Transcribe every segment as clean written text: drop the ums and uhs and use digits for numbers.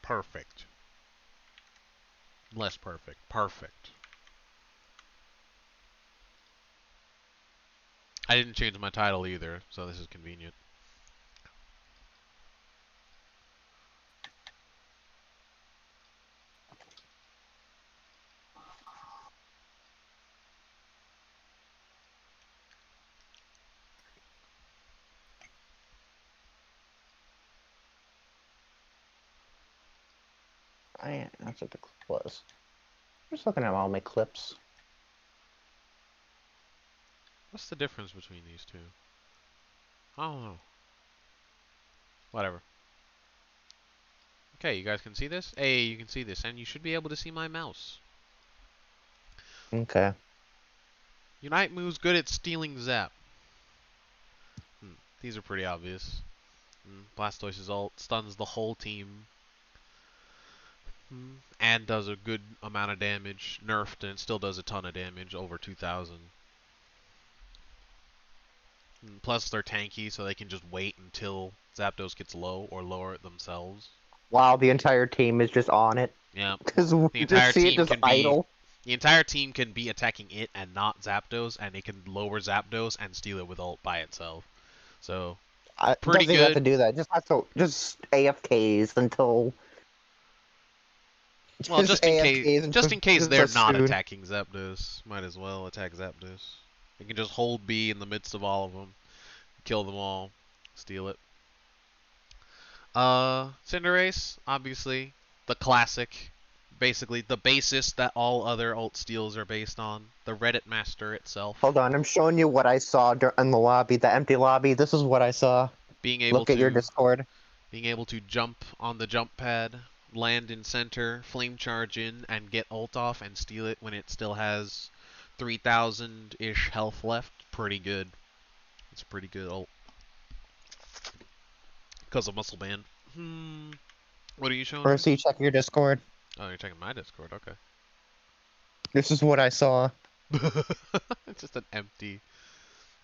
Perfect. Less perfect. Perfect. I didn't change my title either, so this is convenient. That's what the clip was. I'm just looking at all my clips. What's the difference between these two? I don't know. Whatever. Okay, you guys can see this? Hey, you can see this, and you should be able to see my mouse. Okay. Unite moves good at stealing Zap. These are pretty obvious. Blastoise's ult stuns the whole team. And does a good amount of damage. Nerfed, and it still does a ton of damage, over 2,000. Plus, they're tanky, so they can just wait until Zapdos gets low or lower it themselves. While the entire team is just on it. Yeah, Because the we entire just see it team just can idle. The entire team can be attacking it and not Zapdos, and it can lower Zapdos and steal it with ult by itself. So, pretty doesn't even have to good. do that. Just have to AFKs until. Well, just in case they're not soon. attacking Zapdos, might as well attack Zapdos. You can just hold B in the midst of all of them, kill them all, steal it. Cinderace, obviously, the classic, basically the basis that all other ult steals are based on. The Reddit master itself. Hold on, I'm showing you what I saw in the lobby, the empty lobby. This is what I saw. Look at your Discord. Being able to jump on the jump pad, land in center, flame charge in, and get ult off and steal it when it still has 3,000-ish health left. Pretty good. It's a pretty good ult. Because of Muscle Band. What are you showing? Percy, check your Discord. Oh, you're checking my Discord. Okay. This is what I saw. It's just an empty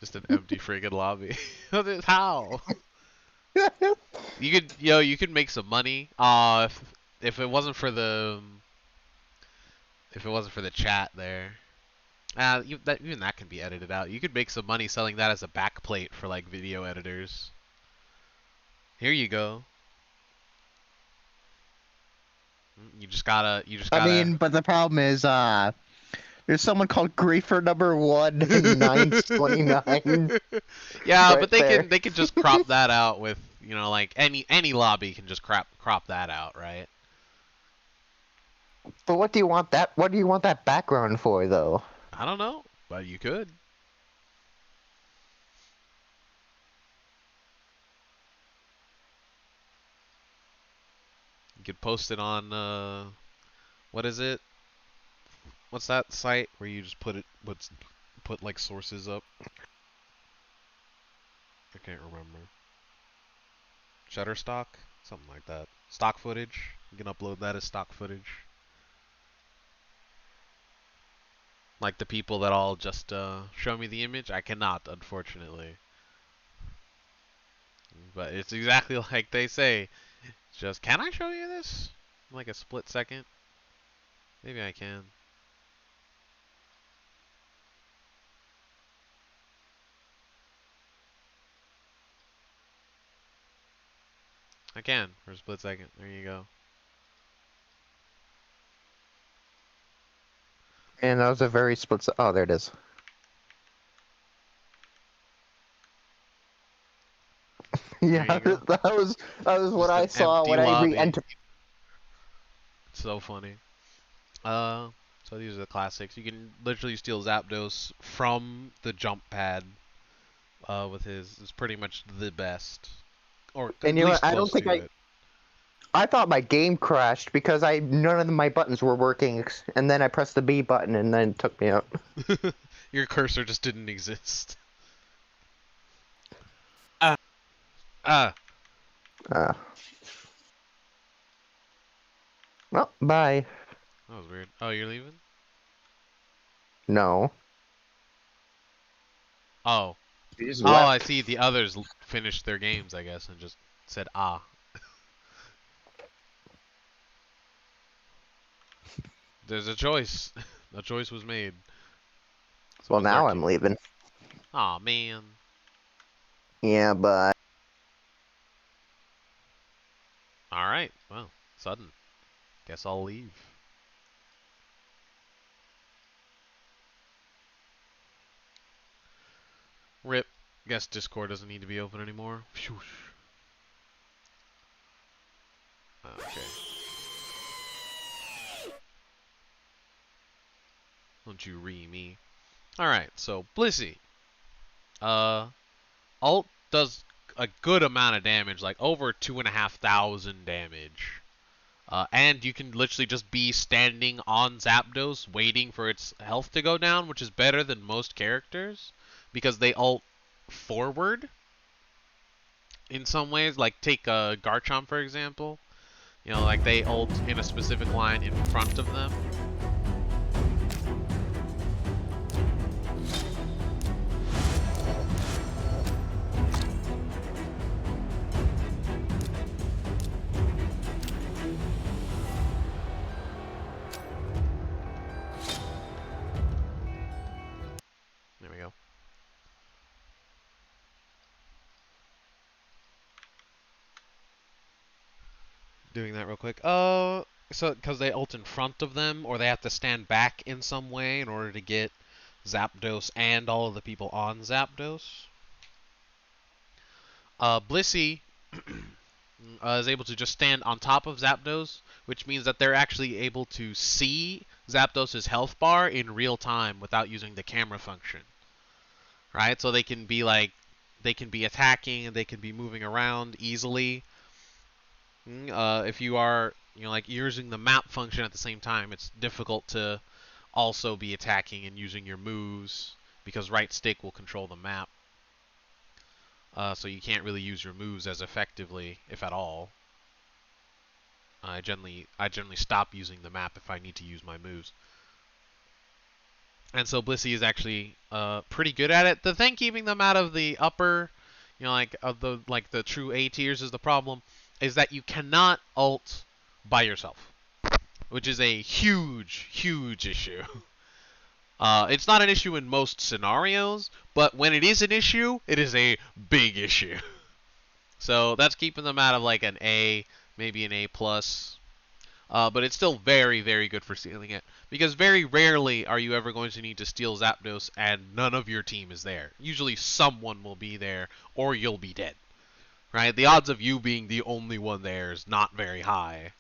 friggin' lobby. How? You could make some money. If it wasn't for the chat there, even that can be edited out. You could make some money selling that as a backplate for like video editors. Here you go. You just gotta. I mean, but the problem is, there's someone called Griefer number 1929. Yeah, right but they can just crop that out with, like any lobby can just crop that out, right? But what do you want that background for, though? I don't know, but you could. You could post it on what is it? What's that site where you just put like sources up? I can't remember. Shutterstock? Something like that. Stock footage. You can upload that as stock footage. Like the people that all just show me the image, I cannot, unfortunately. But it's exactly like they say. Just, can I show you this? In like a split second? Maybe I can. I can, for a split second. There you go. And that was a very split. Oh, there it is. Yeah, that was what I saw when I re-entered. So funny. So these are the classics. You can literally steal Zapdos from the jump pad. With his, is pretty much the best, or at least I don't think I thought my game crashed because none of my buttons were working, and then I pressed the B button and then it took me out. Your cursor just didn't exist. Well, bye. That was weird. Oh, you're leaving? No. Oh. I see. The others finished their games, I guess, and just said, ah. There's a choice. A choice was made. So Well, was their now team. I'm leaving. Aw, man. Yeah, but Alright, well, sudden. Guess I'll leave. Rip. Guess Discord doesn't need to be open anymore. Phew. Okay. Don't you me. Alright, so Blissey. Ult does a good amount of damage, like over 2,500 damage. And you can literally just be standing on Zapdos waiting for its health to go down, which is better than most characters because they ult forward in some ways. Like take Garchomp for example. You know, like they ult in a specific line in front of them. There we go. Doing that real quick. So because they ult in front of them, or they have to stand back in some way in order to get Zapdos and all of the people on Zapdos. Blissey is able to just stand on top of Zapdos, which means that they're actually able to see Zapdos' health bar in real time without using the camera function. Right? So they can be like, they can be attacking and they can be moving around easily. If you are, like using the map function at the same time, it's difficult to also be attacking and using your moves because right stick will control the map. So you can't really use your moves as effectively, if at all. I generally stop using the map if I need to use my moves. And so Blissey is actually pretty good at it. The thing keeping them out of the upper, like of the true A tiers is the problem, is that you cannot ult by yourself, which is a huge, huge issue. It's not an issue in most scenarios, but when it is an issue, it is a big issue. So that's keeping them out of like an A, maybe an A+. But it's still very, very good for stealing it. Because very rarely are you ever going to need to steal Zapdos and none of your team is there. Usually someone will be there or you'll be dead. Right? The odds of you being the only one there is not very high.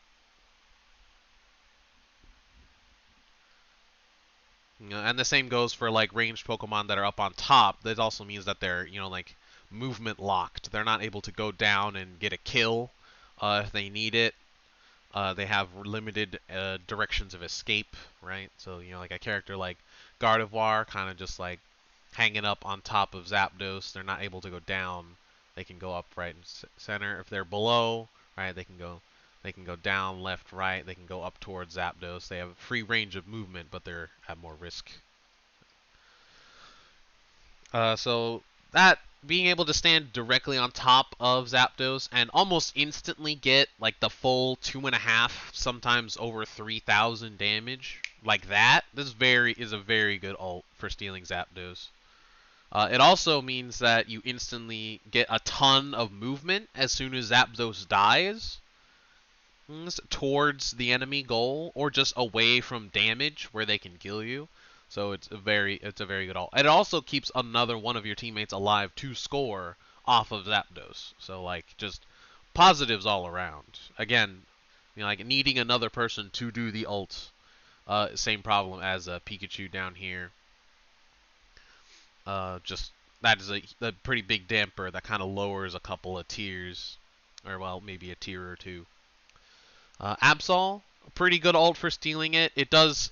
And the same goes for like ranged Pokemon that are up on top. That also means that they're, like movement locked. They're not able to go down and get a kill if they need it. They have limited directions of escape, right? So, like a character like Gardevoir, kind of just like hanging up on top of Zapdos. They're not able to go down. They can go up, right, and center. If they're below, right, they can go down, left, right. They can go up towards Zapdos. They have free range of movement, but they're at more risk. So that being able to stand directly on top of Zapdos and almost instantly get like the full 2.5, sometimes over 3,000 damage, like that, this is a very good ult for stealing Zapdos. It also means that you instantly get a ton of movement as soon as Zapdos dies towards the enemy goal or just away from damage where they can kill you. So it's a very good ult. It also keeps another one of your teammates alive to score off of Zapdos. So like just positives all around. Again, like needing another person to do the ult. Same problem as Pikachu down here. Just that is a pretty big damper that kind of lowers a couple of tiers, or well maybe a tier or two. Absol, pretty good ult for stealing it. It does.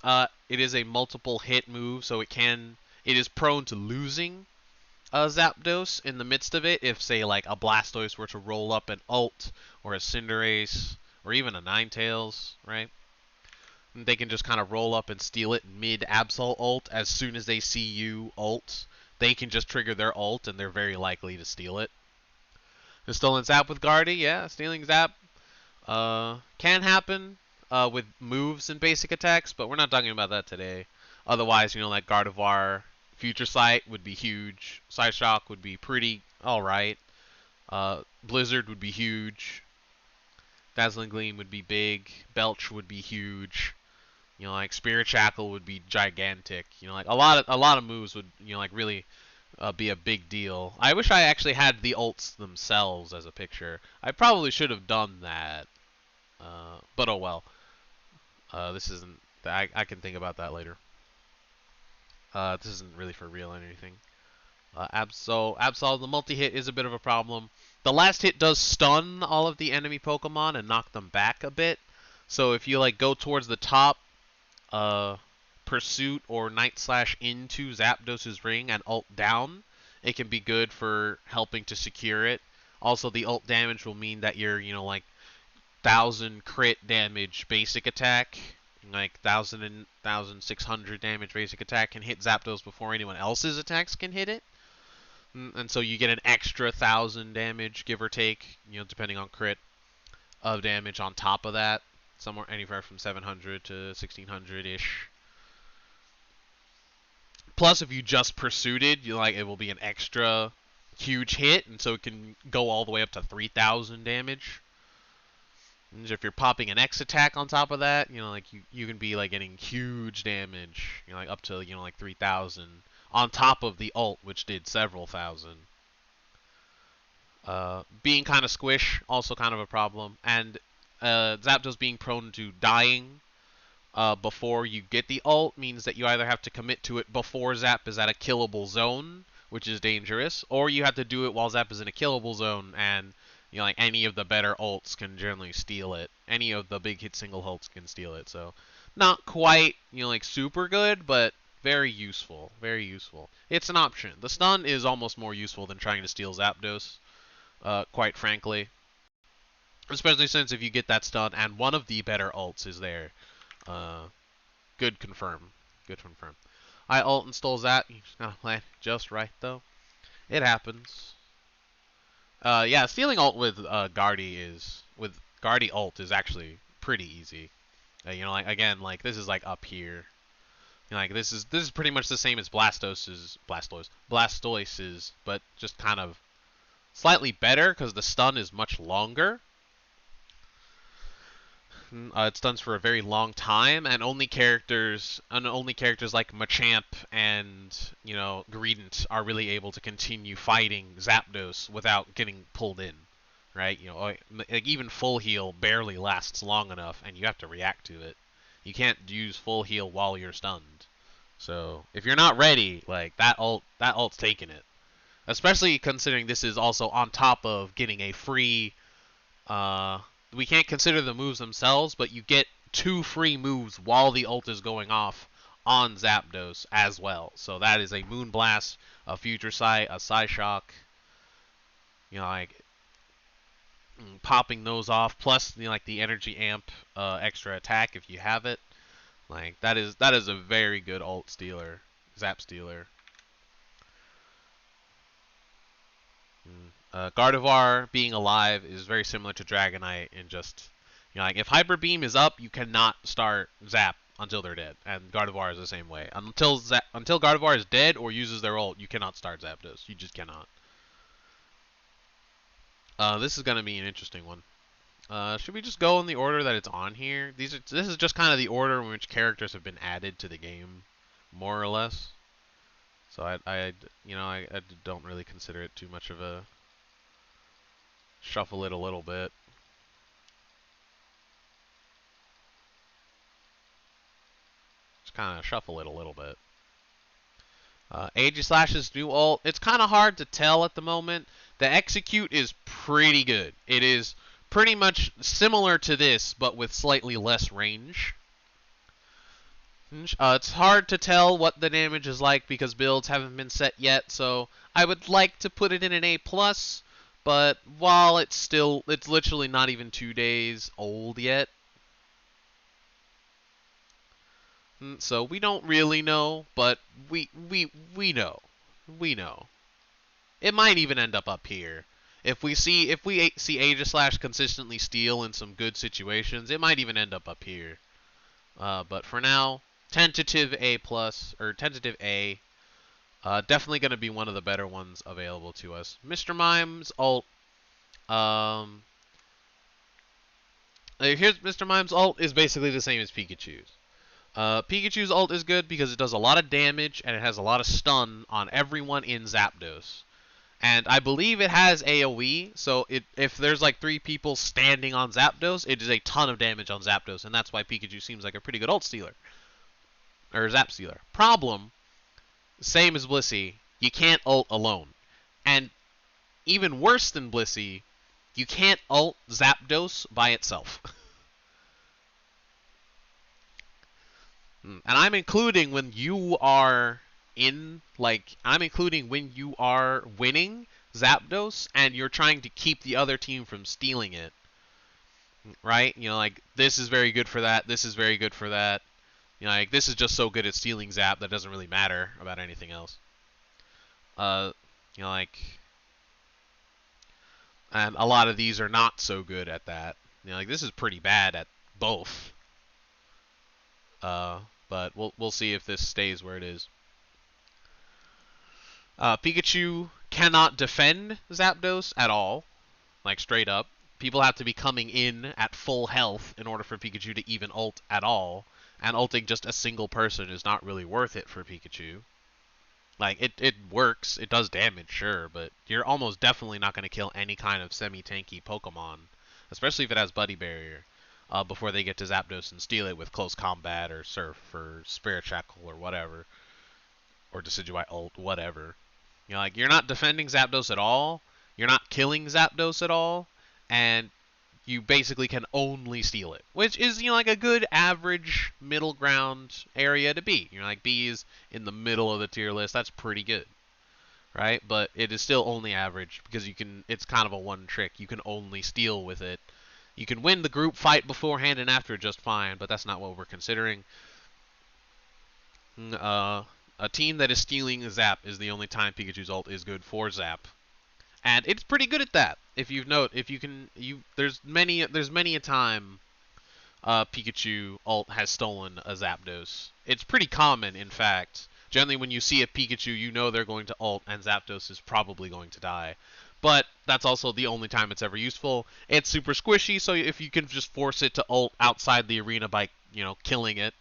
It is a multiple hit move, so it is prone to losing Zapdos in the midst of it. If say like a Blastoise were to roll up an ult, or a Cinderace, or even a Ninetales, right? And they can just kind of roll up and steal it mid Absol ult. As soon as they see you ult, they can just trigger their ult, and they're very likely to steal it. The stolen Zap with Guardy, yeah, stealing Zap can happen. with moves and basic attacks, but we're not talking about that today. Otherwise, like Gardevoir, Future Sight would be huge. Psyshock would be pretty alright. Blizzard would be huge. Dazzling Gleam would be big. Belch would be huge. Like Spirit Shackle would be gigantic. Like a lot of moves would like really be a big deal. I wish I actually had the ults themselves as a picture. I probably should have done that. But oh well. This isn't. I can think about that later. This isn't really for real or anything. Absol, the multi-hit is a bit of a problem. The last hit does stun all of the enemy Pokemon and knock them back a bit. So if you like go towards the top, Pursuit or Night Slash into Zapdos' ring and ult down, it can be good for helping to secure it. Also, the ult damage will mean that you're, like 1,000 crit damage basic attack, like 1,000 and 1,600 damage basic attack can hit Zapdos before anyone else's attacks can hit it. And so you get an extra 1,000 damage, give or take, depending on crit, of damage on top of that. Somewhere anywhere from 700 to 1,600-ish. Plus, if you just pursuited, it will be an extra huge hit, and so it can go all the way up to 3,000 damage. And if you're popping an X attack on top of that, like you can be like getting huge damage, like up to like 3,000 on top of the ult, which did several thousand. Being kind of squish, also kind of a problem, and Zapdos being prone to dying before you get the ult means that you either have to commit to it before Zap is at a killable zone, which is dangerous, or you have to do it while Zap is in a killable zone, and like any of the better ults can generally steal it. Any of the big hit single ults can steal it, so not quite, like super good, but very useful. Very useful. It's an option. The stun is almost more useful than trying to steal Zapdos, quite frankly. Especially since if you get that stun and one of the better ults is there. Good confirm. Good confirm. I ult and stole Zap. You just gotta play just right, though. It happens. Yeah, stealing ult with with Guardy ult is actually pretty easy. Like again, like this is like up here. Like this is pretty much the same as Blastoise's, but just kind of slightly better because the stun is much longer. It stuns for a very long time, and only characters like Machamp and Greninja are really able to continue fighting Zapdos without getting pulled in, right? Like even full heal barely lasts long enough, and you have to react to it. You can't use full heal while you're stunned. So if you're not ready, like that ult's taking it. Especially considering this is also on top of getting a free. We can't consider the moves themselves, but you get 2 free moves while the ult is going off on Zapdos as well. So that is a Moonblast, a Future Sight, a Psyshock. Like popping those off, plus like the Energy Amp extra attack if you have it. Like that is a very good ult stealer, Zap stealer. Gardevoir being alive is very similar to Dragonite in just, like if Hyper Beam is up, you cannot start Zap until they're dead, and Gardevoir is the same way. Until Gardevoir is dead or uses their ult, you cannot start Zapdos. You just cannot. This is gonna be an interesting one. Should we just go in the order that it's on here? This is just kind of the order in which characters have been added to the game, more or less. So I don't really consider it too much of a shuffle it a little bit. Just kind of shuffle it a little bit. Aegis new ult. It's kind of hard to tell at the moment. The execute is pretty good. It is pretty much similar to this, but with slightly less range. It's hard to tell what the damage is like because builds haven't been set yet, so I would like to put it in an A+, but while it's literally not even 2 days old yet. So we don't really know, but we know. We know. It might even end up here. If we see Aegislash consistently steal in some good situations, it might even end up here. But for now, tentative A plus or tentative A. Definitely going to be one of the better ones available to us. Mr. Mime's ult. Here's Mr. Mime's ult is basically the same as Pikachu's. Pikachu's ult is good because it does a lot of damage and it has a lot of stun on everyone in Zapdos. And I believe it has AoE, so if there's like 3 people standing on Zapdos, it is a ton of damage on Zapdos, and that's why Pikachu seems like a pretty good ult stealer. Or Zap stealer. Problem, same as Blissey, you can't ult alone. And even worse than Blissey, you can't ult Zapdos by itself. And I'm including when you are I'm including when you are winning Zapdos and you're trying to keep the other team from stealing it. Right? You know, like, this is very good for that, this is very good for that. You know, like, this is just so good at stealing Zap that doesn't really matter about anything else. You know, like, and a lot of these are not so good at that. You know, like, this is pretty bad at both. But we'll see if this stays where it is. Pikachu cannot defend Zapdos at all, like straight up. People have to be coming in at full health in order for Pikachu to even ult at all, and ulting just a single person is not really worth it for Pikachu. Like, it works, it does damage, sure, but you're almost definitely not going to kill any kind of semi-tanky Pokemon, especially if it has Buddy Barrier. Before they get to Zapdos and steal it with Close Combat or Surf or Spirit Shackle or whatever. Or Decidueye ult, whatever. You know, like, you're not defending Zapdos at all, you're not killing Zapdos at all, and you basically can only steal it. Which is, you know, like a good average middle ground area to be. You know, like, B is in the middle of the tier list, that's pretty good. Right? But it is still only average because it's kind of a one trick. You can only steal with it. You can win the group fight beforehand and after just fine, but that's not what we're considering. A team that is stealing Zap is the only time Pikachu's ult is good for Zap. And it's pretty good at that. There's many a time Pikachu ult has stolen a Zapdos. It's pretty common, in fact. Generally, when you see a Pikachu, you know they're going to ult, and Zapdos is probably going to die. But that's also the only time it's ever useful. It's super squishy, so if you can just force it to ult outside the arena by, you know, killing it,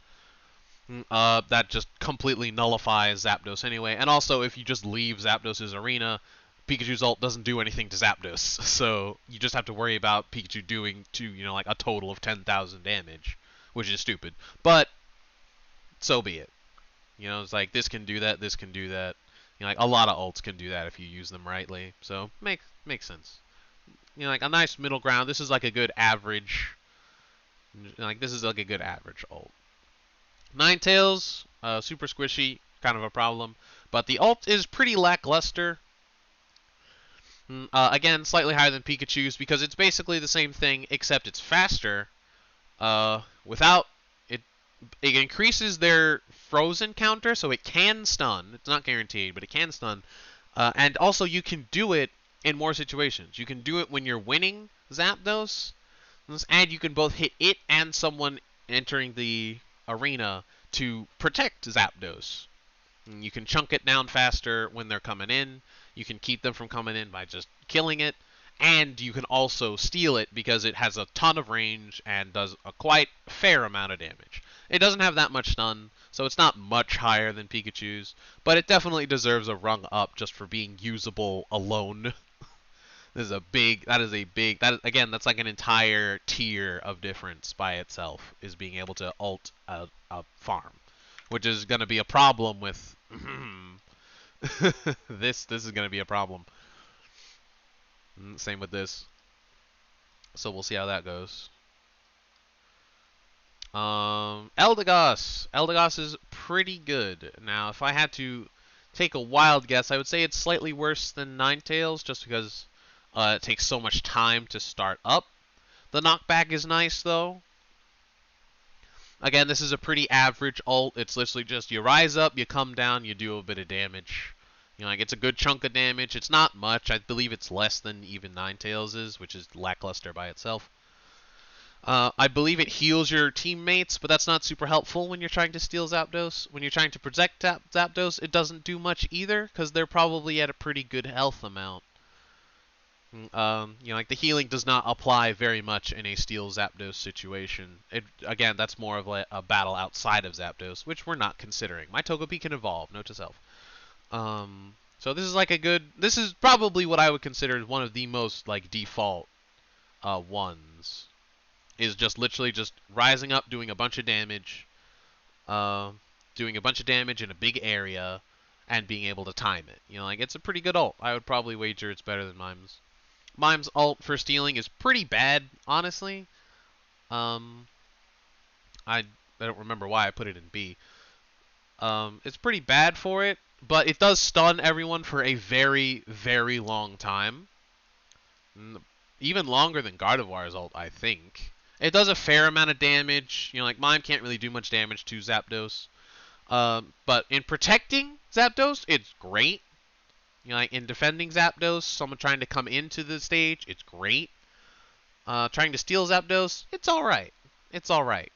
that just completely nullifies Zapdos anyway. And also, if you just leave Zapdos' arena, Pikachu's ult doesn't do anything to Zapdos. So you just have to worry about Pikachu doing like a total of 10,000 damage, which is stupid. But so be it. You know, it's like, this can do that, this can do that. You know, like, a lot of ults can do that if you use them rightly. So, makes sense. You know, like, a nice middle ground. This is like a good average. Like, this is like a good average ult. Ninetales, super squishy, kind of a problem. But the ult is pretty lackluster. Again, slightly higher than Pikachu's because it's basically the same thing, except it's faster. Without it increases their frozen counter, so it can stun. It's not guaranteed, but it can stun. And also, you can do it in more situations. You can do it when you're winning Zapdos, and you can both hit it and someone entering the arena to protect Zapdos. And you can chunk it down faster when they're coming in. You can keep them from coming in by just killing it. And you can also steal it because it has a ton of range and does a quite fair amount of damage. It doesn't have that much stun, so it's not much higher than Pikachu's, but it definitely deserves a rung up just for being usable alone. Again, that's like an entire tier of difference by itself, is being able to ult a farm, which is going to be a problem with this is going to be a problem. Same with this. So we'll see how that goes. Eldegoss. Eldegoss is pretty good. Now, if I had to take a wild guess, I would say it's slightly worse than Ninetales, just because it takes so much time to start up. The knockback is nice, though. Again, this is a pretty average ult. It's literally just you rise up, you come down, you do a bit of damage. You know, like it's a good chunk of damage. It's not much. I believe it's less than even Ninetales is, which is lackluster by itself. I believe it heals your teammates, but that's not super helpful when you're trying to steal Zapdos. When you're trying to protect Zapdos, it doesn't do much either, because they're probably at a pretty good health amount. You know, like the healing does not apply very much in a steal Zapdos situation. Again, that's more of a battle outside of Zapdos, which we're not considering. My Togepi can evolve, note to self. So this is like a good. This is probably what I would consider one of the most like default ones. Is just literally just rising up, doing a bunch of damage, uh, doing a bunch of damage in a big area, and being able to time it. You know, like it's a pretty good ult. I would probably wager it's better than Mime's. Mime's ult for stealing is pretty bad, honestly. Um, I don't remember why I put it in B. It's pretty bad for it, but it does stun everyone for a very, very long time. Even longer than Gardevoir's ult, I think. It does a fair amount of damage. You know, like Mime can't really do much damage to Zapdos. But in protecting Zapdos, it's great. You know, like in defending Zapdos, someone trying to come into the stage, it's great. Trying to steal Zapdos, it's alright. It's alright.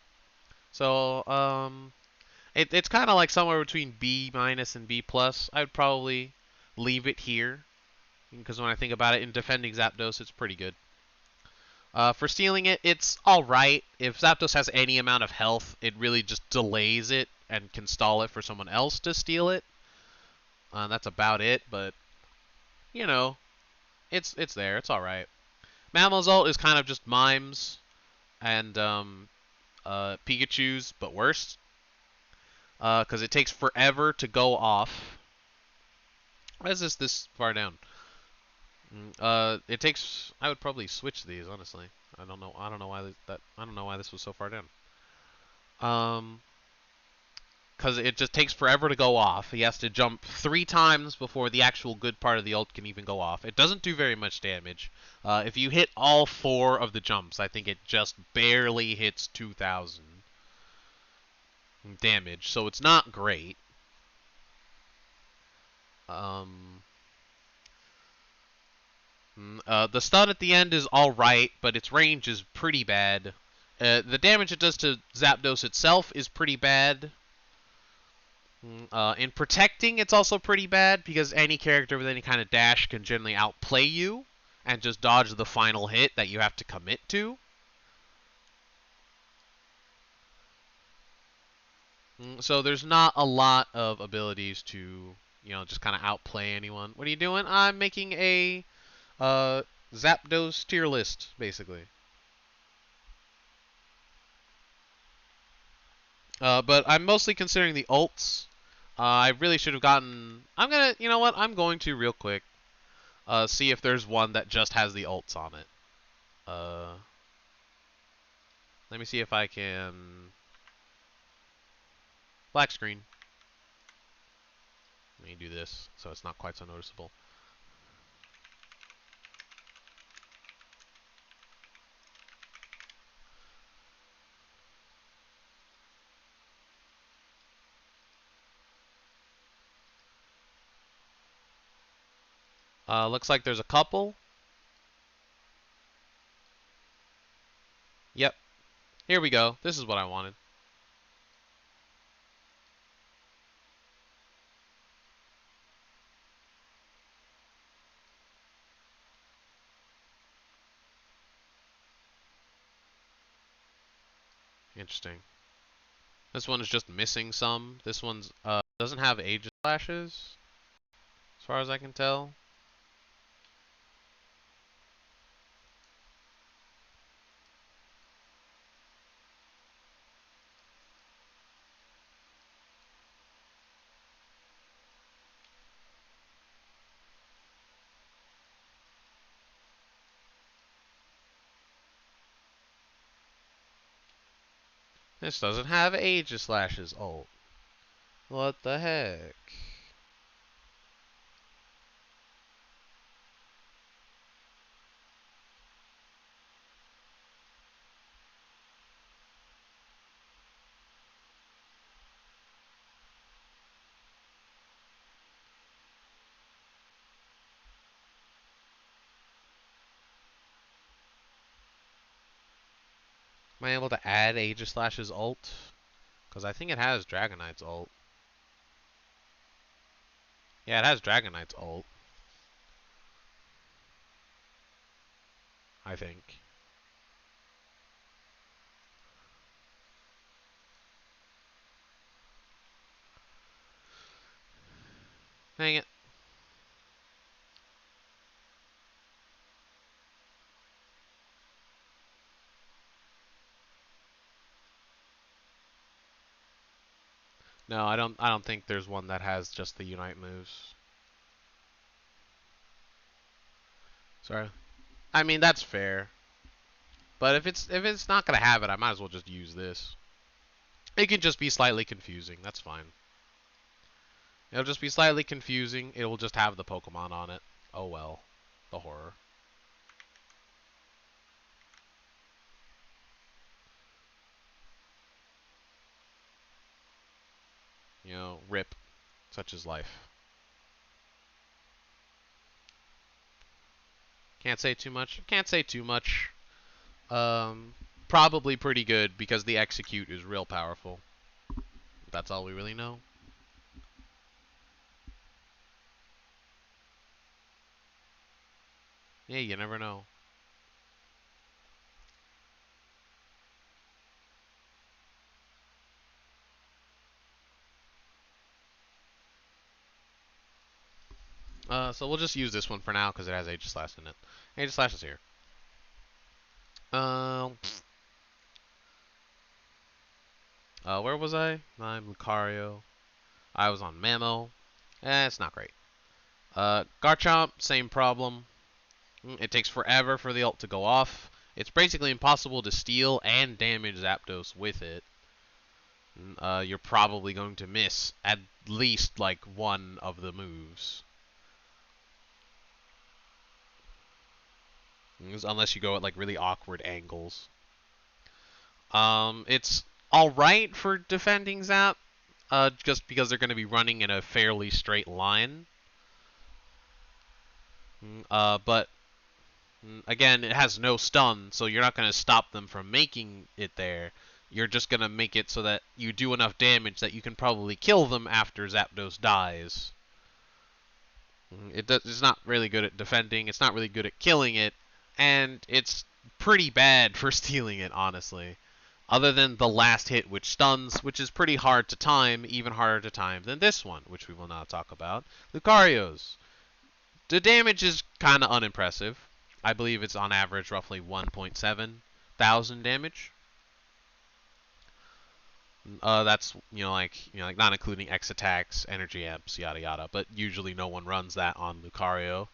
So, it's kind of like somewhere between B minus and B plus. I would probably leave it here. Because when I think about it, in defending Zapdos, it's pretty good. For stealing it, it's alright. If Zapdos has any amount of health, it really just delays it and can stall it for someone else to steal it. That's about it, but, you know, it's there. It's alright. Mammo's ult is kind of just Mimes and Pikachu's, but worse. Because it takes forever to go off. Why is this far down? It takes. I would probably switch these, honestly. I don't know. I don't know why that. I don't know why this was so far down. Because it just takes forever to go off. He has to jump 3 times before the actual good part of the ult can even go off. It doesn't do very much damage. If you hit all 4 of the jumps, I think it just barely hits 2,000 damage. So it's not great. The stun at the end is alright, but its range is pretty bad. The damage it does to Zapdos itself is pretty bad. In protecting, it's also pretty bad, because any character with any kind of dash can generally outplay you and just dodge the final hit that you have to commit to. So there's not a lot of abilities to, you know, just kind of outplay anyone. What are you doing? I'm making a Zapdos tier list, basically. But I'm mostly considering the ults. I really should have gotten... You know what? I'm going to real quick see if there's one that just has the ults on it. Let me see if I can... Black screen. Let me do this so it's not quite so noticeable. Looks like there's a couple. Yep. Here we go. This is what I wanted. Interesting. This one is just missing some. This one's doesn't have Aegis flashes, as far as I can tell. This doesn't have Aegis flashes. Oh, what the heck? Am I able to add Aegislash's ult? Because I think it has Dragonite's ult. Yeah, it has Dragonite's ult. I think. Dang it. No, I don't think there's one that has just the Unite moves. Sorry. I mean, that's fair. But if it's not gonna have it, I might as well just use this. It can just be slightly confusing. That's fine. It'll just be slightly confusing. It will just have the Pokemon on it. Oh well. The horror. You know, rip. Such is life. Can't say too much. Can't say too much. Probably pretty good because the execute is real powerful. That's all we really know. Yeah, you never know. So we'll just use this one for now because it has Aegislash in it. Aegislash is here. Where was I? I'm Lucario. I was on Mammo. It's not great. Garchomp, same problem. It takes forever for the ult to go off. It's basically impossible to steal and damage Zapdos with it. You're probably going to miss at least like one of the moves. Unless you go at like really awkward angles. It's alright for defending Zap, just because they're going to be running in a fairly straight line. But again, it has no stun, so you're not going to stop them from making it there. You're just going to make it so that you do enough damage that you can probably kill them after Zapdos dies. It's not really good at defending, it's not really good at killing it, and it's pretty bad for stealing it, honestly. Other than the last hit, which stuns, which is pretty hard to time, even harder to time than this one, which we will now talk about. Lucario's. The damage is kind of unimpressive. I believe it's on average roughly 1.7 thousand damage. That's like not including X attacks, energy amps, yada yada. But usually no one runs that on Lucario.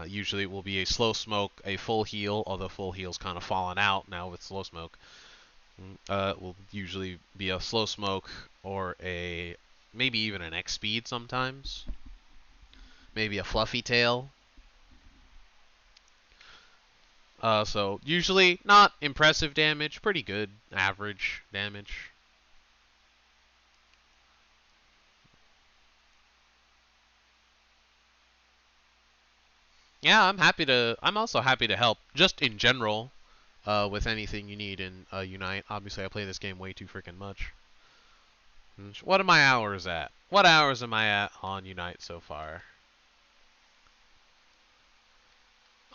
Usually it will be a slow smoke, a full heal, although full heal's kind of fallen out now with slow smoke. It will usually be a slow smoke or maybe even an X speed sometimes. Maybe a fluffy tail. So usually not impressive damage, pretty good average damage. Yeah, I'm also happy to help, just in general, with anything you need in Unite. Obviously, I play this game way too freaking much. What are my hours at? What hours am I at on Unite so far?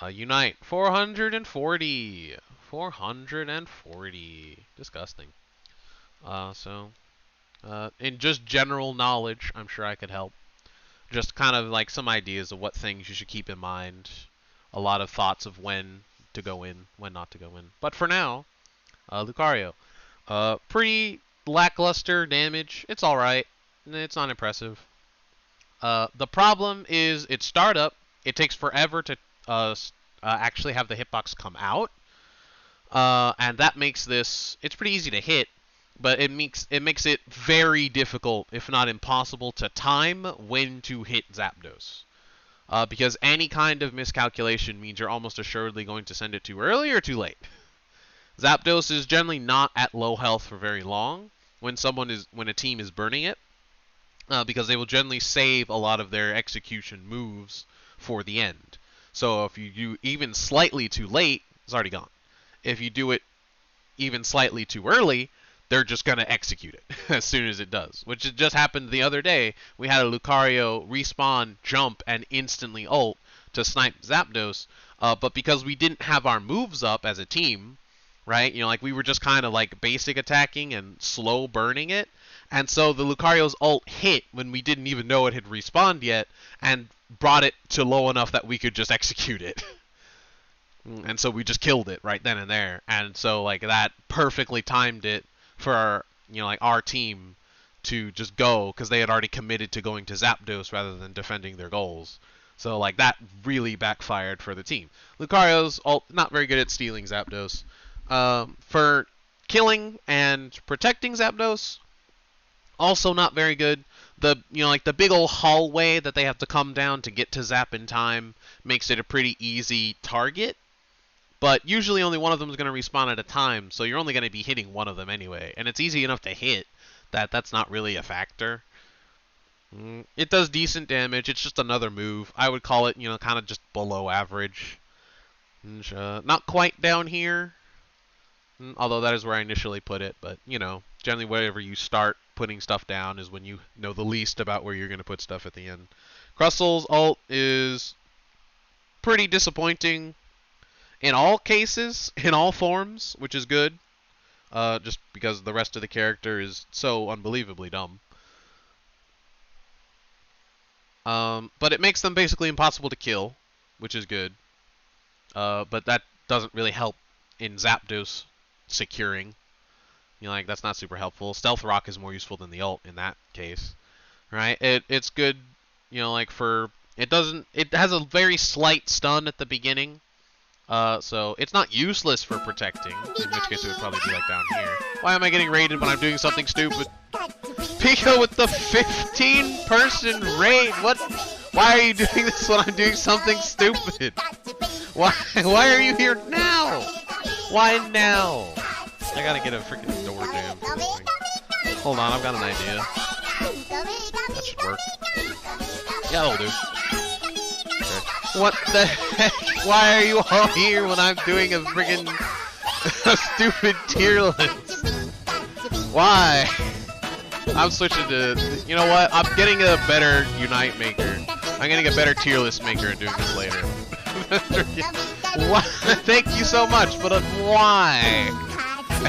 Unite, 440. 440. Disgusting. In just general knowledge, I'm sure I could help. Just kind of like some ideas of what things you should keep in mind. A lot of thoughts of when to go in, when not to go in. But for now, Lucario. Pretty lackluster damage. It's alright. It's not impressive. The problem is its startup. It takes forever to actually have the hitbox come out. And that makes this... It's pretty easy to hit, but it makes it very difficult, if not impossible, to time when to hit Zapdos. Because any kind of miscalculation means you're almost assuredly going to send it too early or too late. Zapdos is generally not at low health for very long when a team is burning it, because they will generally save a lot of their execution moves for the end. So if you do even slightly too late, it's already gone. If you do it even slightly too early, they're just going to execute it as soon as it does. Which it just happened the other day. We had a Lucario respawn, jump, and instantly ult to snipe Zapdos. But because we didn't have our moves up as a team, right? You know, like we were just kind of like basic attacking and slow burning it. And so the Lucario's ult hit when we didn't even know it had respawned yet and brought it to low enough that we could just execute it. And so we just killed it right then and there. And so like that perfectly timed it for our, you know, like our team to just go because they had already committed to going to Zapdos rather than defending their goals. So like that really backfired for the team. Lucario's ult not very good at stealing Zapdos. For killing and protecting Zapdos, also not very good. The, you know, like the big old hallway that they have to come down to get to Zap in time makes it a pretty easy target. But usually only one of them is going to respawn at a time, so you're only going to be hitting one of them anyway. And it's easy enough to hit that that's not really a factor. It does decent damage. It's just another move. I would call it, you know, kind of just below average. Not quite down here, although that is where I initially put it. But, you know, generally wherever you start putting stuff down is when you know the least about where you're going to put stuff at the end. Crustl's ult is pretty disappointing in all cases, in all forms, which is good. Just because the rest of the character is so unbelievably dumb. But it makes them basically impossible to kill, which is good. But that doesn't really help in Zapdos securing. You know, like that's not super helpful. Stealth Rock is more useful than the ult in that case, right? It's good, you know, like for it has a very slight stun at the beginning. So it's not useless for protecting, in which case it would probably be like down here. Why am I getting raided when I'm doing something stupid? Pika with the 15-person raid. What? Why are you doing this when I'm doing something stupid? Why are you here now? Why now? I gotta get a freaking door jam. Hold on, I've got an idea. That should work. Yeah, that'll do. Okay. What the heck? Why are you all here when I'm doing a freaking stupid tier list? Why? I'm switching to, you know what? I'm getting a better Unite maker. I'm getting a better tier list maker and doing this later. Why? Thank you so much, but why?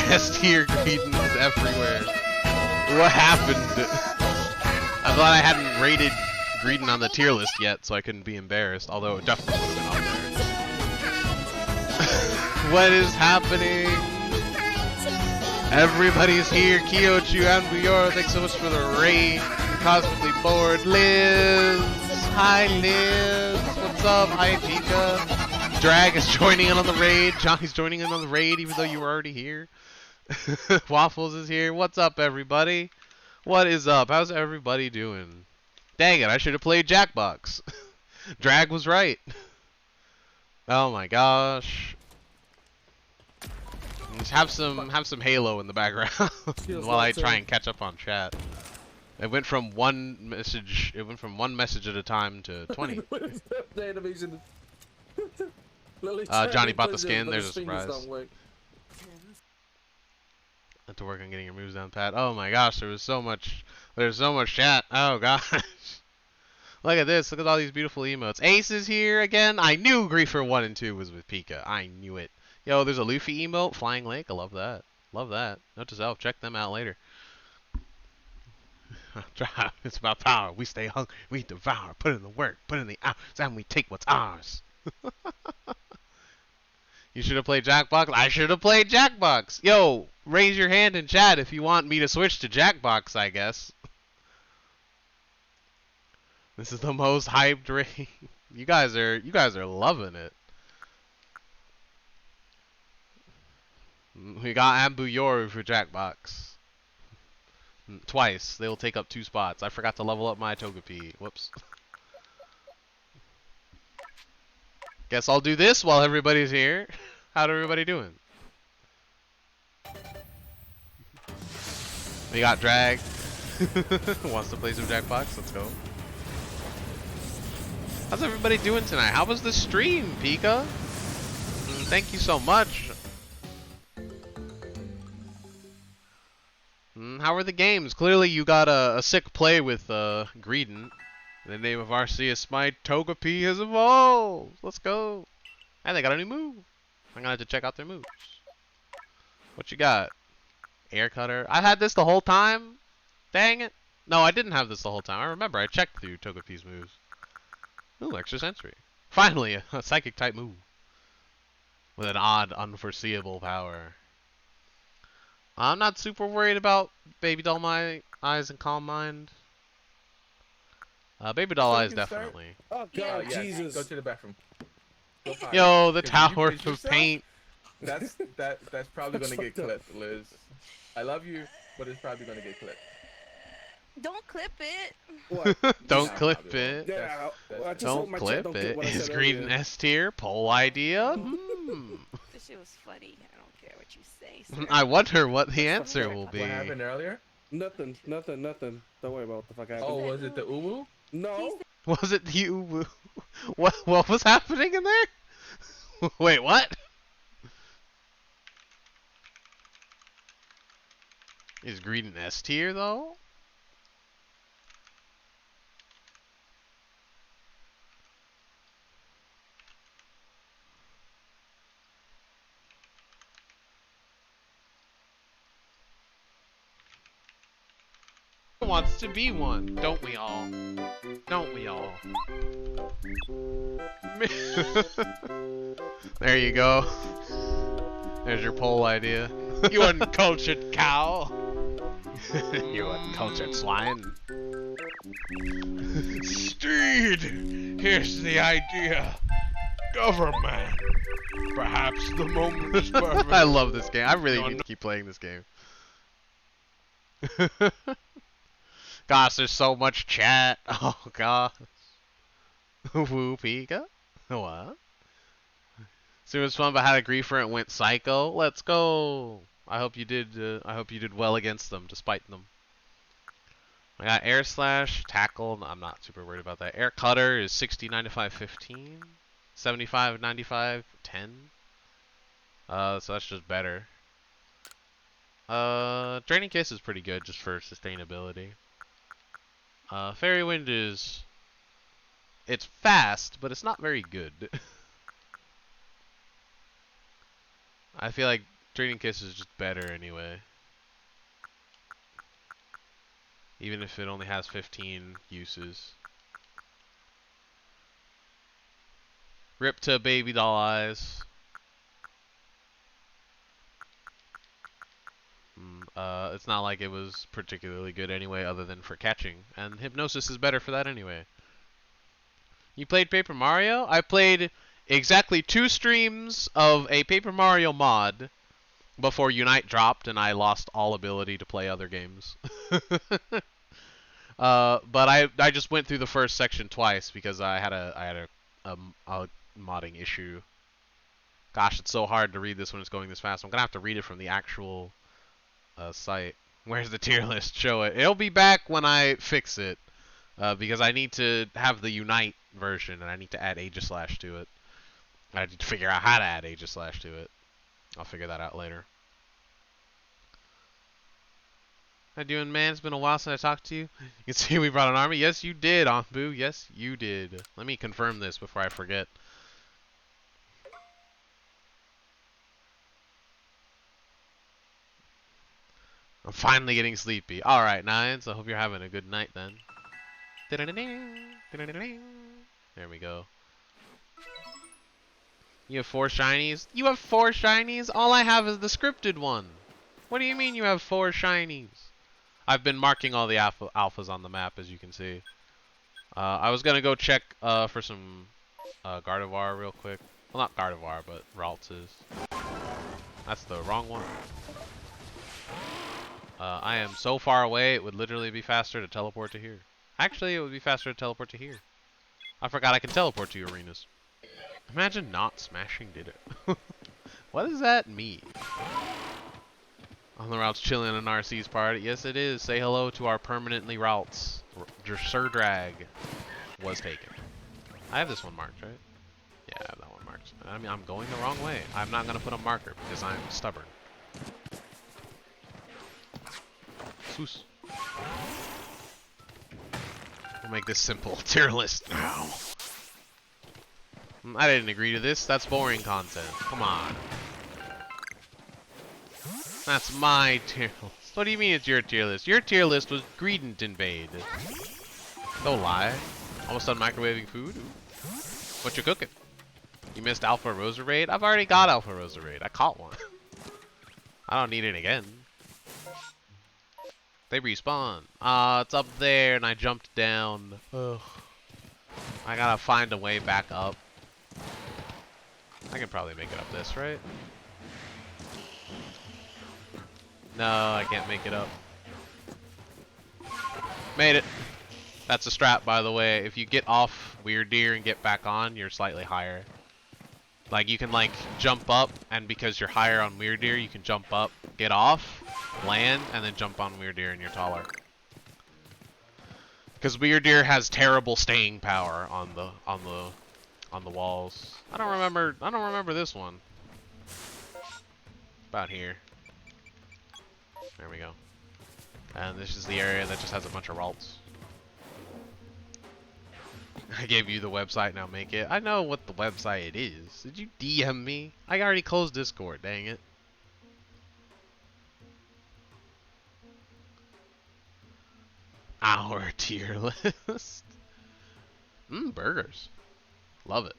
S tier greetings everywhere. What happened? I'm glad I hadn't rated Greedon on the tier list yet, so I couldn't be embarrassed, although it definitely would have been on there. What is happening? Everybody's here. Kyochu and Buyora, thanks so much for the raid. Cosmically bored. Liz! Hi, Liz! What's up? Hi, Pika. Drag is joining in on the raid. Johnny's joining in on the raid, even though you were already here. Waffles is here. What's up, everybody? What is up? How's everybody doing? Dang it, I should have played Jackbox. Drag was right. Oh my gosh. Just have some Halo in the background while I try and catch up on chat. It went from one message at a time to 20. Johnny bought the skin, there's a surprise. Have to work on getting your moves down, Pat. Oh my gosh, there's so much chat. Oh gosh. Look at this, look at all these beautiful emotes. Ace is here again. I knew Griefer 1 and 2 was with Pika. I knew it. Yo, there's a Luffy emote, Flying Lake. I love that. Love that. Note to self, check them out later. It's about power. We stay hungry. We devour. Put in the work. Put in the hours. And we take what's ours. You should have played Jackbox. I should have played Jackbox. Yo, raise your hand in chat if you want me to switch to Jackbox, I guess. This is the most hyped raid. You guys are loving it. We got Ambu Yoru for Jackbox. Twice. They will take up 2 spots. I forgot to level up my Togepi. Whoops. Guess I'll do this while everybody's here. How's everybody doing? We got Drag. Wants to play some Jackbox? Let's go. How's everybody doing tonight? How was the stream, Pika? Thank you so much. How are the games? Clearly you got a sick play with Greedent. In the name of Arceus, my Togepi has evolved. Let's go. And they got a new move. I'm gonna have to check out their moves. What you got? Air Cutter. I had this the whole time. Dang it. No, I didn't have this the whole time. I remember I checked through Togepi's moves. Ooh, extra sensory. Finally, a psychic type move. With an odd, unforeseeable power. I'm not super worried about Baby Doll My Eyes and Calm Mind. Baby Doll Eyes definitely. Oh God, yes. Jesus! Go to the bathroom. Go hide. Yo, the 'Cause if you Tower freeze of yourself, Paint. That's probably That's gonna get fucked up. clipped, Liz. I love you, but it's probably gonna get clipped. Don't clip it. What? Don't Nah, clip probably it. won't. Yeah, That's- I just hope Don't my chat clip don't get it. what I Is said Greedent earlier. S tier? Poll idea? Hmm. This shit was funny. I don't care what you say. Sir. I wonder what the That's answer fucked up. will be. What happened earlier? Nothing. Don't worry about what the fuck happened. Oh, was it the uwu? No. Was it you? What was happening in there? Wait, what? Is Greedent S tier though? Wants to be one, don't we all? Don't we all? There you go. There's your poll idea. You uncultured cow. You uncultured swine. Steed, here's the idea. Government. Perhaps the moment is perfect. I love this game. I really need to keep playing this game. Gosh, there's so much chat. Oh gosh. Woo Pika? What? So it was fun, but had a griefer and went psycho. Let's go. I hope you did. I hope you did well against them, despite them. I got air slash, tackle. I'm not super worried about that. Air cutter is 60, 95, 15, 75, 95, 10. So that's just better. Draining Kiss is pretty good just for sustainability. Fairy Wind is... It's fast, but it's not very good. I feel like Draining Kiss is just better anyway. Even if it only has 15 uses. Rip to Baby Doll Eyes. It's not like it was particularly good anyway, other than for catching. And Hypnosis is better for that anyway. You played Paper Mario? I played exactly 2 streams of a Paper Mario mod before Unite dropped and I lost all ability to play other games. But I just went through the first section twice because I had a modding issue. Gosh, it's so hard to read this when it's going this fast. I'm gonna have to read it from the actual site. Where's the tier list? Show it. It'll be back when I fix it, because I need to have the Unite version and I need to add Aegis Slash to it. I need to figure out how to add Aegis Slash to it. I'll figure that out later. How you doing, man? It's been a while since I talked to you. You can see we brought an army. Yes, you did, Anbu. Yes, you did. Let me confirm this before I forget. I'm finally getting sleepy. Alright, Nines. I hope you're having a good night then. There we go. You have 4 shinies? You have 4 shinies? All I have is the scripted one. What do you mean you have 4 shinies? I've been marking all the alphas on the map, as you can see. I was gonna go check for some Gardevoir real quick. Well, not Gardevoir, but Ralts's. That's the wrong one. I am so far away, it would literally be faster to teleport to here. Actually, it would be faster to teleport to here. I forgot I can teleport to arenas. Imagine not smashing did it. What does that mean? On the routes chilling in RC's party. Yes, it is. Say hello to our permanently routes. Sir Drag was taken. I have this one marked, right? Yeah, I have that one marked. I mean, I'm going the wrong way. I'm not going to put a marker because I'm stubborn. foos. We'll make this simple. Tier list now. I didn't agree to this. That's boring content. Come on. That's my tier list. What do you mean it's your tier list? Your tier list was Greedent Invade. Don't lie. Almost done microwaving food? What you cooking? You missed Alpha Rosa Raid? I've already got Alpha Rosa Raid. I caught one. I don't need it again. They respawn. It's up there and I jumped down. Ugh. I gotta find a way back up. I can probably make it up this, right? No, I can't make it up. Made it. That's a strat, by the way. If you get off Weird Deer and get back on, you're slightly higher. Like, you can, like, jump up, and because you're higher on Weird Deer, you can jump up, get off, land, and then jump on Weird Deer and you're taller. Because Weird Deer has terrible staying power on the walls. I don't remember this one. About here. There we go. And this is the area that just has a bunch of Ralts. I gave you the website, now make it. I know what the website is. Did you DM me? I already closed Discord, dang it. Our tier list. Burgers. Love it.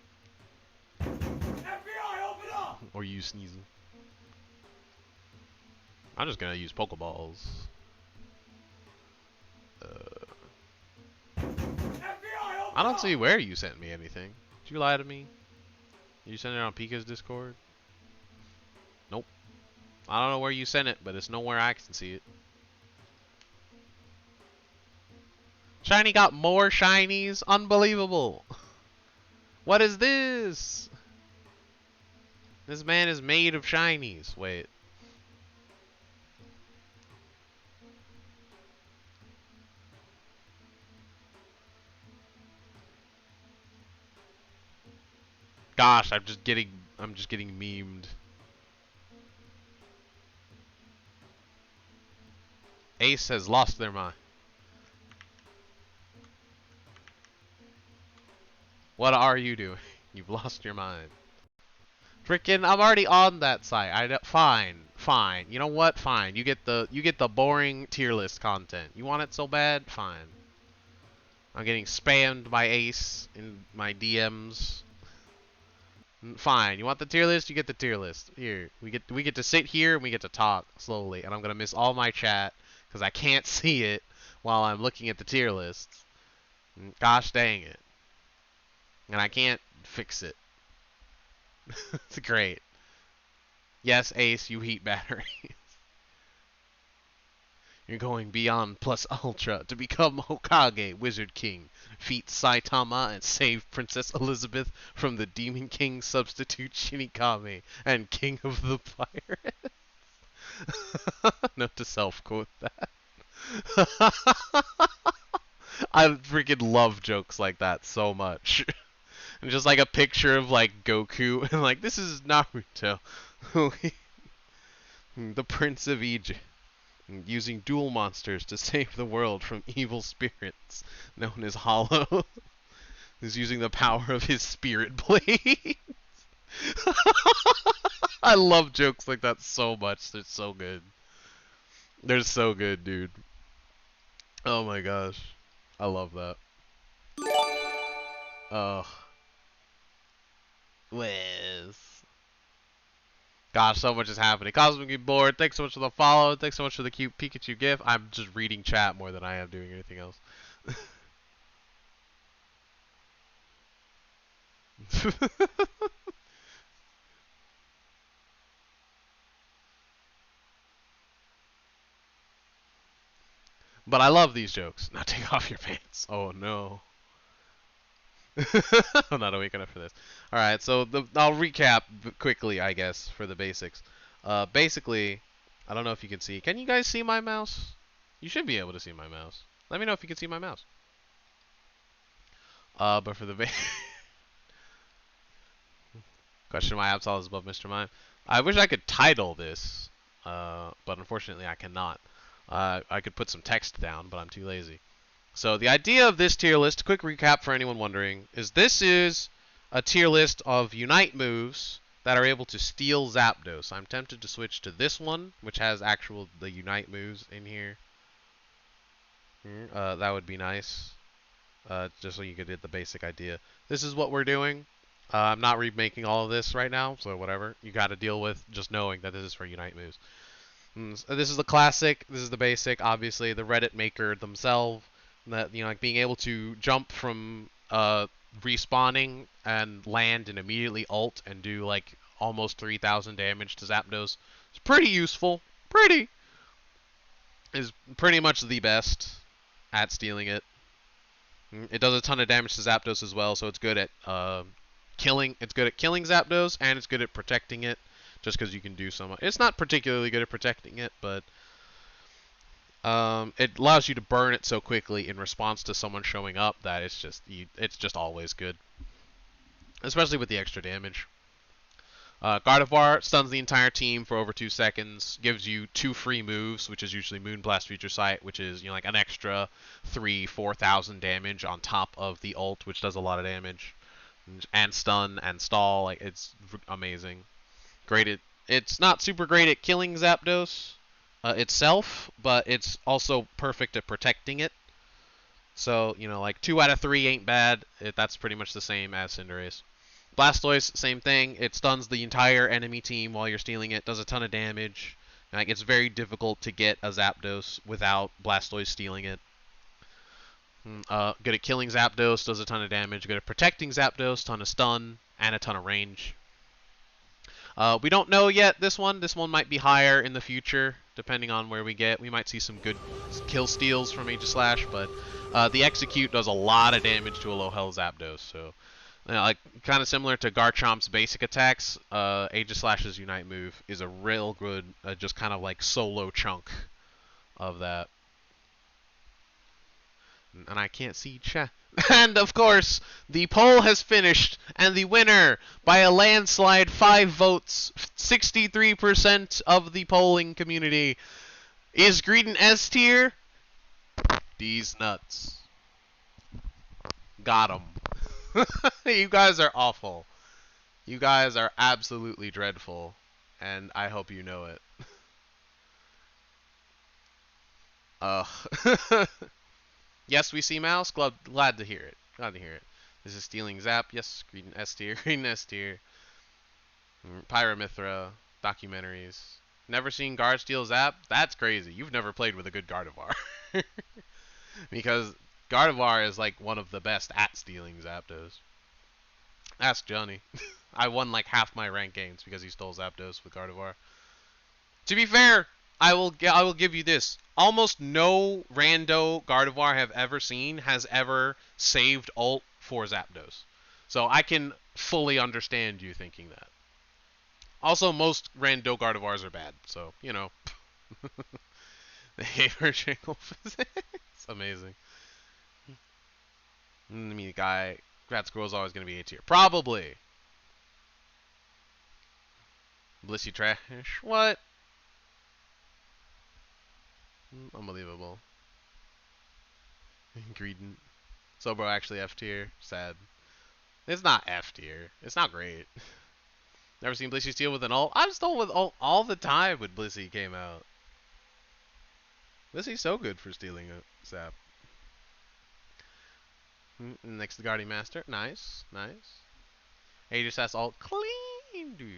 FBI, open up! Or you sneezing. I'm just gonna use Pokeballs. I don't see where you sent me anything. Did you lie to me? Did you send it on Pika's Discord? Nope. I don't know where you sent it, but it's nowhere I can see it. Shiny got more shinies? Unbelievable. What is this? This man is made of shinies. Wait. Gosh, I'm just getting memed. Ace has lost their mind. What are you doing? You've lost your mind. Frickin', I'm already on that site. Fine. You know what? Fine. You get the boring tier list content. You want it so bad? Fine. I'm getting spammed by Ace in my DMs. Fine. You want the tier list? You get the tier list. Here, we get to sit here and we get to talk slowly, and I'm gonna miss all my chat because I can't see it while I'm looking at the tier list. Gosh dang it. And I can't fix it. It's great. Yes, Ace, you heat batteries. You're going beyond plus ultra to become Hokage, Wizard King. Defeat Saitama and save Princess Elizabeth from the Demon King substitute Shinigami and King of the Pirates. Note to self quote that. I freaking love jokes like that so much. And just like a picture of like Goku and like, this is Naruto. The Prince of Egypt. Using dual monsters to save the world from evil spirits known as Hollow. He's using the power of his spirit blade. I love jokes like that so much. They're so good. They're so good, dude. Oh my gosh. I love that. Oh. Wiz. Gosh, so much is happening. Cosmic Bored, thanks so much for the follow. Thanks so much for the cute Pikachu gift. I'm just reading chat more than I am doing anything else. But I love these jokes. Now take off your pants. Oh no. I'm not awake enough for this. Alright, so I'll recap quickly, I guess, for the basics. Basically, I don't know if you can see. Can you guys see my mouse? You should be able to see my mouse. Let me know if you can see my mouse. But for the question, why Absol is above Mr. Mime. I wish I could title this, but unfortunately I cannot. I could put some text down, but I'm too lazy. So the idea of this tier list, quick recap for anyone wondering, is this is a tier list of Unite moves that are able to steal Zapdos. I'm tempted to switch to this one, which has the Unite moves in here. That would be nice. Just so you could get the basic idea. This is what we're doing. I'm not remaking all of this right now, so whatever. You got to deal with just knowing that this is for Unite moves. So this is the classic. This is the basic. Obviously, the Reddit maker themselves. That like being able to jump from respawning and land and immediately ult and do like almost 3,000 damage to Zapdos. It's pretty useful. Is pretty much the best at stealing it. It does a ton of damage to Zapdos as well, so it's good at killing. It's good at killing Zapdos, and it's good at protecting it. Just because you can do so much. It's not particularly good at protecting it, but it allows you to burn it so quickly in response to someone showing up that it's just always good, especially with the extra damage. Gardevoir stuns the entire team for over 2 seconds, gives you 2 free moves, which is usually Moonblast, Future Sight, which is like an extra 4,000 damage on top of the ult, which does a lot of damage, and stun and stall. Like it's amazing. It's not super great at killing Zapdos itself, but it's also perfect at protecting it. So like 2 out of 3 ain't bad. That's pretty much the same as Cinderace. Blastoise, same thing. It stuns the entire enemy team while you're stealing it. Does a ton of damage. Like it's very difficult to get a Zapdos without Blastoise stealing it. Good at killing Zapdos. Does a ton of damage. Good at protecting Zapdos. Ton of stun and a ton of range. We don't know yet this one. This one might be higher in the future, depending on where we get. We might see some good kill steals from Aegis Slash, but the Execute does a lot of damage to a low health Zapdos. So, like kind of similar to Garchomp's basic attacks, Aegis Slash's Unite move is a real good, just kind of like solo chunk of that. And I can't see chat. And of course, the poll has finished, and the winner by a landslide, 5 votes, 63% of the polling community, is Greedent S tier. These nuts. Got 'em. You guys are awful. You guys are absolutely dreadful, and I hope you know it. Yes, we see Mouse. Glad to hear it. Glad to hear it. This is stealing Zap. Yes, Green S tier. Green S tier. Pyramithra. Documentaries. Never seen Guard steal Zap? That's crazy. You've never played with a good Gardevoir. Because Gardevoir is like one of the best at stealing Zapdos. Ask Johnny. I won like half my ranked games because he stole Zapdos with Gardevoir. To be fair, I will give you this. Almost no rando Gardevoir I have ever seen has ever saved ult for Zapdos. So I can fully understand you thinking that. Also, most rando Gardevoirs are bad, so, They hate her jingle physics. Amazing. I mean, Rat Squirrel's always going to be A tier. Probably. Blissey trash. What? Unbelievable. Greedent. Sobro actually F tier. Sad. It's not F tier. It's not great. Never seen Blissey steal with an ult. I've stolen with ult all the time when Blissey came out. Blissey's so good for stealing a Zap. Next to Guardian Master. Nice. Nice. Aegis has ult. Clean, dude.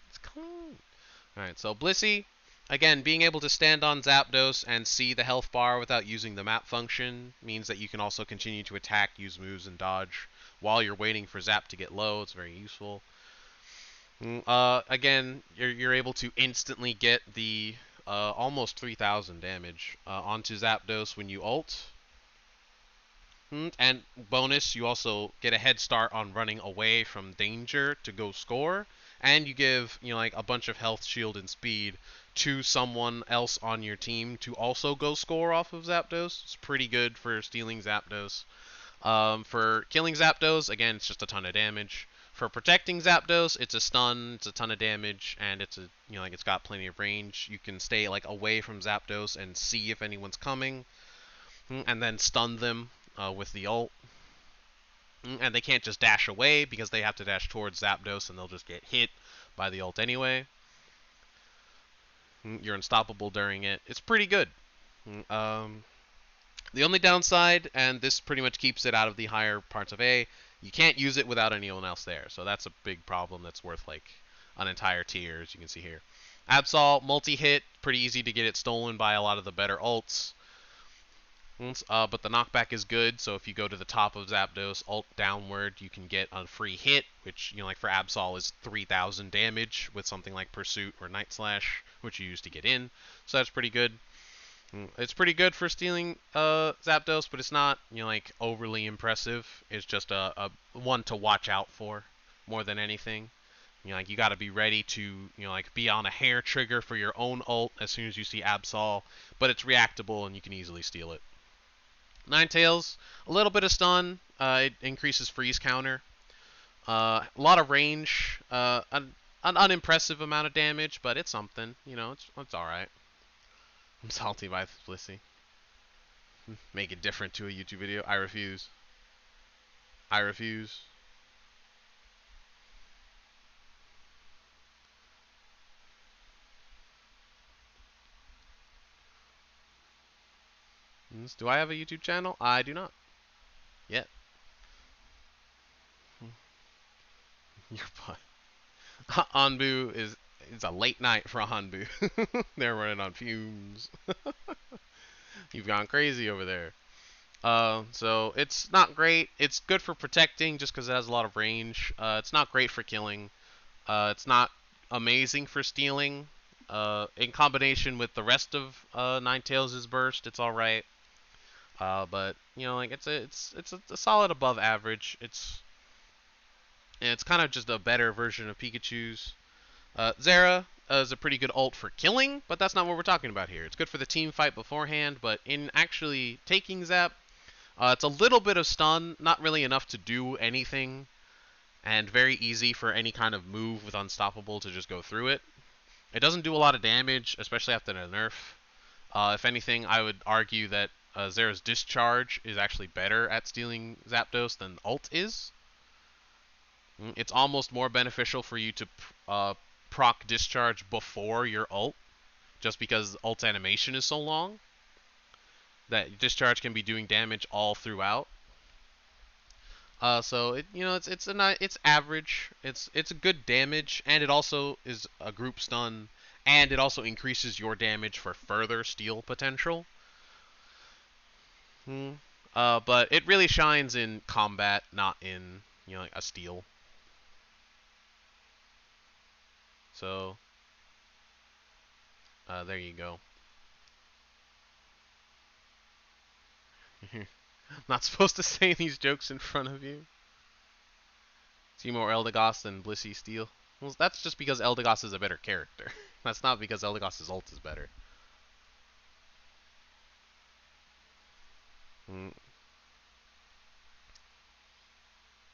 It's clean. Alright, so Blissey. Again, being able to stand on Zapdos and see the health bar without using the map function means that you can also continue to attack, use moves, and dodge while you're waiting for Zap to get low. It's very useful. Again, you're able to instantly get the almost 3,000 damage onto Zapdos when you ult. And bonus, you also get a head start on running away from danger to go score. And you give, like a bunch of health, shield, and speed to someone else on your team to also go score off of Zapdos. It's pretty good for stealing Zapdos. For killing Zapdos, again, it's just a ton of damage. For protecting Zapdos, it's a stun, it's a ton of damage, and it's it's got plenty of range. You can stay like away from Zapdos and see if anyone's coming, and then stun them with the ult. And they can't just dash away because they have to dash towards Zapdos and they'll just get hit by the ult anyway. You're unstoppable during it. It's pretty good. The only downside, and this pretty much keeps it out of the higher parts of A, you can't use it without anyone else there. So that's a big problem that's worth like an entire tier, as you can see here. Absol, multi-hit, pretty easy to get it stolen by a lot of the better ults. But the knockback is good, so if you go to the top of Zapdos, ult downward, you can get a free hit, which, like for Absol is 3,000 damage with something like Pursuit or Night Slash, which you use to get in. So that's pretty good. It's pretty good for stealing Zapdos, but it's not, like overly impressive. It's just a one to watch out for more than anything. Like you got to be ready to, like be on a hair trigger for your own ult as soon as you see Absol, but it's reactable and you can easily steal it. Ninetales, a little bit of stun. It increases freeze counter. A lot of range. An unimpressive amount of damage, but it's something. It's all right. I'm salty by Blissey. Make it different to a YouTube video. I refuse. I refuse. Do I have a YouTube channel? I do not. Yet. Your butt. Anbu is a late night for Hanbu. They're running on fumes. You've gone crazy over there. So it's not great. It's good for protecting just because it has a lot of range. It's not great for killing. It's not amazing for stealing. In combination with the rest of Ninetales' burst, it's all right. But it's a solid above average. It's kind of just a better version of Pikachu's. Zera is a pretty good ult for killing, but that's not what we're talking about here. It's good for the team fight beforehand, but in actually taking Zap, it's a little bit of stun, not really enough to do anything, and very easy for any kind of move with Unstoppable to just go through it. It doesn't do a lot of damage, especially after the nerf. If anything, I would argue that Zera's Discharge is actually better at stealing Zapdos than ult is. It's almost more beneficial for you to proc Discharge before your ult, just because ult's animation is so long that Discharge can be doing damage all throughout. So it's average. It's a good damage, and it also is a group stun, and it also increases your damage for further steal potential. But it really shines in combat, not in like a steal. So there you go. Not supposed to say these jokes in front of you. See more Eldegoss than Blissey steal. Well, that's just because Eldegoss is a better character. That's not because Eldegoss' ult is better.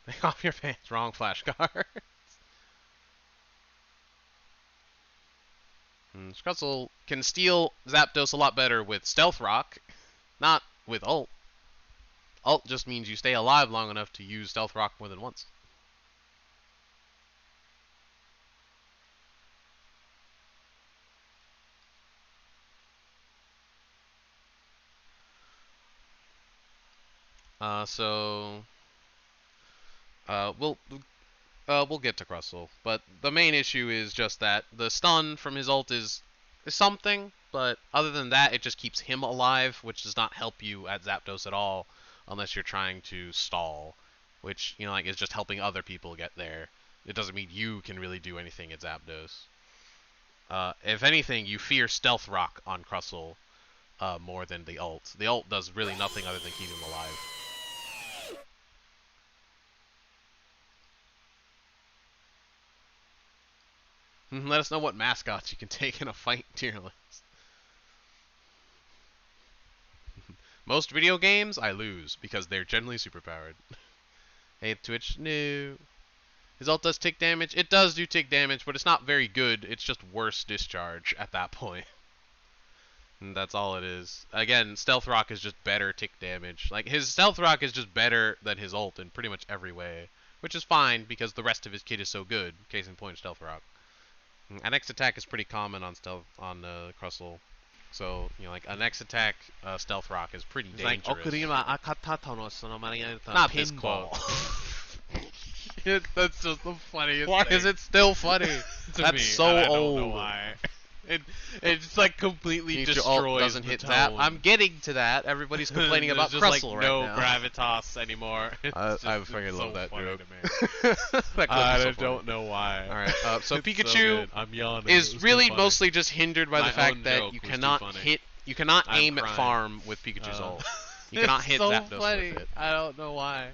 Take off your pants. Wrong flashcard. Scrutzel can steal Zapdos a lot better with Stealth Rock, not with ult. Ult just means you stay alive long enough to use Stealth Rock more than once. We'll get to Crustle, but the main issue is just that the stun from his ult is something, but other than that, it just keeps him alive, which does not help you at Zapdos at all, unless you're trying to stall, which is just helping other people get there. It doesn't mean you can really do anything at Zapdos. If anything, you fear Stealth Rock on Crustle more than the ult. The ult does really nothing other than keep him alive. Let us know what mascots you can take in a fight tier list. Most video games, I lose, because they're generally superpowered. Hey, Twitch, no. His ult does tick damage. It does do tick damage, but it's not very good. It's just worse discharge at that point. And that's all it is. Again, Stealth Rock is just better tick damage. Like, his Stealth Rock is just better than his ult in pretty much every way. Which is fine, because the rest of his kit is so good. Case in point, Stealth Rock. An X attack is pretty common on Crustle. So, you know, like, an X attack, Stealth Rock is pretty dangerous. Not this quote. That's just the funniest Why thing is it still funny? to That's me, so and I don't old. know why. It's like completely Your ult destroys doesn't the hit tone. Zap. I'm getting to that. Everybody's complaining about There's just, Crustle like, right no now. gravitas anymore. It's I just- fucking it's love so that funny joke. to me. That clip is I so don't funny. know why. Alright, so It's Pikachu good. I'm yawning. It is was really too funny. mostly just hindered by the My fact own that joke you was too cannot funny. you cannot I'm aim at crying. farm with Pikachu's ult. You It's cannot hit so Zapdos funny. with it. I don't know why.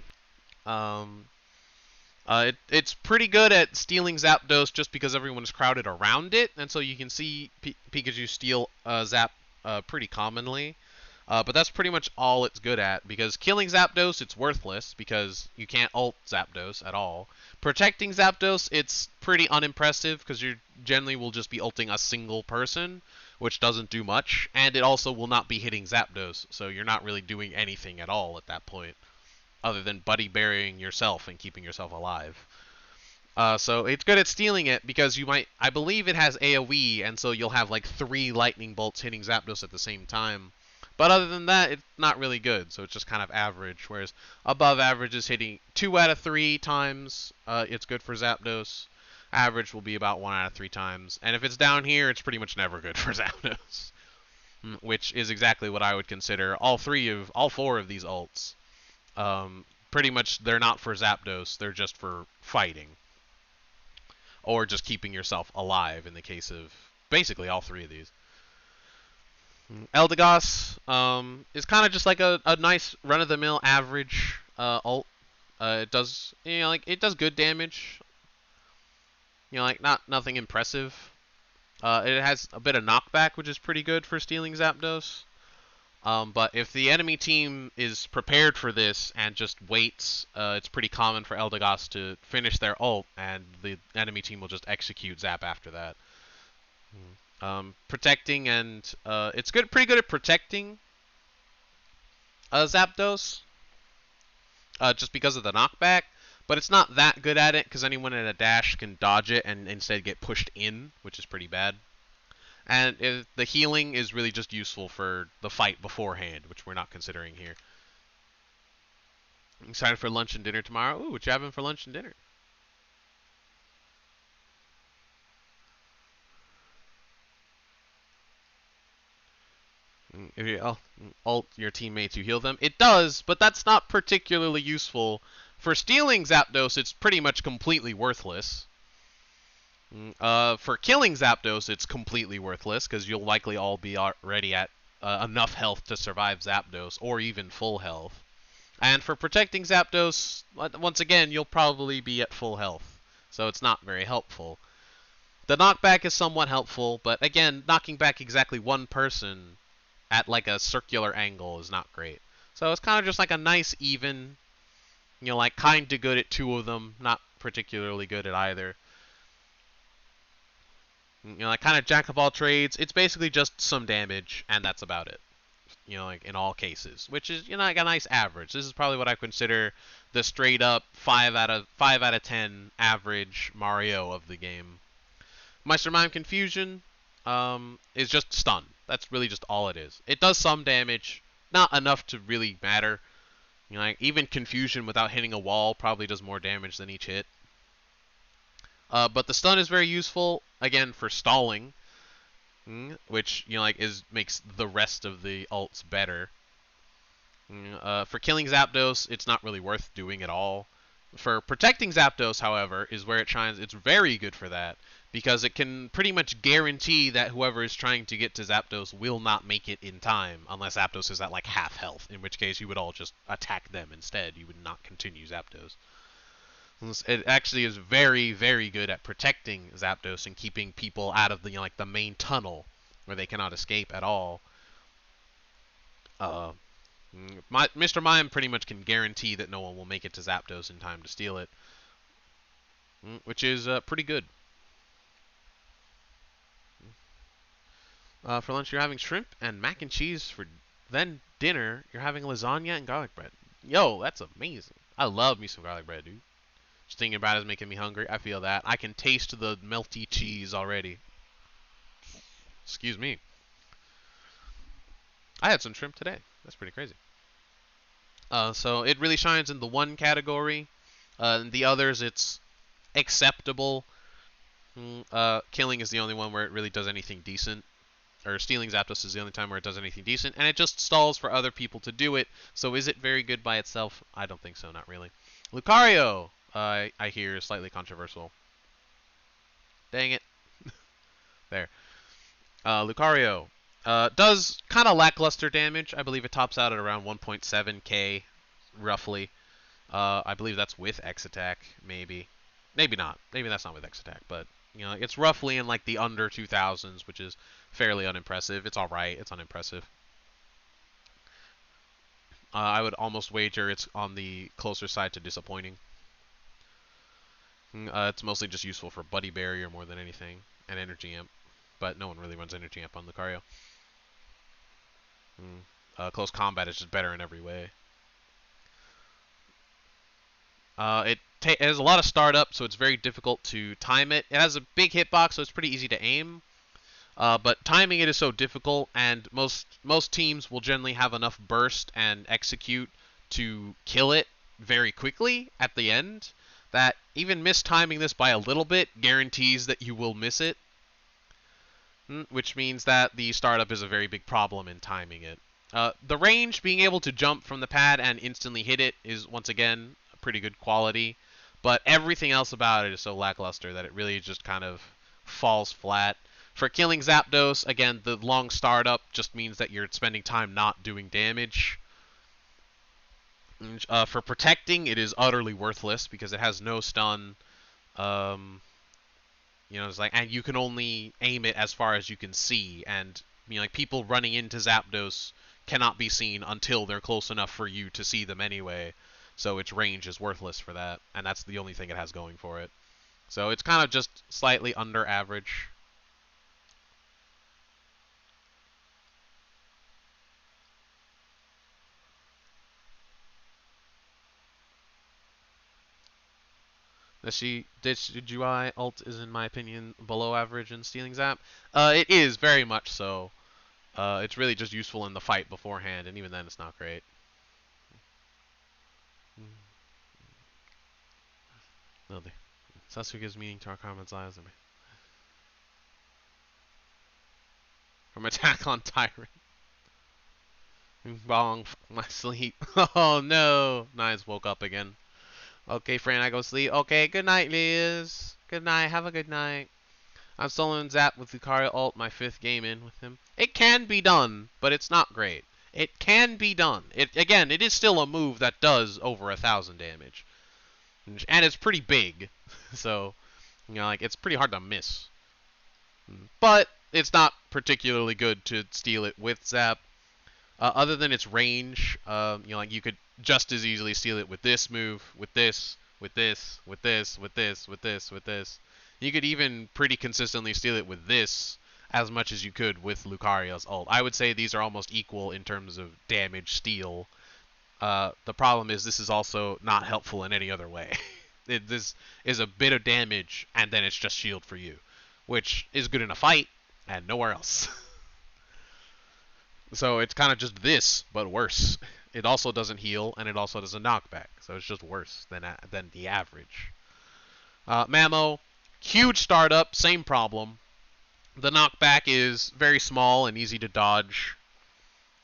It's pretty good at stealing Zapdos just because everyone is crowded around it, and so you can see Pikachu steal Zap pretty commonly. But that's pretty much all it's good at, because killing Zapdos, it's worthless, because you can't ult Zapdos at all. Protecting Zapdos, it's pretty unimpressive, because you generally will just be ulting a single person, which doesn't do much, and it also will not be hitting Zapdos, so you're not really doing anything at all at that point, other than buddy burying yourself and keeping yourself alive. So it's good at stealing it, because you might, I believe it has AoE, and so you'll have like 3 lightning bolts hitting Zapdos at the same time. But other than that, it's not really good, so it's just kind of average, whereas above average is hitting 2 out of 3 times, it's good for Zapdos. Average will be about 1 out of 3 times, and if it's down here, it's pretty much never good for Zapdos. Which is exactly what I would consider all 4 of these ults. Pretty much they're not for Zapdos, they're just for fighting. Or just keeping yourself alive in the case of basically all 3 of these. Eldegoss is kind of just like a nice run-of-the-mill average ult. It does, you know, like, it does good damage. You know, like, nothing impressive. It has a bit of knockback, which is pretty good for stealing Zapdos. But if the enemy team is prepared for this and just waits, it's pretty common for Eldegoss to finish their ult, and the enemy team will just execute Zap after that. Protecting, and it's pretty good at protecting Zapdos, just because of the knockback. But it's not that good at it, because anyone in a dash can dodge it and instead get pushed in, which is pretty bad. And the healing is really just useful for the fight beforehand, which we're not considering here. I'm excited for lunch and dinner tomorrow. Ooh, what you having for lunch and dinner? If you ult your teammates, you heal them. It does, but that's not particularly useful. For stealing Zapdos, it's pretty much completely worthless. For killing Zapdos, it's completely worthless, because you'll likely all be already at enough health to survive Zapdos, or even full health. And for protecting Zapdos, once again, you'll probably be at full health, so it's not very helpful. The knockback is somewhat helpful, but again, knocking back exactly one person at like a circular angle is not great. So it's kind of just like a nice even, you know, like kind of good at 2 of them, not particularly good at either. You know, like kind of jack of all trades. It's basically just some damage, and that's about it. You know, like in all cases, which is, you know, like a nice average. This is probably what I consider the straight up 5 out of 10 average Mario of the game. Meister Mime Confusion is just stun. That's really just all it is. It does some damage, not enough to really matter. You know, like even Confusion without hitting a wall probably does more damage than each hit. But the stun is very useful, again, for stalling, which, you know, like makes the rest of the ults better. For killing Zapdos, it's not really worth doing at all. For protecting Zapdos, however, is where it shines. It's very good for that, because it can pretty much guarantee that whoever is trying to get to Zapdos will not make it in time, unless Zapdos is at like half health, in which case you would all just attack them instead. You would not continue Zapdos. It actually is very, very good at protecting Zapdos and keeping people out of the, you know, like the main tunnel where they cannot escape at all. Mr. Mime pretty much can guarantee that no one will make it to Zapdos in time to steal it. which is pretty good. For lunch, you're having shrimp and mac and cheese. For then dinner, you're having lasagna and garlic bread. Yo, that's amazing. I love me some garlic bread, dude. Just thinking about it is making me hungry. I feel that. I can taste the melty cheese already. Excuse me. I had some shrimp today. That's pretty crazy. So it really shines in the one category. In the others, it's acceptable. Killing is the only one where it really does anything decent. Or stealing Zapdos is the only time where it does anything decent. And it just stalls for other people to do it. So is it very good by itself? I don't think so, not really. Lucario, I hear, is slightly controversial. Dang it. There. Lucario does kind of lackluster damage. I believe it tops out at around 1.7k, roughly. I believe that's with X attack, maybe. Maybe not. Maybe that's not with X attack, but you know, it's roughly in like the under 2000s, which is fairly unimpressive. It's all right. It's unimpressive. I would almost wager it's on the closer side to disappointing. It's mostly just useful for Buddy Barrier more than anything, and Energy Amp. But no one really runs Energy Amp on Lucario. Close combat is just better in every way. It has a lot of startup, so it's very difficult to time it. It has a big hitbox, so it's pretty easy to aim. But timing it is so difficult, and most teams will generally have enough burst and execute to kill it very quickly at the end, that even mistiming this by a little bit guarantees that you will miss it. Which means that the startup is a very big problem in timing it. The range, being able to jump from the pad and instantly hit it, is once again a pretty good quality, but everything else about it is so lackluster that it really just kind of falls flat. For killing Zapdos, again, the long startup just means that you're spending time not doing damage. For protecting, it is utterly worthless because it has no stun. You know, it's like, and you can only aim it as far as you can see, and you know, like people running into Zapdos cannot be seen until they're close enough for you to see them anyway. So its range is worthless for that, and that's the only thing it has going for it. So it's kind of just slightly under average. This UI ult is, in my opinion, below average in stealing Zap. It is very much so. It's really just useful in the fight beforehand, and even then it's not great. Lovely. Sasuke gives meaning to our comments lives. From Attack on Tyrant. Bong, my sleep. Oh no! Nines woke up again. Okay, Fran, I go sleep. Okay, good night, Liz. Good night. Have a good night. I'm soloing Zap with Lucario ult, my 5th game in with him. It can be done, but it's not great. It can be done. Again, it is still a move that does over 1,000 damage. And it's pretty big. So, you know, like, it's pretty hard to miss. But it's not particularly good to steal it with Zap. Other than its range, you know, like you could just as easily steal it with this move, with this, with this, with this, with this, with this, with this. You could even pretty consistently steal it with this as much as you could with Lucario's ult. I would say these are almost equal in terms of damage steal. The problem is this is also not helpful in any other way. This is a bit of damage, and then it's just shield for you, which is good in a fight, and nowhere else. So it's kind of just this, but worse. It also doesn't heal, and it also doesn't knockback. So it's just worse than the average. Mamo, huge startup, same problem. The knockback is very small and easy to dodge.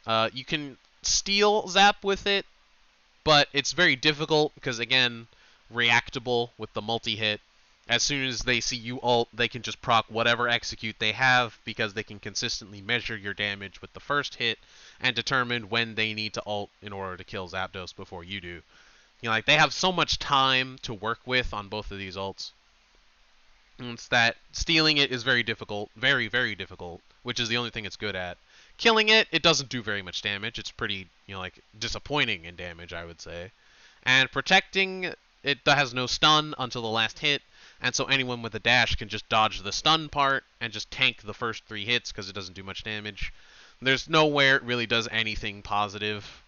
You can steal Zap with it, but it's very difficult because, again, reactable with the multi-hit. As soon as they see you ult, they can just proc whatever execute they have because they can consistently measure your damage with the first hit and determine when they need to ult in order to kill Zapdos before you do. You know, like, they have so much time to work with on both of these ults. And it's that stealing it is very difficult, very, very difficult, which is the only thing it's good at. Killing it, it doesn't do very much damage. It's pretty, you know, like, disappointing in damage, I would say. And protecting, it has no stun until the last hit. and so anyone with a dash can just dodge the stun part and just tank the first 3 hits because it doesn't do much damage. There's nowhere it really does anything positive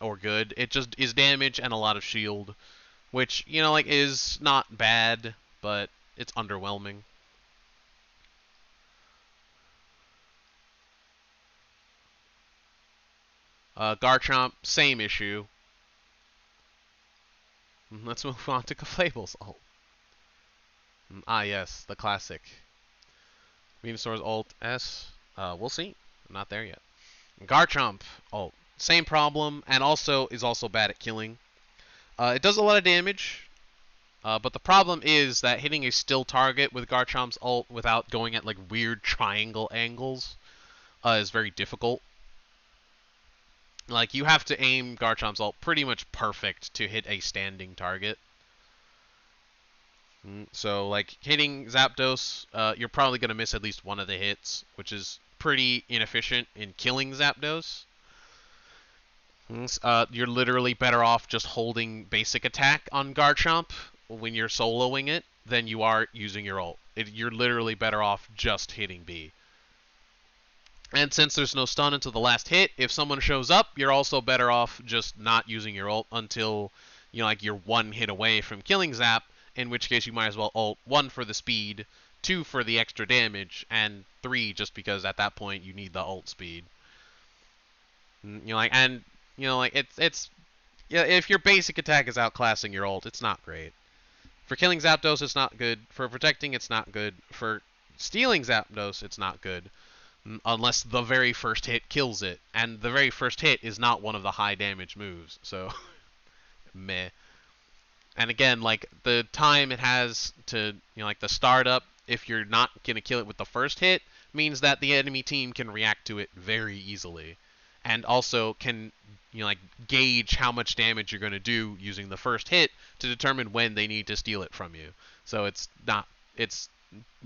or good. It just is damage and a lot of shield, which, you know, like, is not bad, but it's underwhelming. Garchomp, same issue. Let's move on to Clefable's ult. Ah, yes, the classic. Venusaur's ult S. We'll see. I'm not there yet. Garchomp ult. Same problem, and also is also bad at killing. It does a lot of damage, but the problem is that hitting a still target with Garchomp's ult without going at like weird triangle angles is very difficult. Like, you have to aim Garchomp's ult pretty much perfect to hit a standing target. So, like, hitting Zapdos, you're probably going to miss at least one of the hits, which is pretty inefficient in killing Zapdos. You're literally better off just holding basic attack on Garchomp when you're soloing it than you are using your ult. You're literally better off just hitting B. And since there's no stun until the last hit, if someone shows up, you're also better off just not using your ult until, you know, like, you're 1 hit away from killing Zap, in which case you might as well ult 1 for the speed, 2 for the extra damage, and 3 just because at that point you need the ult speed. You know, like, and, you know, like, it's yeah, if your basic attack is outclassing your ult, it's not great. For killing Zapdos, it's not good. For protecting, it's not good. For stealing Zapdos, it's not good. Unless the very first hit kills it. And the very first hit is not one of the high damage moves. So, meh. And again, like, the time it has to, you know, like, the startup, if you're not going to kill it with the first hit, means that the enemy team can react to it very easily. And also can, you know, like, gauge how much damage you're going to do using the first hit to determine when they need to steal it from you. So it's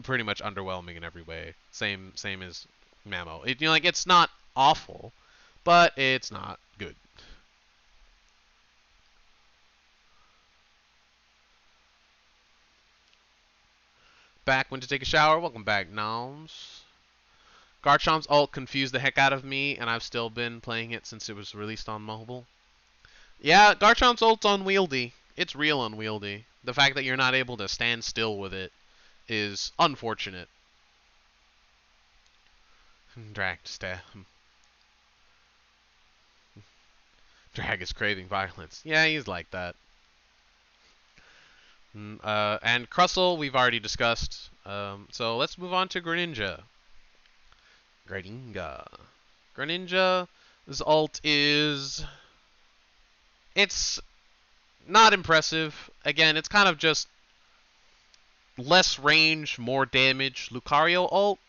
pretty much underwhelming in every way. Same as Mamo. You know, like, it's not awful, but it's not good. Back when to take a shower. Welcome back, Noms. Garchomp's ult confused the heck out of me, and I've still been playing it since it was released on mobile. Yeah, Garchomp's ult's unwieldy. It's real unwieldy. The fact that you're not able to stand still with it is unfortunate. Drag is craving violence. Yeah, he's like that. And Crustle, we've already discussed. So let's move on to Greninja. Greninja's ult is... It's not impressive. Again, it's kind of just less range, more damage Lucario ult.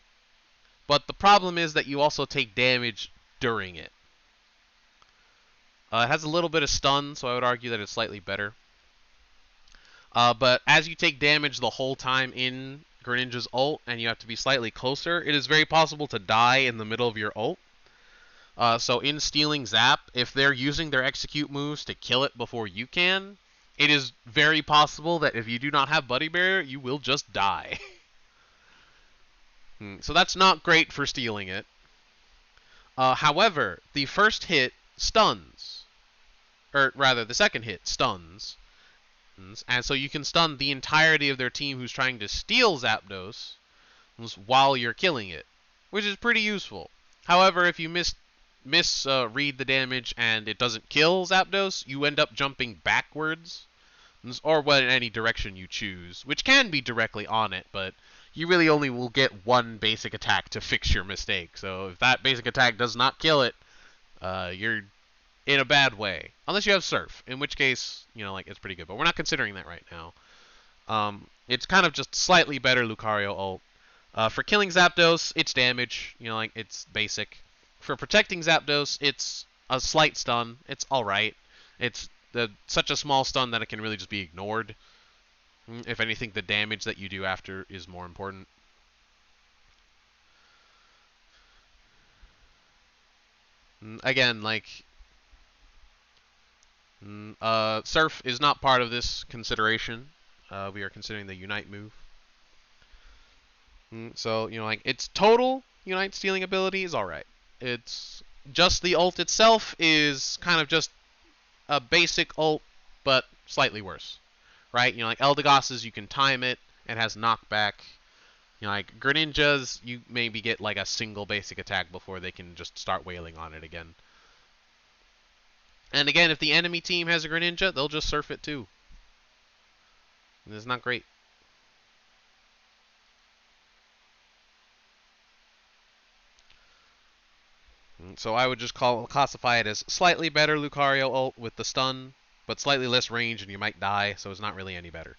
But the problem is that you also take damage during it. It has a little bit of stun, so I would argue that it's slightly better. But as you take damage the whole time in Greninja's ult, and you have to be slightly closer, it is very possible to die in the middle of your ult. So in stealing Zap, if they're using their execute moves to kill it before you can, it is very possible that if you do not have Buddy Barrier, you will just die. So that's not great for stealing it. However, the first hit stuns. Or rather, the second hit stuns. And so you can stun the entirety of their team who's trying to steal Zapdos while you're killing it, which is pretty useful. However, if you read the damage and it doesn't kill Zapdos, you end up jumping backwards, or in any direction you choose, which can be directly on it, but you really only will get one basic attack to fix your mistake. So if that basic attack does not kill it, you're in a bad way. Unless you have Surf, in which case, you know, like, it's pretty good. But we're not considering that right now. It's kind of just slightly better Lucario ult. For killing Zapdos, it's damage. You know, like, it's basic. For protecting Zapdos, it's a slight stun. It's alright. It's such a small stun that it can really just be ignored. If anything, the damage that you do after is more important. Again, like... Surf is not part of this consideration. we are considering the Unite move. So, like, its total Unite stealing ability is alright. It's just the ult itself is kind of just a basic ult, but slightly worse. Right? Like, Eldegoss's, you can time it, it has knockback. Like, Greninja's, you maybe get, like, a single basic attack before they can just start wailing on it again. And again, if the enemy team has a Greninja, they'll just surf it too. And it's not great. So I would just classify it as slightly better Lucario ult with the stun, but slightly less range and you might die, so it's not really any better.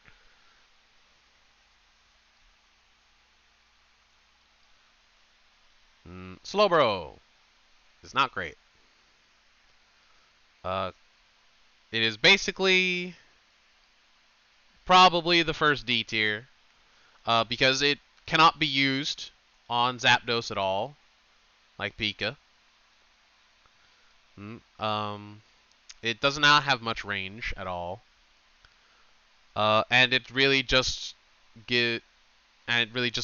Slowbro is not great. It is basically probably the first D tier, because it cannot be used on Zapdos at all, like Pika. It does not have much range at all, and it really just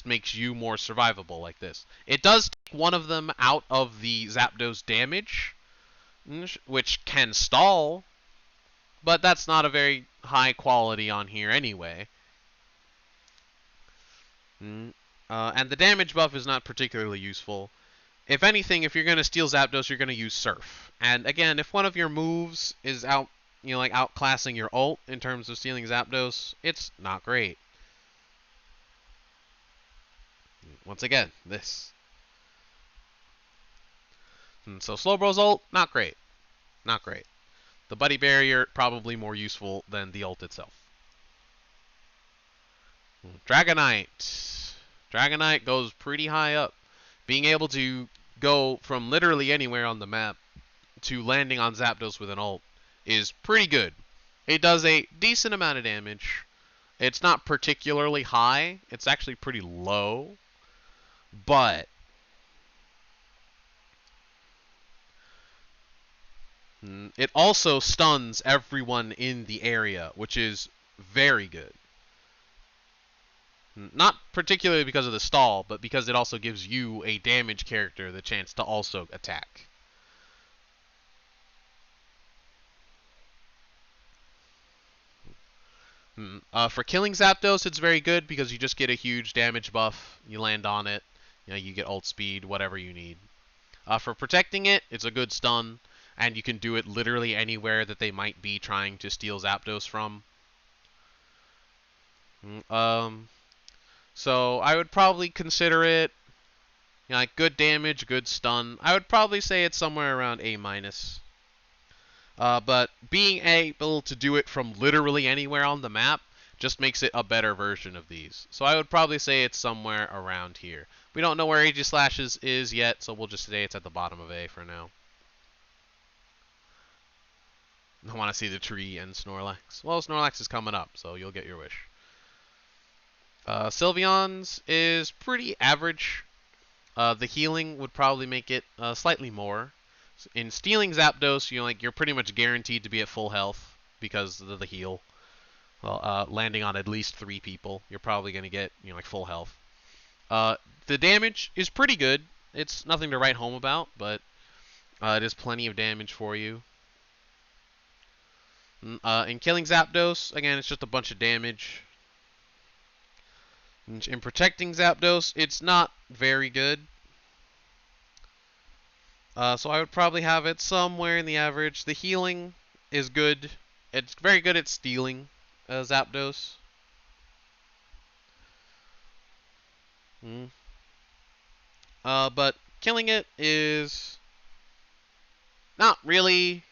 makes you more survivable like this. It does take one of them out of the Zapdos damage, which can stall, but that's not a very high quality on here anyway. And the damage buff is not particularly useful. If anything, if you're going to steal Zapdos, you're going to use Surf. And again, if one of your moves is outclassing your ult in terms of stealing Zapdos, it's not great. Once again, this. So Slowbro's ult, not great. Not great. The Buddy Barrier, probably more useful than the ult itself. Dragonite. Dragonite goes pretty high up. Being able to go from literally anywhere on the map to landing on Zapdos with an ult is pretty good. It does a decent amount of damage. It's not particularly high. It's actually pretty low. But it also stuns everyone in the area, which is very good. Not particularly because of the stall, but because it also gives you, a damage character, the chance to also attack. For killing Zapdos, it's very good because you just get a huge damage buff. You land on it, you get ult speed, whatever you need. For protecting it, it's a good stun, and you can do it literally anywhere that they might be trying to steal Zapdos from. So I would probably consider it, like, good damage, good stun. I would probably say it's somewhere around A-. But being able to do it from literally anywhere on the map just makes it a better version of these. So I would probably say it's somewhere around here. We don't know where Aegis is yet, so we'll just say it's at the bottom of A for now. I want to see the tree and Snorlax. Well, Snorlax is coming up, so you'll get your wish. Sylveon's is pretty average. The healing would probably make it slightly more. In stealing Zapdos, you're pretty much guaranteed to be at full health because of the heal. Well, landing on at least 3 people, you're probably going to get full health. The damage is pretty good. It's nothing to write home about, but it is plenty of damage for you. In killing Zapdos, again, it's just a bunch of damage. In protecting Zapdos, it's not very good. So I would probably have it somewhere in the average. The healing is good. It's very good at stealing Zapdos. But killing it is not really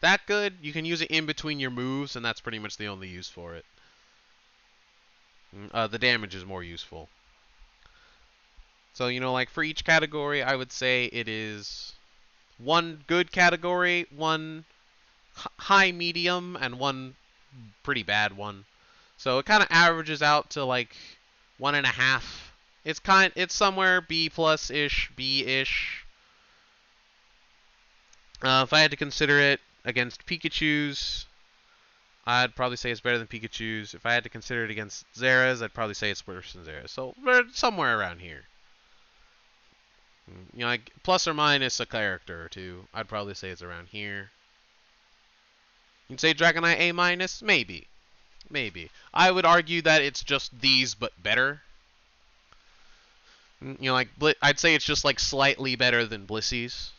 that good. You can use it in between your moves, and that's pretty much the only use for it. The damage is more useful. So, like, for each category, I would say it is one good category, one high medium, and one pretty bad one. So it kind of averages out to, like, 1.5. It's somewhere B plus-ish, B-ish. If I had to consider it against Pikachu's, I'd probably say it's better than Pikachu's. If I had to consider it against Zera's, I'd probably say it's worse than Zera's. So we're somewhere around here. You know, like plus or minus a character or two. I'd probably say it's around here. You'd say Dragonite A minus? Maybe. Maybe. I would argue that it's just these, but better. You know, like I'd say it's just like slightly better than Blissey's.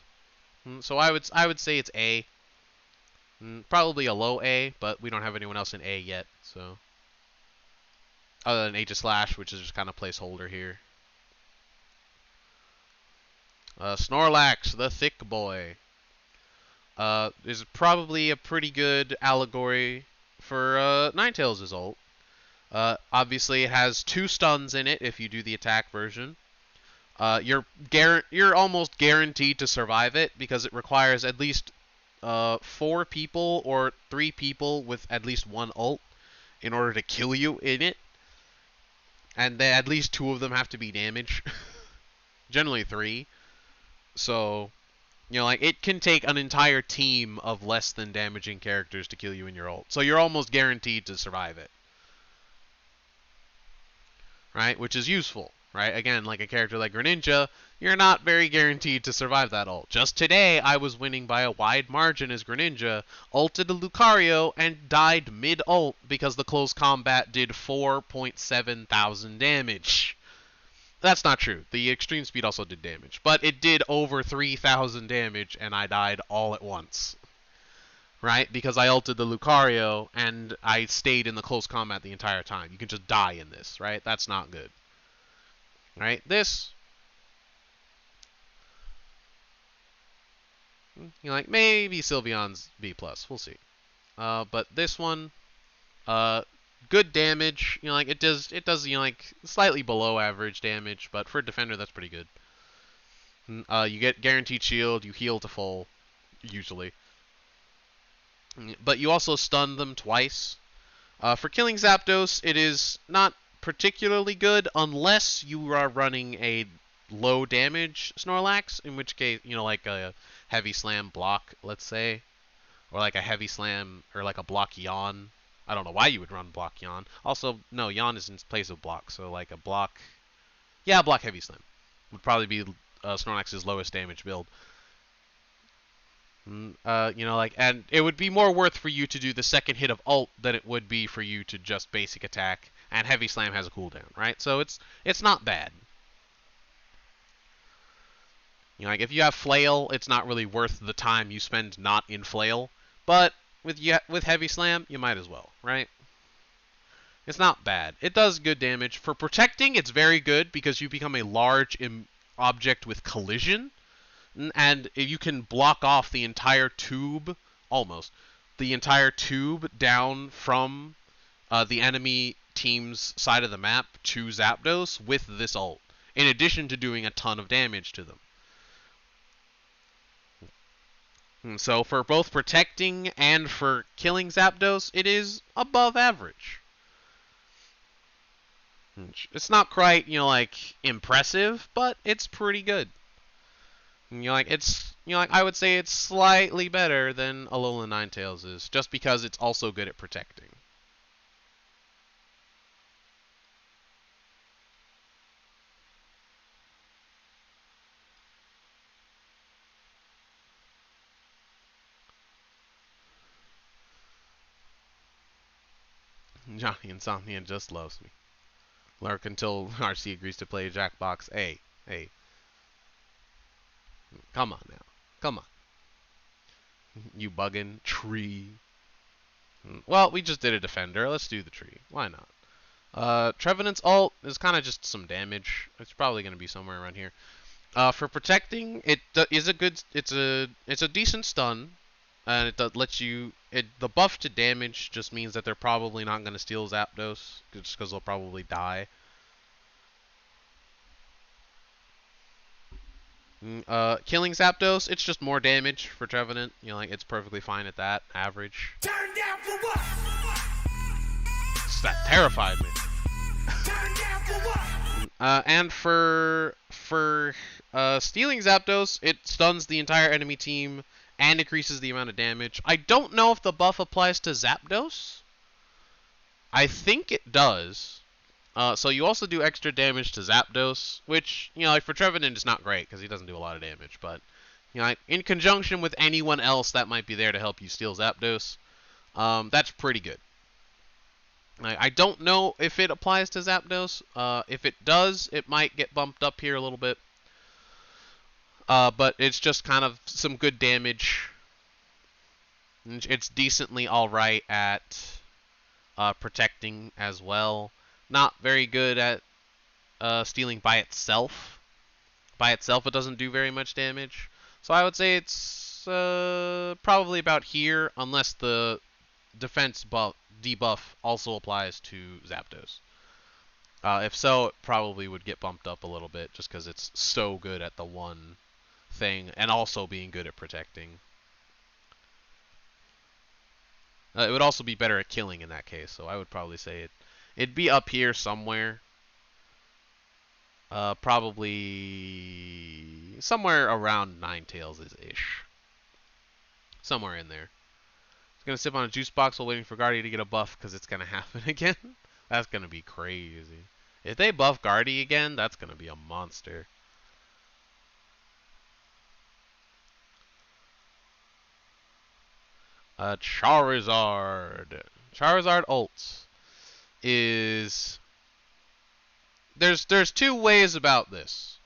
So I would say it's A. Probably a low A, but we don't have anyone else in A yet. So other than Aegis Slash, which is just kind of placeholder here. Snorlax, the thick boy. Is probably a pretty good allegory for Ninetales' ult. Obviously, it has 2 stuns in it if you do the attack version. You're almost guaranteed to survive it because it requires at least 4 people or 3 people with at least 1 ult in order to kill you in it. And at least 2 of them have to be damage. Generally 3. So, you know, like, it can take an entire team of less than damaging characters to kill you in your ult. So you're almost guaranteed to survive it. Right? Which is useful. Right? Again, like a character like Greninja, you're not very guaranteed to survive that ult. Just today, I was winning by a wide margin as Greninja, ulted a Lucario, and died mid-ult because the close combat did 4.7 thousand damage. That's not true. The extreme speed also did damage. But it did over 3,000 damage, and I died all at once. Right? Because I ulted the Lucario, and I stayed in the close combat the entire time. You can just die in this, right? That's not good. Right? This, you know, like, maybe Sylveon's B+. We'll see. But this one, good damage. You know, like, it does, you know, like, slightly below average damage, but for a defender, that's pretty good. You get guaranteed shield, you heal to full, usually. But you also stun them twice. For killing Zapdos, it is not particularly good unless you are running a low damage Snorlax, in which case, you know, like a heavy slam block, let's say, or like a heavy slam or like a block yawn. I don't know why you would run block yawn. Also, no, yawn is in place of block, so like a block, yeah, block heavy slam would probably be Snorlax's lowest damage build. You know, like, and it would be more worth for you to do the second hit of ult than it would be for you to just basic attack. And Heavy Slam has a cooldown, right? So it's not bad. You know, like if you have Flail, it's not really worth the time you spend not in Flail. But with Heavy Slam, you might as well, right? It's not bad. It does good damage. For protecting, it's very good because you become a large object with collision. And you can block off the entire tube, almost, the entire tube down from the enemy team's side of the map to Zapdos with this ult, in addition to doing a ton of damage to them. So for both protecting and for killing Zapdos, it is above average. It's not quite, you know, like, impressive, but it's pretty good. You know, like, it's, you know, like, I would say it's slightly better than Alolan Ninetales is, just because it's also good at protecting. Johnny Insomnia just loves me. Lurk until RC agrees to play Jackbox. Hey. Come on now. Come on. You buggin' tree. Well, we just did a defender. Let's do the tree. Why not? Trevenant's ult is kind of just some damage. It's probably going to be somewhere around here. For protecting, it is a good. It's a decent stun, and it lets you. The buff to damage just means that they're probably not going to steal Zapdos, just because they'll probably die. Killing Zapdos, it's just more damage for Trevenant. You know, like, it's perfectly fine at that average. Turn down for what? That terrified me. Turn down for what? And for stealing Zapdos, it stuns the entire enemy team and increases the amount of damage. I don't know if the buff applies to Zapdos. I think it does. So you also do extra damage to Zapdos, which, you know, like for Trevenant is not great because he doesn't do a lot of damage, but, you know, like in conjunction with anyone else that might be there to help you steal Zapdos, that's pretty good. I don't know if it applies to Zapdos. If it does, it might get bumped up here a little bit. But it's just kind of some good damage. It's decently alright at protecting as well. Not very good at stealing by itself. By itself, it doesn't do very much damage. So I would say it's probably about here, unless the defense debuff also applies to Zapdos. If so, it probably would get bumped up a little bit, just because it's so good at the one thing, and also being good at protecting. It would also be better at killing in that case, so I would probably say it'd be up here somewhere. Probably somewhere around Ninetales-ish. Somewhere in there. It's going to sip on a juice box while waiting for Guardy to get a buff, because it's going to happen again. That's going to be crazy. If they buff Guardy again, that's going to be a monster. Charizard. Charizard ults is... There's two ways about this.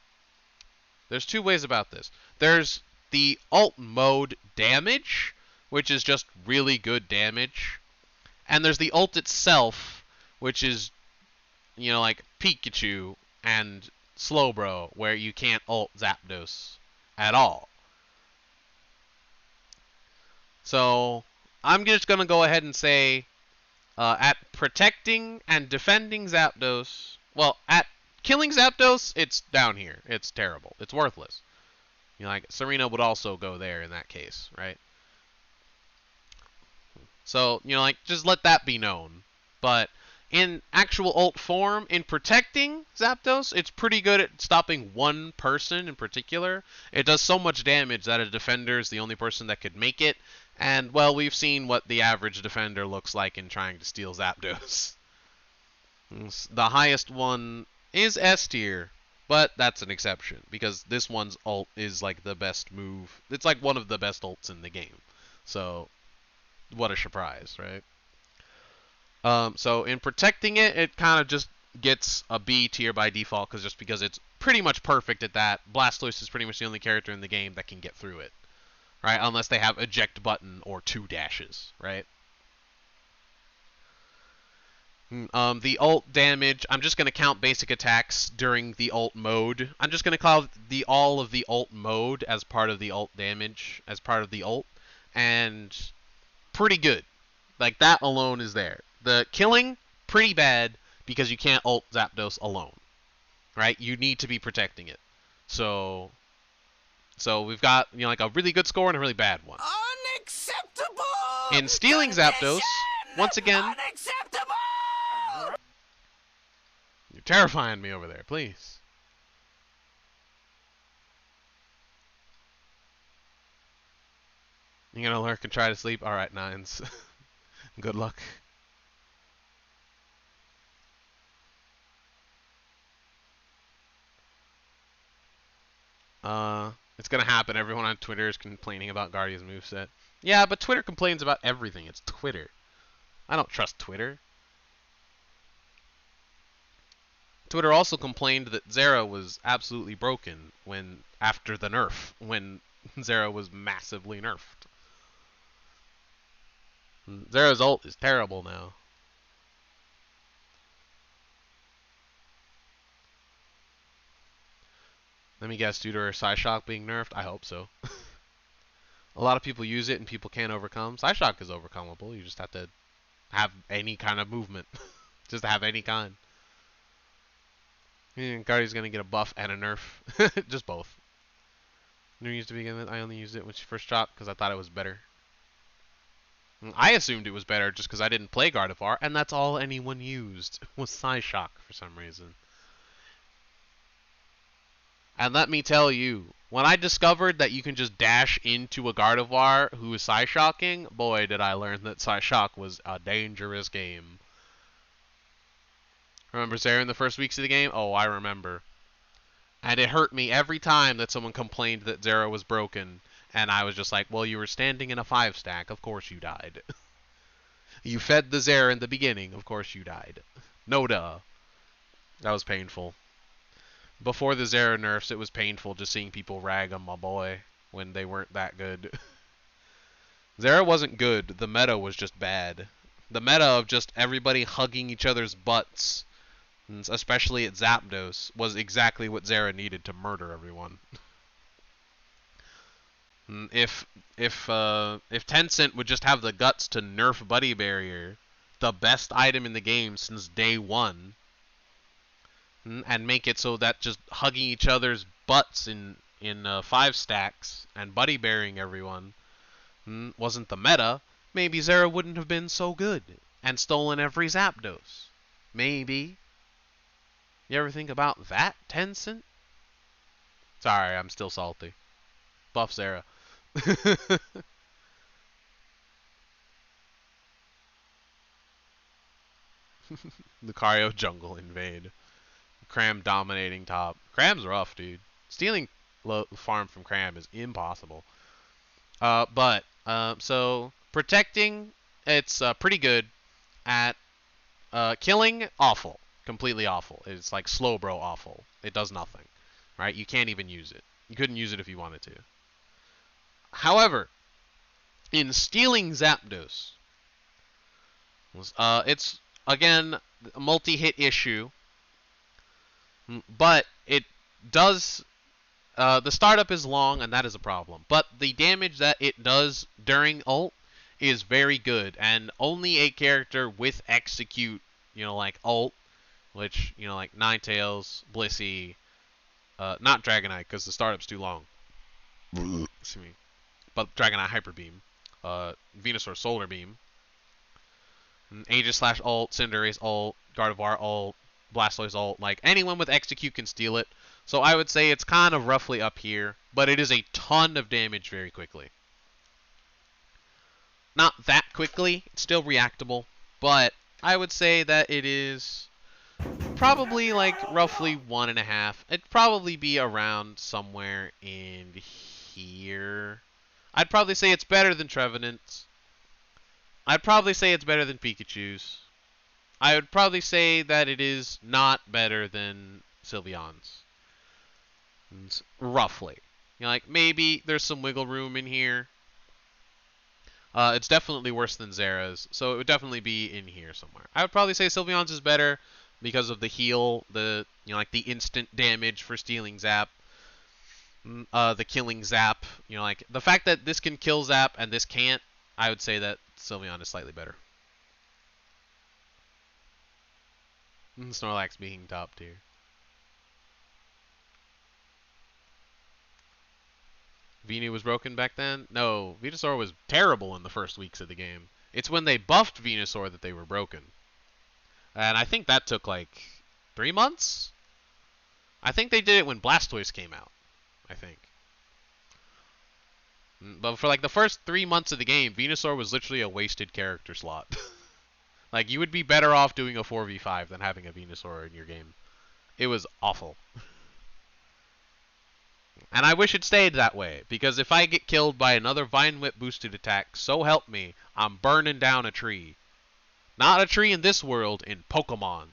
There's the alt mode damage, which is just really good damage. And there's the ult itself, which is, you know, like Pikachu and Slowbro, where you can't ult Zapdos at all. So, I'm just going to go ahead and say, at protecting and defending Zapdos, well, at killing Zapdos, it's down here. It's terrible. It's worthless. You know, like, Serena would also go there in that case, right? So, you know, like, just let that be known. But in actual ult form, in protecting Zapdos, it's pretty good at stopping one person in particular. It does so much damage that a defender is the only person that could make it. And, well, we've seen what the average defender looks like in trying to steal Zapdos. The highest one is S tier, but that's an exception, because this one's ult is like the best move. It's like one of the best ults in the game. So, what a surprise, right? So in protecting it, it kind of just gets a B tier by default, just because it's pretty much perfect at that. Blastoise is pretty much the only character in the game that can get through it, right? Unless they have eject button or 2 dashes, right? The ult damage, I'm just going to count basic attacks during the ult mode. I'm just going to call all of the ult mode as part of the ult damage, as part of the ult. And pretty good. Like, that alone is there. The killing, pretty bad, because you can't ult Zapdos alone. Right? You need to be protecting it. So we've got, you know, like a really good score and a really bad one. Unacceptable! In stealing Zapdos, once again... Unacceptable! You're terrifying me over there, please. You gonna lurk and try to sleep? Alright, Nines. Good luck. It's gonna happen. Everyone on Twitter is complaining about Guardian's moveset. Yeah, but Twitter complains about everything. It's Twitter. I don't trust Twitter. Twitter also complained that Zera was absolutely broken after the nerf, when Zera was massively nerfed. Zera's ult is terrible now. Let me guess, due to her Psyshock being nerfed? I hope so. A lot of people use it and people can't overcome. Psyshock is overcomable. You just have to have any kind of movement. Just have any kind. Guardian's gonna get a buff and a nerf. Just both. Never used to begin with. I only used it when she first dropped because I thought it was better. I assumed it was better just because I didn't play Gardevoir, and that's all anyone used was Psyshock for some reason. And let me tell you, when I discovered that you can just dash into a Gardevoir who is Psyshocking, boy, did I learn that Psyshock was a dangerous game. Remember Zera in the first weeks of the game? Oh, I remember. And it hurt me every time that someone complained that Zera was broken. And I was just like, well, you were standing in a 5-stack. Of course you died. You fed the Zera in the beginning. Of course you died. No duh. That was painful. Before the Zera nerfs, it was painful just seeing people rag on my boy when they weren't that good. Zera wasn't good. The meta was just bad. The meta of just everybody hugging each other's butts, especially at Zapdos, was exactly what Zera needed to murder everyone. If Tencent would just have the guts to nerf Buddy Barrier, the best item in the game since day one, and make it so that just hugging each other's butts in 5 stacks and Buddy Barrying everyone wasn't the meta, maybe Zera wouldn't have been so good and stolen every Zapdos. Maybe. You ever think about that, Tencent? Sorry, I'm still salty. Buff Zera. Lucario jungle invade. Cram dominating top. Cram's rough, dude. Stealing farm from Cram is impossible. So protecting, it's pretty good. At killing, awful. Completely awful. It's like slow bro awful. It does nothing. Right? You can't even use it. You couldn't use it if you wanted to. However, in stealing Zapdos, it's, again, a multi-hit issue. But it does... the startup is long, and that is a problem. But the damage that it does during ult is very good. And only a character with execute, like ult, which, like Ninetales, Blissey, not Dragonite, because the startup's too long. Excuse me. But Dragonite Hyper Beam, Venusaur Solar Beam, Aegis / ult, Cinderace ult, Gardevoir ult, Blastoise ult, like anyone with execute can steal it. So I would say it's kind of roughly up here, but it is a ton of damage very quickly. Not that quickly, it's still reactable, but I would say that it is probably like roughly 1.5. It'd probably be around somewhere in here. I'd probably say it's better than Trevenant's. I'd probably say it's better than Pikachu's. I would probably say that it is not better than Sylveon's. Roughly. Like, maybe there's some wiggle room in here. It's definitely worse than Zera's, so it would definitely be in here somewhere. I would probably say Sylveon's is better because of the heal, like the instant damage for stealing Zap. The killing Zap, like the fact that this can kill Zap and this can't, I would say that Sylveon is slightly better. Snorlax being top tier. Venu was broken back then? No, Venusaur was terrible in the first weeks of the game. It's when they buffed Venusaur that they were broken. And I think that took like 3 months? I think they did it when Blastoise came out. I think. But for like the first 3 months of the game, Venusaur was literally a wasted character slot. Like, you would be better off doing a 4v5 than having a Venusaur in your game. It was awful. And I wish it stayed that way, because if I get killed by another Vine Whip boosted attack, so help me, I'm burning down a tree. Not a tree in this world, in Pokemon.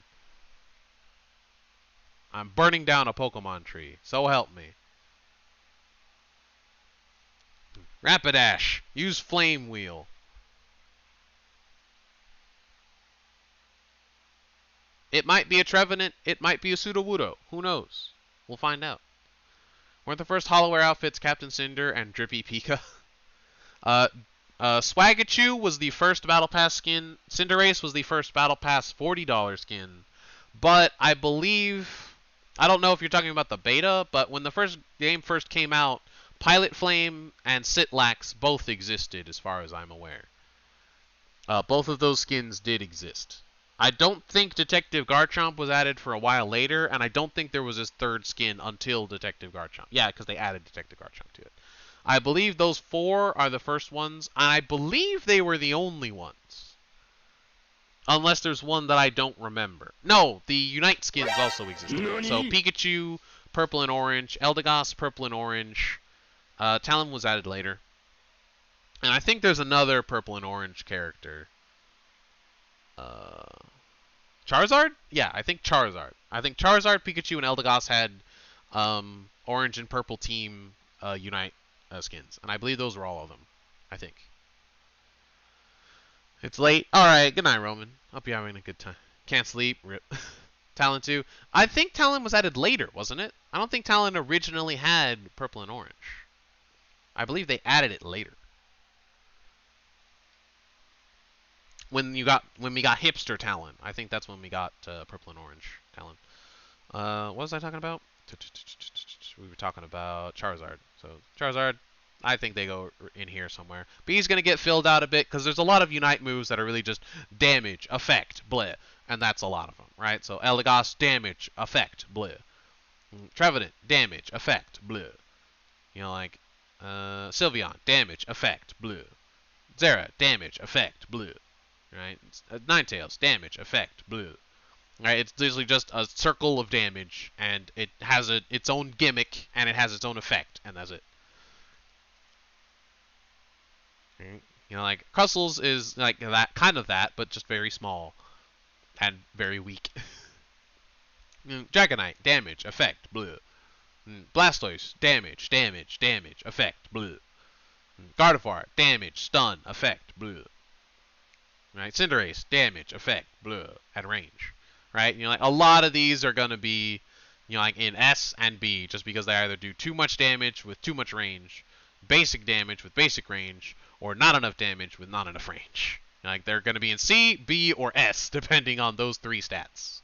I'm burning down a Pokemon tree, so help me. Rapidash, use Flame Wheel. It might be a Trevenant, it might be a Sudowoodo. Who knows? We'll find out. Weren't the first Hollowware outfits Captain Cinder and Drippy Pika? Swagachu was the first Battle Pass skin. Cinderace was the first Battle Pass $40 skin. But I believe... I don't know if you're talking about the beta, but when the first game first came out, Pilot Flame and Sitlax both existed, as far as I'm aware. Both of those skins did exist. I don't think Detective Garchomp was added for a while later, and I don't think there was his third skin until Detective Garchomp. Yeah, because they added Detective Garchomp to it. I believe those 4 are the first ones, and I believe they were the only ones. Unless there's one that I don't remember. No, the Unite skins also existed. So Pikachu, purple and orange. Eldegoss, purple and orange. Talon was added later. And I think there's another purple and orange character. Charizard? Yeah, I think Charizard. I think Charizard, Pikachu, and Eldegoss had orange and purple team Unite skins. And I believe those were all of them. I think. It's late. Alright, good night, Roman. Hope you're having a good time. Can't sleep. Rip. Talon 2. I think Talon was added later, wasn't it? I don't think Talon originally had purple and orange. I believe they added it later. When we got hipster Talon. I think that's when we got purple and orange Talon. What was I talking about? We were talking about Charizard. So Charizard, I think they go in here somewhere. But he's going to get filled out a bit because there's a lot of Unite moves that are really just damage, effect, bleh. And that's a lot of them, right? So Eldegoss, damage, effect, bleh. Trevenant, damage, effect, bleh. You know, like Sylveon, damage, effect, bleh. Zera, damage, effect, bleh. Right? Ninetales, damage, effect, bleh. Right? It's usually just a circle of damage, and it has its own gimmick, and it has its own effect, and that's it. You know, like Crustles is like that, kind of that, but just very small and very weak. Dragonite, damage, effect, blue. Blastoise, damage, effect, blue. Gardevoir, damage, stun, effect, blue. Right, Cinderace, damage, effect, blue, at range. Right, you know, like a lot of these are gonna be, you know, like in S and B, just because they either do too much damage with too much range, basic damage with basic range, or not enough damage with not enough range. Like they're gonna be in C, B, or S, depending on those 3 stats,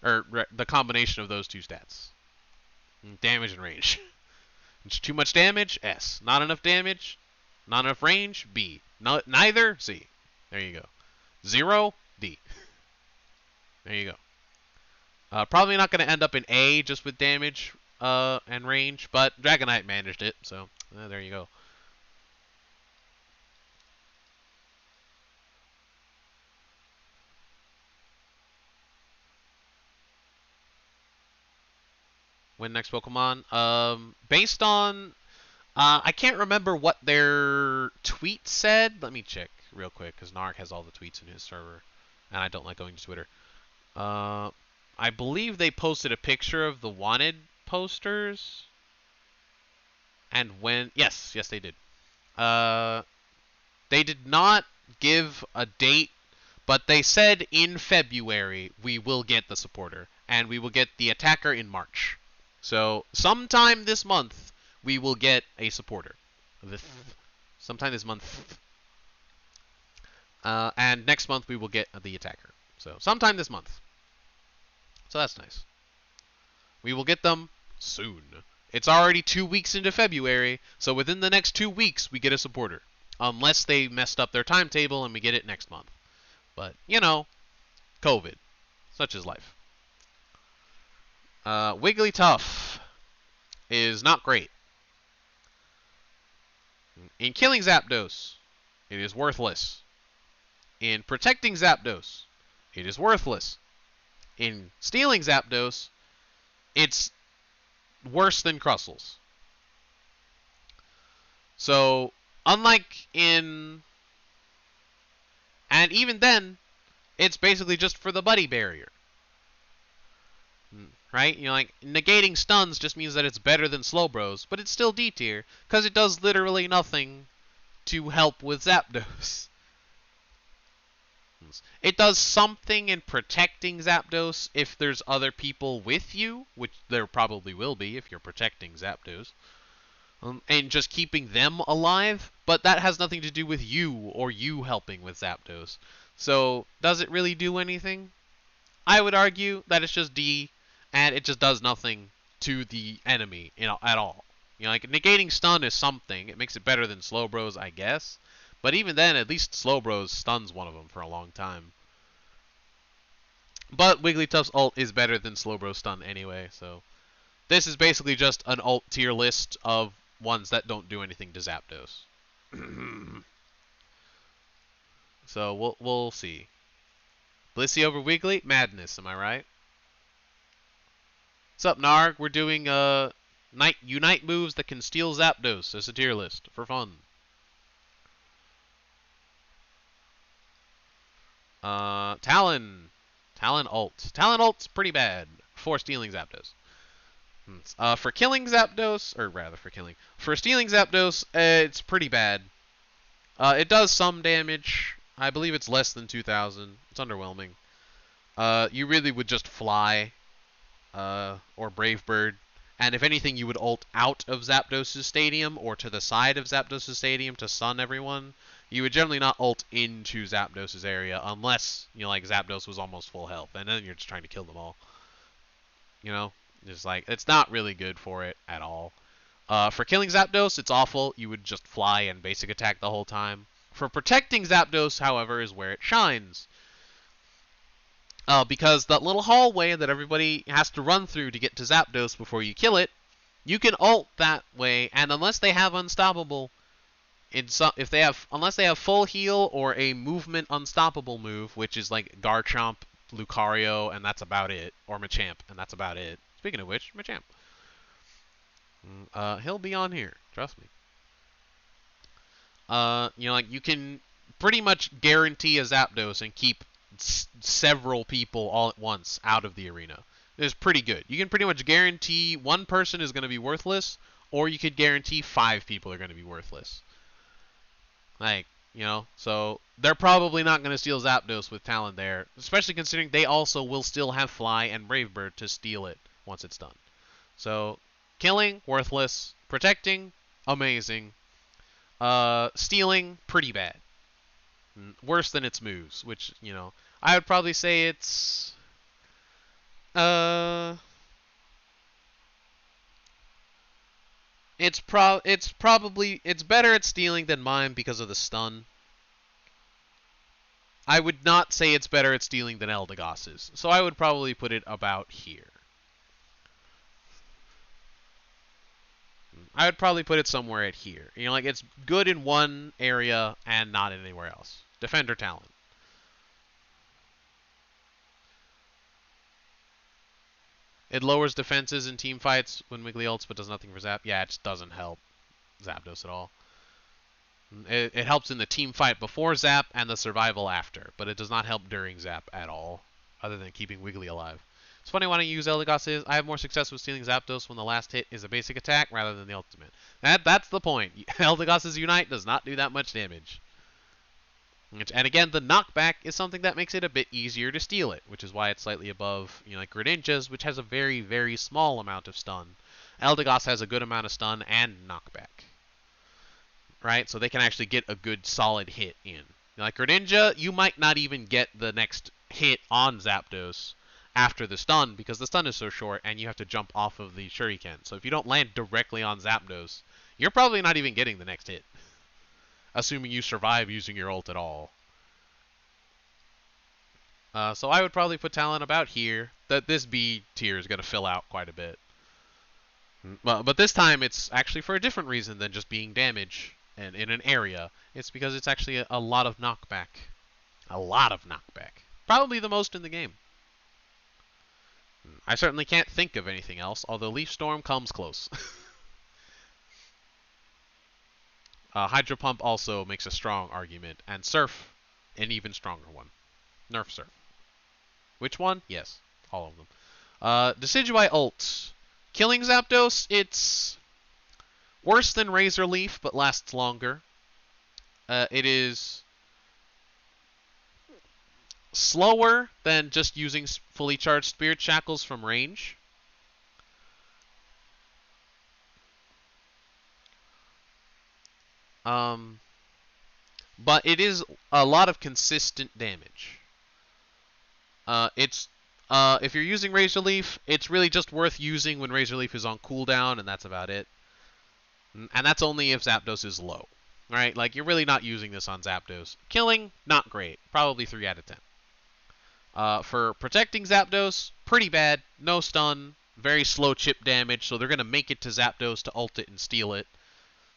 or the combination of those 2 stats. Damage and range. It's too much damage, S. Not enough damage, not enough range, B. Neither, C. There you go. 0, D. There you go. Probably not going to end up in A just with damage and range, but Dragonite managed it, so there you go. Win next Pokemon. Based on... I can't remember what their tweet said. Let me check real quick, because Narc has all the tweets in his server, and I don't like going to Twitter. I believe they posted a picture of the wanted posters. And when... Yes, they did. They did not give a date, but they said in February we will get the supporter, and we will get the attacker in March. So, sometime this month, we will get a supporter. Sometime this month. And next month, we will get the attacker. So, sometime this month. So, that's nice. We will get them soon. It's already 2 weeks into February, so within the next 2 weeks, we get a supporter. Unless they messed up their timetable and we get it next month. But, you know, COVID. Such is life. Wigglytuff is not great. In killing Zapdos, it is worthless. In protecting Zapdos, it is worthless. In stealing Zapdos, it's worse than Crustles. So, unlike in... And even then, it's basically just for the buddy barrier. Right? You know, like, negating stuns just means that it's better than Slowbros, but it's still D tier, because it does literally nothing to help with Zapdos. It does something in protecting Zapdos if there's other people with you, which there probably will be if you're protecting Zapdos, and just keeping them alive, but that has nothing to do with you or you helping with Zapdos. So, does it really do anything? I would argue that it's just D, and it just does nothing to the enemy, you know, at all. You know, like, negating stun is something. It makes it better than Slowbros, I guess. But even then, at least Slowbros stuns one of them for a long time. But Wigglytuff's ult is better than Slowbro stun anyway, so this is basically just an ult tier list of ones that don't do anything to Zapdos. So we'll see. Blissey over Wiggly, madness, am I right? What's up, Narg? We're doing Unite moves that can steal Zapdos as a tier list for fun. Talon ult. Talon ult's pretty bad for stealing Zapdos. For killing Zapdos, or rather for stealing Zapdos, it's pretty bad. It does some damage. I believe it's less than 2,000. It's underwhelming. You really would just fly, or Brave Bird, and if anything, you would ult out of Zapdos' stadium or to the side of Zapdos' stadium to stun everyone. You would generally not ult into Zapdos' area unless, like Zapdos was almost full health, and then you're just trying to kill them all. Just like, it's not really good for it at all. For killing Zapdos, it's awful. You would just fly and basic attack the whole time. For protecting Zapdos, however, is where it shines. Because that little hallway that everybody has to run through to get to Zapdos before you kill it, you can ult that way, and unless they have Unstoppable, unless they have full heal or a movement unstoppable move, which is like Garchomp, Lucario, and that's about it, or Machamp, and that's about it. Speaking of which, Machamp. He'll be on here, trust me. You can pretty much guarantee a Zapdos and keep several people all at once out of the arena. It's pretty good. You can pretty much guarantee one person is going to be worthless, or you could guarantee 5 people are going to be worthless. So they're probably not going to steal Zapdos with Talon there, especially considering they also will still have Fly and Brave Bird to steal it once it's done. So, killing, worthless. Protecting, amazing. Stealing, pretty bad. Worse than its moves, which, I would probably say it's... It's better at stealing than mine because of the stun. I would not say it's better at stealing than Eldegoss's, so I would probably put it about here. I would probably put it somewhere at here. It's good in one area and not anywhere else. Defender Talent. It lowers defenses in team fights when Wiggly ults, but does nothing for Zap. Yeah, it just doesn't help Zapdos at all. It helps in the team fight before Zap and the survival after, but it does not help during Zap at all, other than keeping Wiggly alive. It's funny why I use Eldegoss is. I have more success with stealing Zapdos when the last hit is a basic attack rather than the ultimate. That's the point. Eldegoss's Unite does not do that much damage. And again, the knockback is something that makes it a bit easier to steal it, which is why it's slightly above, like Greninja's, which has a very, very small amount of stun. Eldegoss has a good amount of stun and knockback. Right? So they can actually get a good, solid hit in. Like Greninja, you might not even get the next hit on Zapdos after the stun, because the stun is so short, and you have to jump off of the Shuriken. So if you don't land directly on Zapdos, you're probably not even getting the next hit. Assuming you survive using your ult at all. So I would probably put Talon about here. This B tier is going to fill out quite a bit. But this time it's actually for a different reason than just being damage and in an area. It's because it's actually a lot of knockback. A lot of knockback. Probably the most in the game. I certainly can't think of anything else, although Leaf Storm comes close. Hydro Pump also makes a strong argument, and Surf, an even stronger one. Nerf Surf. Which one? Yes, all of them. Decidueye ult. Killing Zapdos, it's worse than Razor Leaf, but lasts longer. It is slower than just using fully charged Spirit Shackles from range. But it is a lot of consistent damage. If you're using Razor Leaf, it's really just worth using when Razor Leaf is on cooldown, and that's about it. And that's only if Zapdos is low. Right? Like, you're really not using this on Zapdos. Killing, not great. Probably 3 out of 10. For protecting Zapdos, pretty bad. No stun, very slow chip damage, so they're going to make it to Zapdos to ult it and steal it.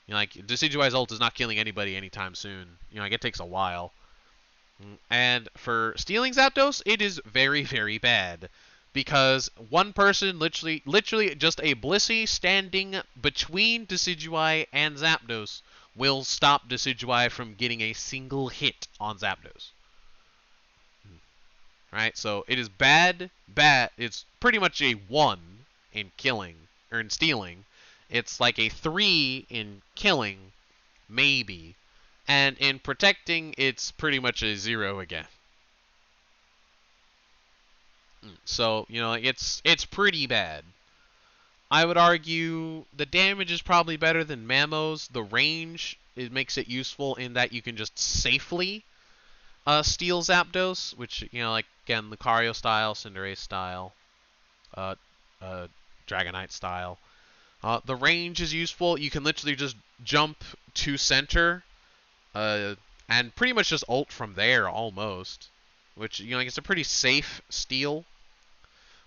You know, like, Decidueye's ult is not killing anybody anytime soon. You know, like, it takes a while. And for stealing Zapdos, it is very, very bad. Because one person, literally just a Blissey standing between Decidueye and Zapdos will stop Decidueye from getting a single hit on Zapdos. Right? So it is bad. It's pretty much a 1 in killing, or in stealing. It's like a 3 in killing, maybe. And in protecting, it's pretty much a 0 again. So, you know, it's pretty bad. I would argue the damage is probably better than Mamo's. The range, it makes it useful in that you can just safely steal Zapdos, which, you know, like, again, Lucario style, Cinderace style, Dragonite style. The range is useful. You can literally just jump to center, and pretty much just ult from there, almost. Which, you know, like, it's a pretty safe steal.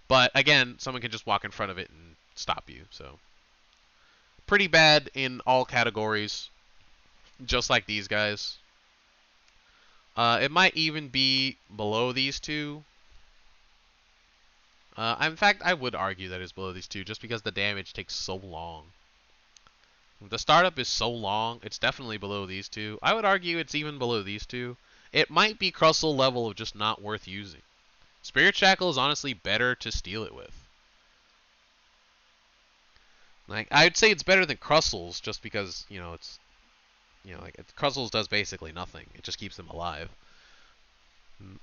But, again, someone can just walk in front of it and stop you, so. Pretty bad in all categories, just like these guys. It might even be below these two. In fact, I would argue that it's below these two, just because the damage takes so long. The startup is so long, it's definitely below these two. I would argue it's even below these two. It might be Crustle level of just not worth using. Spirit Shackle is honestly better to steal it with. Like, I'd say it's better than Crustle's, just because, you know, it's, you know, like, Crustle's does basically nothing. It just keeps them alive.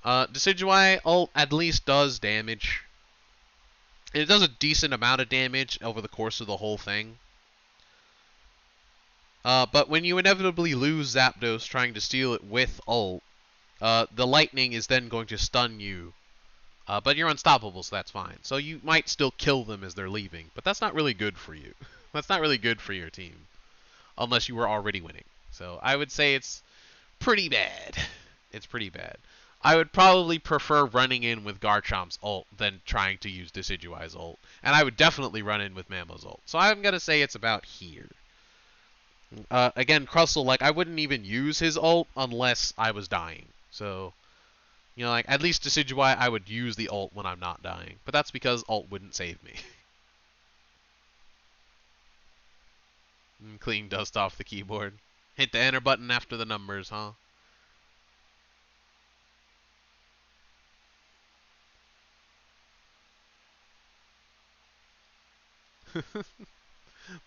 Decidueye ult at least does damage. It does a decent amount of damage over the course of the whole thing. But when you inevitably lose Zapdos trying to steal it with ult, the lightning is then going to stun you. But you're unstoppable, so that's fine. So you might still kill them as they're leaving, but that's not really good for you. That's not really good for your team, unless you were already winning. So I would say it's pretty bad. It's pretty bad. I would probably prefer running in with Garchomp's ult than trying to use Decidueye's ult. And I would definitely run in with Mamo's ult. So I'm going to say it's about here. Again, Crustle, like, I wouldn't even use his ult unless I was dying. So, you know, like, at least Decidueye, I would use the ult when I'm not dying. But that's because ult wouldn't save me. Clean dust off the keyboard. Hit the enter button after the numbers, huh?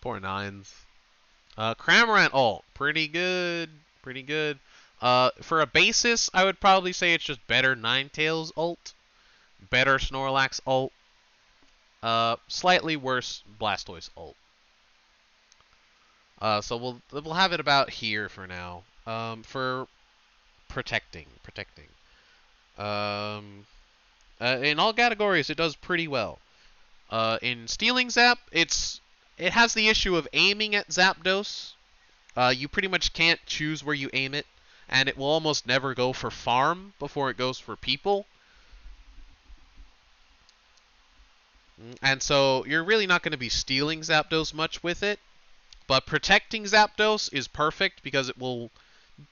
Poor Nines. Cramorant ult. Pretty good. Pretty good. For a basis, I would probably say it's just better Ninetales ult. Better Snorlax ult. Slightly worse Blastoise ult. So we'll have it about here for now. For protecting. In all categories, it does pretty well. In Stealing Zap, it has the issue of aiming at Zapdos. You pretty much can't choose where you aim it, and it will almost never go for farm before it goes for people. And so you're really not going to be stealing Zapdos much with it, but protecting Zapdos is perfect because it will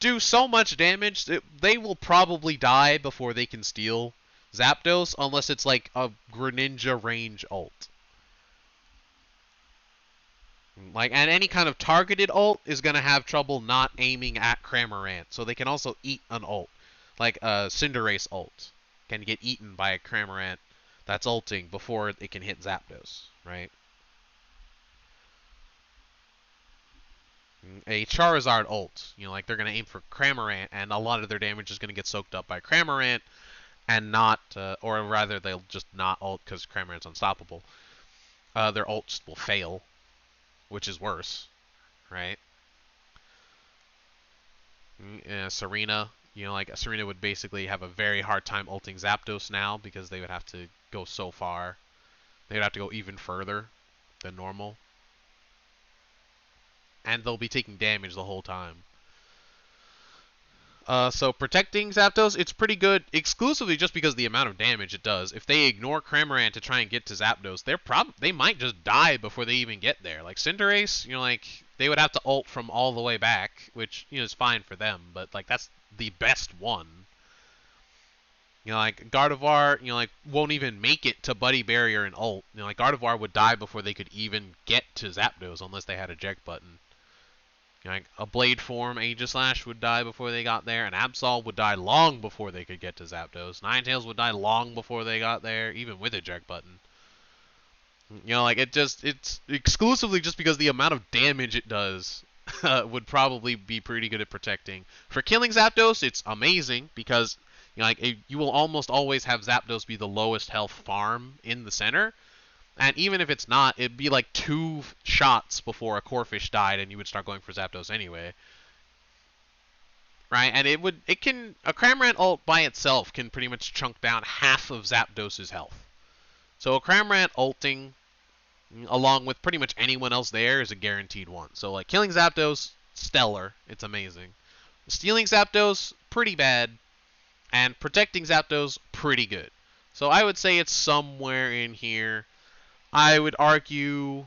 do so much damage. They will probably die before they can steal Zapdos, unless it's like a Greninja range ult. Like, and any kind of targeted ult is going to have trouble not aiming at Cramorant, so they can also eat an ult. Like a Cinderace ult can get eaten by a Cramorant that's ulting before it can hit Zapdos, right? A Charizard ult, you know, like they're going to aim for Cramorant, and a lot of their damage is going to get soaked up by Cramorant, and not, or rather, they'll just not ult because Cramorant's unstoppable. Their ults will fail, which is worse, right? Serena, you know, like Serena would basically have a very hard time ulting Zapdos now because they would have to go so far. They would have to go even further than normal. And they'll be taking damage the whole time. So protecting Zapdos, it's pretty good exclusively just because of the amount of damage it does. If they ignore Cramorant to try and get to Zapdos, they might just die before they even get there. Like Cinderace, like they would have to ult from all the way back, which is fine for them, but like that's the best one. Like Gardevoir, like won't even make it to Buddy Barrier and ult. Like Gardevoir would die before they could even get to Zapdos unless they had a eject button. Like a Blade Form Aegislash would die before they got there, and Absol would die long before they could get to Zapdos. Ninetales would die long before they got there, even with a eject button. Like it's exclusively just because the amount of damage it does would probably be pretty good at protecting. For killing Zapdos, it's amazing because you will almost always have Zapdos be the lowest health farm in the center. And even if it's not, it'd be like 2 shots before a Corphish died, and you would start going for Zapdos anyway. Right? And a Cramorant ult by itself can pretty much chunk down half of Zapdos' health. So a Cramorant ulting, along with pretty much anyone else there, is a guaranteed one. So like killing Zapdos, stellar. It's amazing. Stealing Zapdos, pretty bad. And protecting Zapdos, pretty good. So I would say it's somewhere in here. I would argue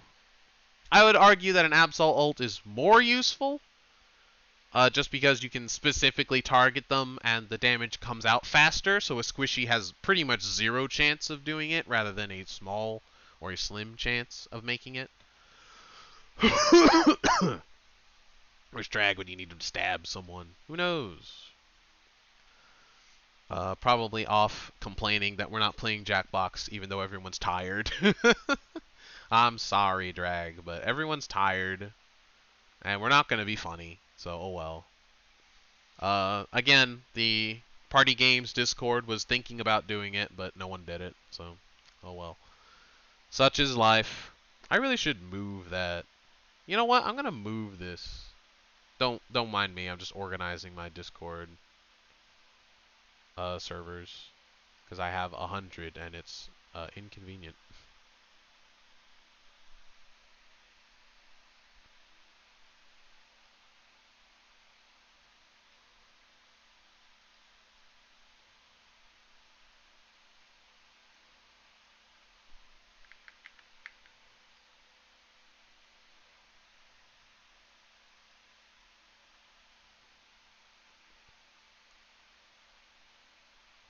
that an Absol ult is more useful, just because you can specifically target them and the damage comes out faster, so a Squishy has pretty much 0 chance of doing it, rather than a small or a slim chance of making it. Where's Drag when you need to stab someone? Who knows? Probably off complaining that we're not playing Jackbox, even though everyone's tired. I'm sorry, Drag, but everyone's tired, and we're not going to be funny, so oh well. Again, the Party Games Discord was thinking about doing it, but no one did it, so oh well. Such is life. I really should move that. You know what? I'm going to move this. Don't mind me, I'm just organizing my Discord servers, because I have 100 and it's inconvenient.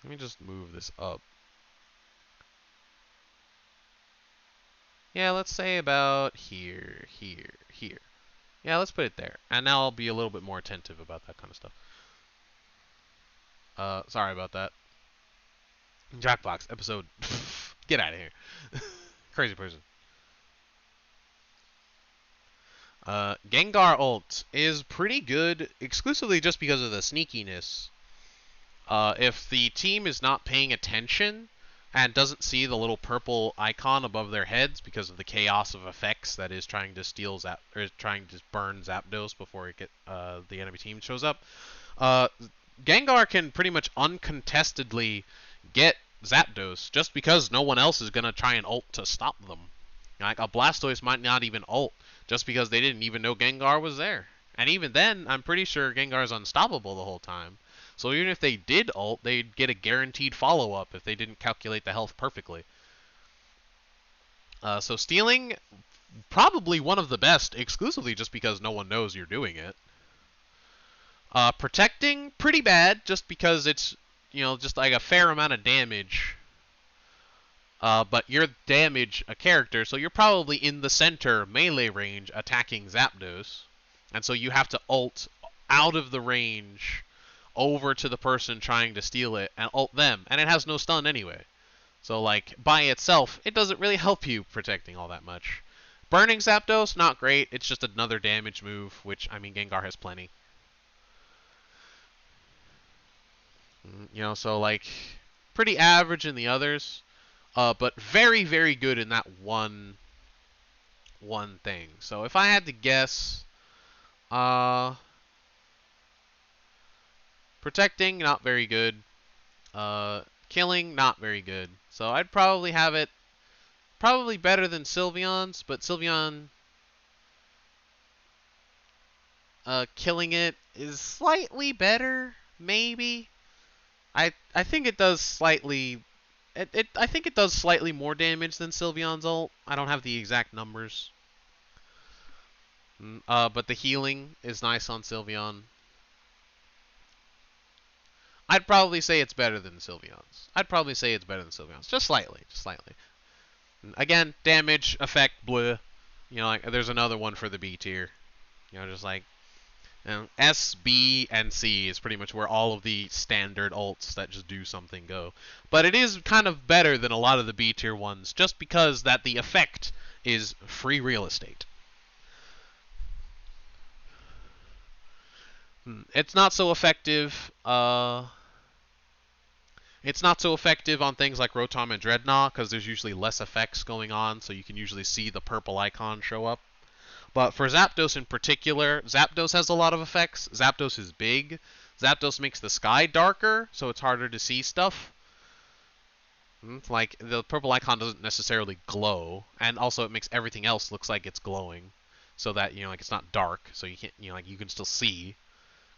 Let me just move this up. Yeah, let's say about here, here, here. Yeah, let's put it there. And now I'll be a little bit more attentive about that kind of stuff. Sorry about that. Jackbox, episode... Get out of here. Crazy person. Gengar ult is pretty good, exclusively just because of the sneakiness. If the team is not paying attention and doesn't see the little purple icon above their heads because of the chaos of effects that is trying to steal trying to burn Zapdos before the enemy team shows up, Gengar can pretty much uncontestedly get Zapdos just because no one else is gonna try and ult to stop them. Like a Blastoise might not even ult just because they didn't even know Gengar was there, and even then, I'm pretty sure Gengar is unstoppable the whole time. So even if they did ult, they'd get a guaranteed follow-up if they didn't calculate the health perfectly. So stealing, probably one of the best, exclusively just because no one knows you're doing it. Protecting, pretty bad, just because it's, just like a fair amount of damage. But you're damage a character, so you're probably in the center melee range attacking Zapdos. And so you have to ult out of the range over to the person trying to steal it and ult them, and it has no stun anyway. So like by itself, it doesn't really help you protecting all that much. Burning Zapdos, not great. It's just another damage move, which I mean Gengar has plenty. So like pretty average in the others, but very very good in that one thing. So if I had to guess, protecting, not very good. Killing, not very good. So I'd probably have it probably better than Sylveon's, but Sylveon killing it is slightly better. maybe. I think it does slightly. I think it does slightly more damage than Sylveon's ult. I don't have the exact numbers. But the healing is nice on Sylveon. I'd probably say it's better than Sylveon's. Just slightly, Again, damage, effect, bleh. You know, like there's another one for the B tier. You know, just like S, B, and C is pretty much where all of the standard ults that just do something go. But it is kind of better than a lot of the B tier ones, just because that the effect is free real estate. It's not so effective. It's not so effective on things like Rotom and Dreadnought because there's usually less effects going on, so you can usually see the purple icon show up. But for Zapdos in particular, Zapdos has a lot of effects. Zapdos is big. Zapdos makes the sky darker, so it's harder to see stuff. Like, the purple icon doesn't necessarily glow, and also it makes everything else looks like it's glowing, so that, you know, like, it's not dark, so you can't, you know, like, you can still see.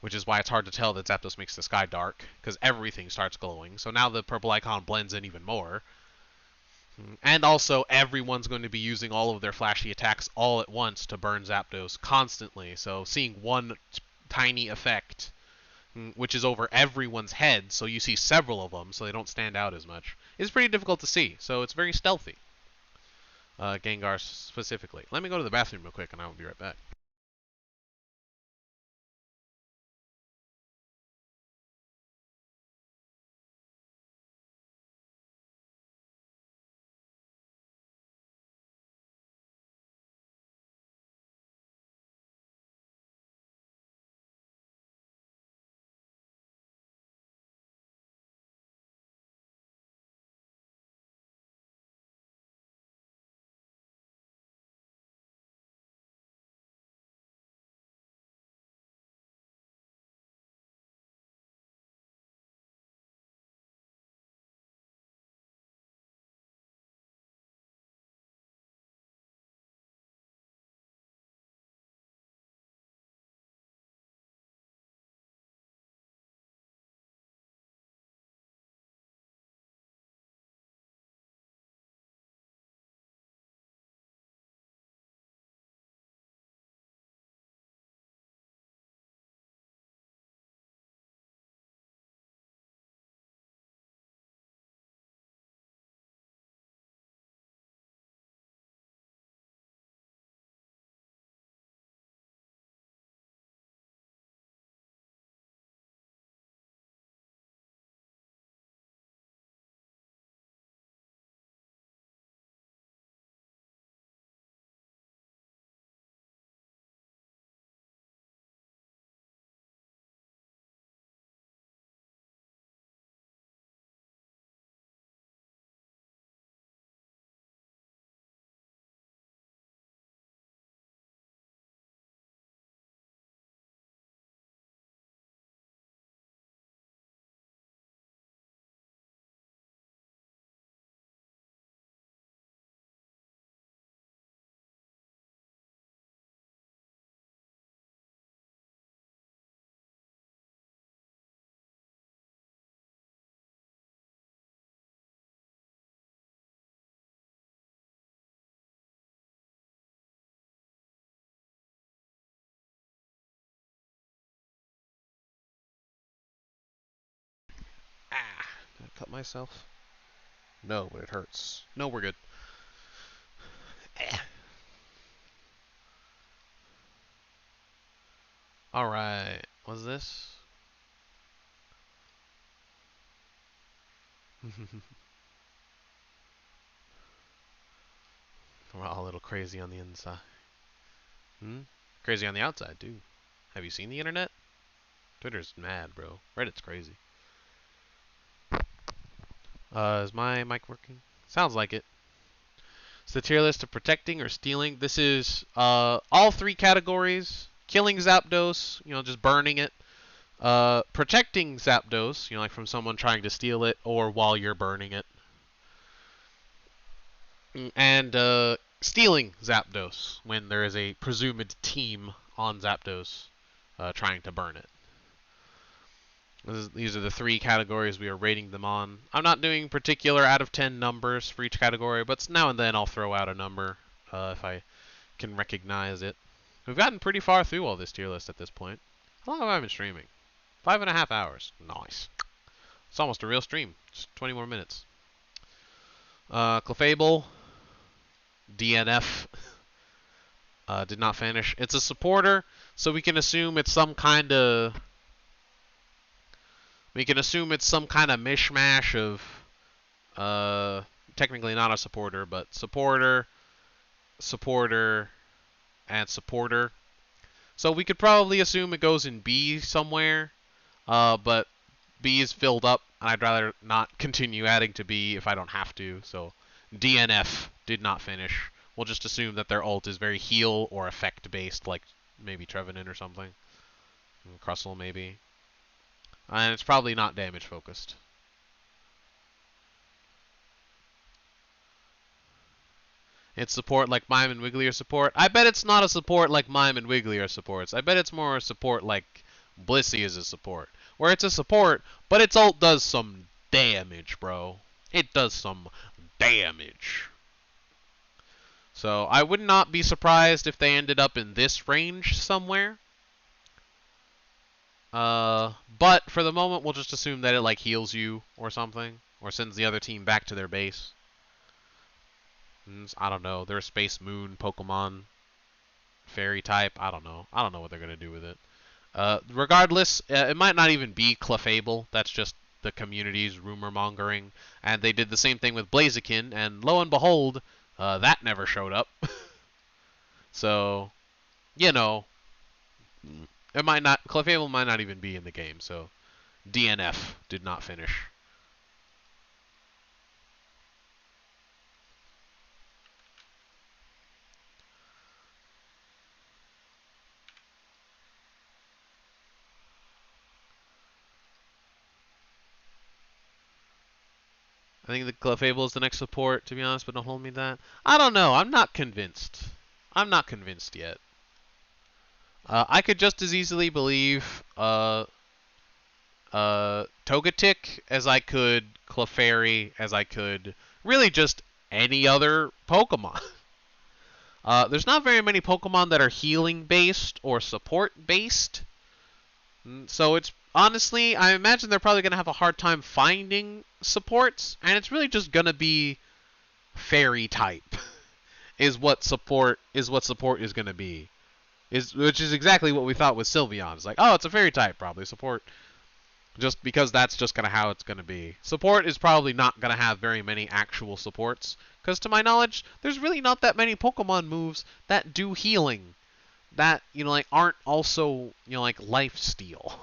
Which is why it's hard to tell that Zapdos makes the sky dark, because everything starts glowing. So now the purple icon blends in even more. And also, everyone's going to be using all of their flashy attacks all at once to burn Zapdos constantly. So seeing one tiny effect, which is over everyone's head, so you see several of them, so they don't stand out as much, is pretty difficult to see. So it's very stealthy. Gengar specifically. Let me go to the bathroom real quick, and I will be right back. Ah, did I cut myself? No, but it hurts. No, we're good. Alright, what's this? We're all a little crazy on the inside. Crazy on the outside, too. Have you seen the internet? Twitter's mad, bro. Reddit's crazy. Is my mic working? Sounds like it. It's the tier list of protecting or stealing. This is all three categories. Killing Zapdos, you know, just burning it. Protecting Zapdos, you know, like from someone trying to steal it, or while you're burning it. And stealing Zapdos, when there is a presumed team on Zapdos trying to burn it. These are the 3 categories we are rating them on. I'm not doing particular out of 10 numbers for each category, but now and then I'll throw out a number if I can recognize it. We've gotten pretty far through all this tier list at this point. How long have I been streaming? 5.5 hours. Nice. It's almost a real stream. Just 20 more minutes. Clefable, DNF, did not finish. It's a supporter, so we can assume it's some kind of... We can assume it's some kind of mishmash of... technically not a supporter, but supporter, supporter, and supporter. So we could probably assume it goes in B somewhere, but B is filled up, and I'd rather not continue adding to B if I don't have to. So DNF did not finish. We'll just assume that their ult is very heal or effect based, like maybe Trevenant or something. Crustle maybe. And it's probably not damage focused. It's support like Mime and Wiggly are support. I bet it's not a support like Mime and Wiggly are supports. I bet it's more a support like Blissey is a support. Where it's a support, but its ult does some damage, bro. It does some damage. So I would not be surprised if they ended up in this range somewhere. But for the moment, we'll just assume that it like heals you or something, or sends the other team back to their base. I don't know. They're a Space Moon Pokemon. Fairy type. I don't know. I don't know what they're going to do with it. Regardless, it might not even be Clefable. That's just the community's rumor mongering. And they did the same thing with Blaziken, and lo and behold, that never showed up. So, you know, it might not. Clefable might not even be in the game. So, DNF did not finish. I think the Clefable is the next support, to be honest, but don't hold me to that. I don't know. I'm not convinced. I'm not convinced yet. I could just as easily believe Togetic as I could Clefairy, as I could really just any other Pokemon. There's not very many Pokemon that are healing-based or support-based. So it's honestly, I imagine they're probably going to have a hard time finding supports, and it's really just going to be fairy type is what support is going to be. Which is exactly what we thought with Sylveon. It's like, oh, it's a fairy type, probably support. Just because that's just kind of how it's going to be. Support is probably not going to have very many actual supports, because to my knowledge, there's really not that many Pokemon moves that do healing that, like, aren't also, like, life steal.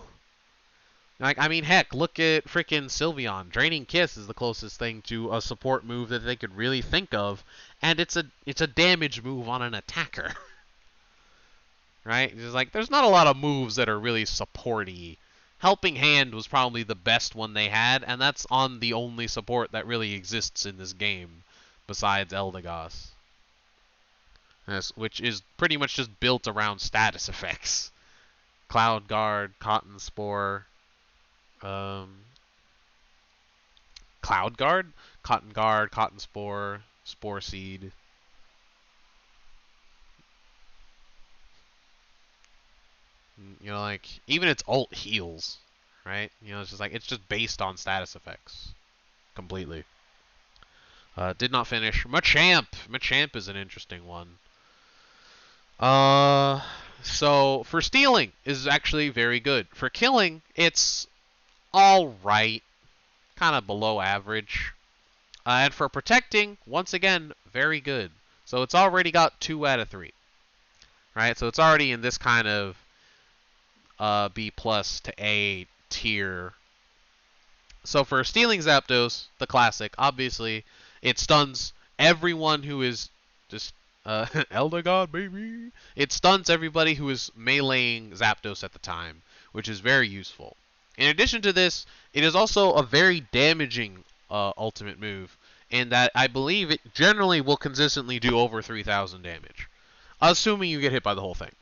Like, I mean, heck, look at freaking Sylveon. Draining Kiss is the closest thing to a support move that they could really think of, and it's a damage move on an attacker. Right? It's like, there's not a lot of moves that are really supporty. Helping Hand was probably the best one they had, and that's on the only support that really exists in this game, besides Eldegoss. Yes, which is pretty much just built around status effects. Cloud Guard, Cotton Spore, Cloud Guard, Cotton Spore, Spore Seed. Like, even its ult heals, right? It's just like, it's just based on status effects. Completely. Did not finish. Machamp! Machamp is an interesting one. So, for stealing, is actually very good. For killing, it's alright. Kind of below average. And for protecting, once again, very good. So it's already got 2 out of 3. Right? So it's already in this kind of B+ to A tier. So for stealing Zapdos, the classic, obviously, it stuns everyone who is just Elder God, baby. It stuns everybody who is meleeing Zapdos at the time, which is very useful. In addition to this, it is also a very damaging ultimate move, in that I believe it generally will consistently do over 3,000 damage, assuming you get hit by the whole thing.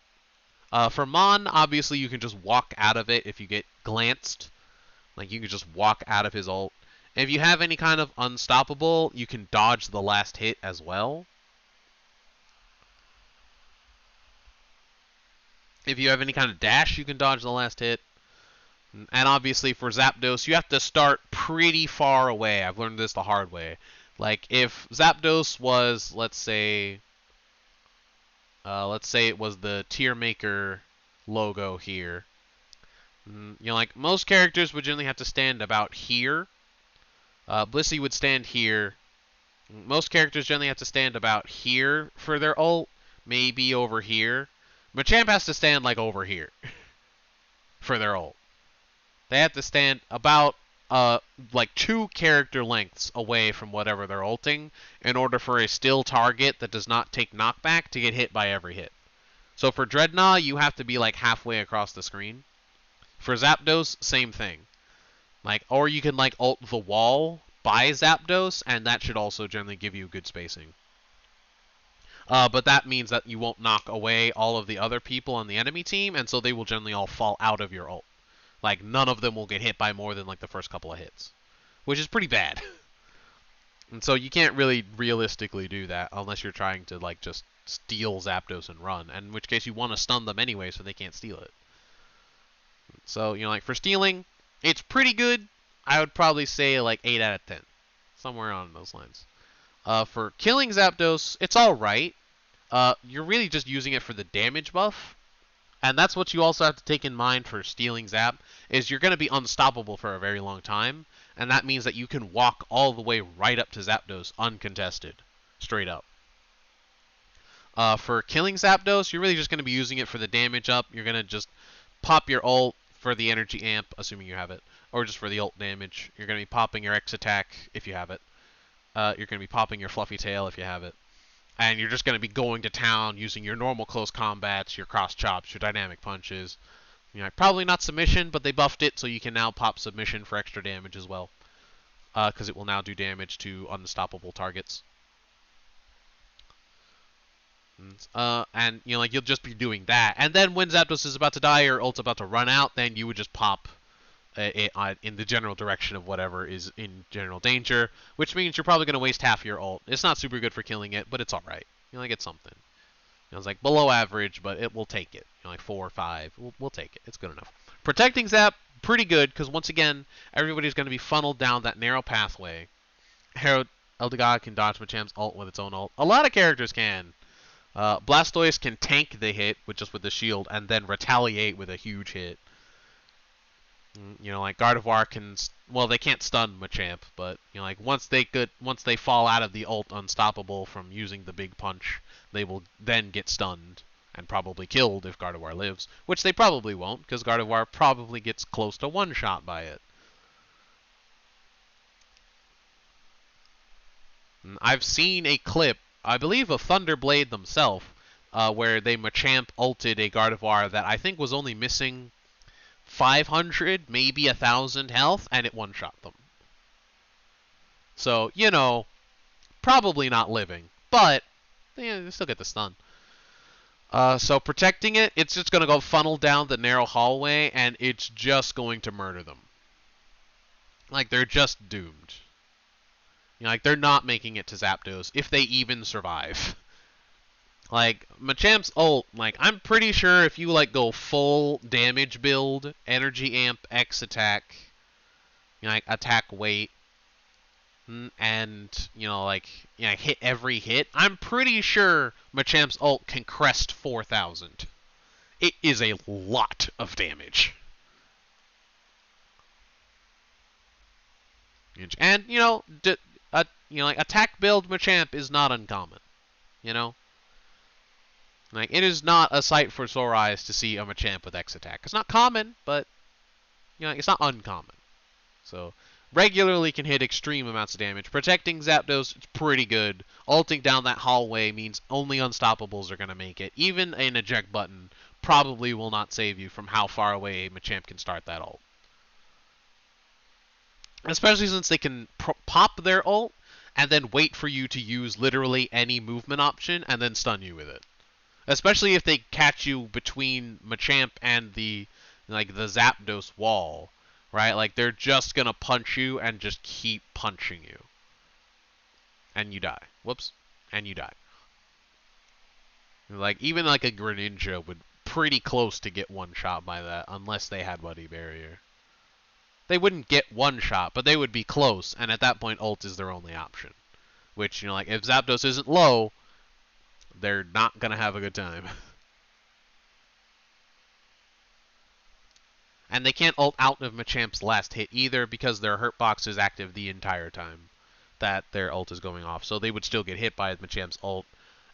For Mon, obviously you can just walk out of it if you get glanced. Like, you can just walk out of his ult. If you have any kind of unstoppable, you can dodge the last hit as well. If you have any kind of dash, you can dodge the last hit. And obviously for Zapdos, you have to start pretty far away. I've learned this the hard way. Like, if Zapdos was, let's say it was the tier maker logo here. You know, like, most characters would generally have to stand about here. Blissey would stand here. Most characters generally have to stand about here for their ult. Maybe over here. Machamp has to stand, like, over here for their ult. They have to stand about, like, 2 character lengths away from whatever they're ulting in order for a still target that does not take knockback to get hit by every hit. So for Dreadnought, you have to be, like, halfway across the screen. For Zapdos, same thing. Like, or you can, like, ult the wall by Zapdos, and that should also generally give you good spacing. But that means that you won't knock away all of the other people on the enemy team, and so they will generally all fall out of your ult. Like, none of them will get hit by more than, like, the first couple of hits. Which is pretty bad. And so you can't really realistically do that unless you're trying to, like, just steal Zapdos and run. And in which case you want to stun them anyway so they can't steal it. So, you know, like, for stealing, it's pretty good. I would probably say, like, 8 out of 10. Somewhere on those lines. For killing Zapdos, it's alright. You're really just using it for the damage buff. And that's what you also have to take in mind for stealing Zap, is you're going to be unstoppable for a very long time, and that means that you can walk all the way right up to Zapdos uncontested, straight up. For killing Zapdos, you're really just going to be using it for the damage up. You're going to just pop your ult for the energy amp, assuming you have it, or just for the ult damage. You're going to be popping your X attack if you have it. You're going to be popping your Fluffy Tail if you have it. And you're just going to be going to town using your normal close combats, your cross chops, your dynamic punches. You know, probably not submission, but they buffed it, so you can now pop submission for extra damage as well. Because it will now do damage to unstoppable targets. And, you know, like, you'll just be doing that. And then when Zapdos is about to die or ult's about to run out, then you would just pop in the general direction of whatever is in general danger, which means you're probably going to waste half your ult. It's not super good for killing it, but it's alright. You know, like, it's something. You know, it's like below average, but it will take it. You know, like 4 or 5. We'll take it. It's good enough. Protecting Zap, pretty good, because once again, everybody's going to be funneled down that narrow pathway. Harold Eldegoss can dodge Machamp's ult with its own ult. A lot of characters can. Blastoise can tank the hit with the shield and then retaliate with a huge hit. You know, like, Gardevoir can, well, they can't stun Machamp, but, you know, like, once they fall out of the ult unstoppable from using the big punch, they will then get stunned and probably killed if Gardevoir lives, which they probably won't, because Gardevoir probably gets close to one shot by it. I've seen a clip, I believe of Thunderblade themselves, where they Machamp ulted a Gardevoir that I think was only missing 500, maybe 1,000 health, and it one-shot them. So, you know, probably not living, but they still get the stun. So protecting it, it's just going to go funnel down the narrow hallway, and it's just going to murder them. Like, they're just doomed. You know, like, they're not making it to Zapdos, if they even survive. Like, Machamp's ult, like, I'm pretty sure if you, like, go full damage build, energy amp, X attack, you know, like, attack weight, and, you know, like, hit every hit, I'm pretty sure Machamp's ult can crest 4,000. It is a lot of damage. And, you know, like, attack build Machamp is not uncommon, you know? Like, it is not a sight for sore eyes to see a Machamp with X attack. It's not common, but, you know, it's not uncommon. So, regularly can hit extreme amounts of damage. Protecting Zapdos, it's pretty good. Ulting down that hallway means only unstoppables are going to make it. Even an eject button probably will not save you from how far away a Machamp can start that ult. Especially since they can pop their ult and then wait for you to use literally any movement option and then stun you with it. Especially if they catch you between Machamp and the Zapdos wall. right? Like, they're just gonna punch you and just keep punching you. And you die. Whoops. And you die. Like, even like a Greninja would pretty close to get one shot by that, unless they had Buddy Barrier. They wouldn't get one shot, but they would be close, and at that point, ult is their only option. Which, you know, like, if Zapdos isn't low, they're not gonna have a good time. And they can't ult out of Machamp's last hit either, because their hurt box is active the entire time that their ult is going off. So they would still get hit by Machamp's ult,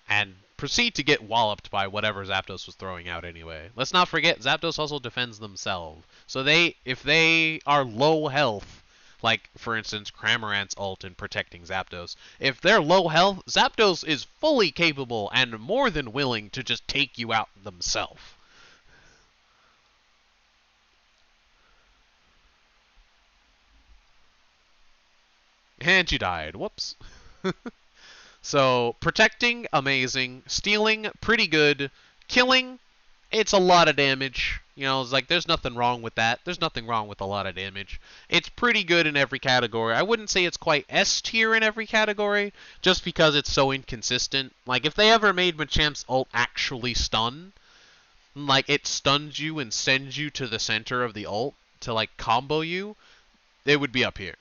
and proceed to get walloped by whatever Zapdos was throwing out anyway. Let's not forget, Zapdos also defends themselves. So if they are low health, like, for instance, Cramorant's ult in protecting Zapdos, if they're low health, Zapdos is fully capable and more than willing to just take you out themselves. And you died. Whoops. So, protecting, amazing. Stealing, pretty good. Killing, it's a lot of damage. You know, it's like, there's nothing wrong with that. There's nothing wrong with a lot of damage. It's pretty good in every category. I wouldn't say it's quite S tier in every category, just because it's so inconsistent. Like, if they ever made Machamp's ult actually stun, like, it stuns you and sends you to the center of the ult to, like, combo you, it would be up here.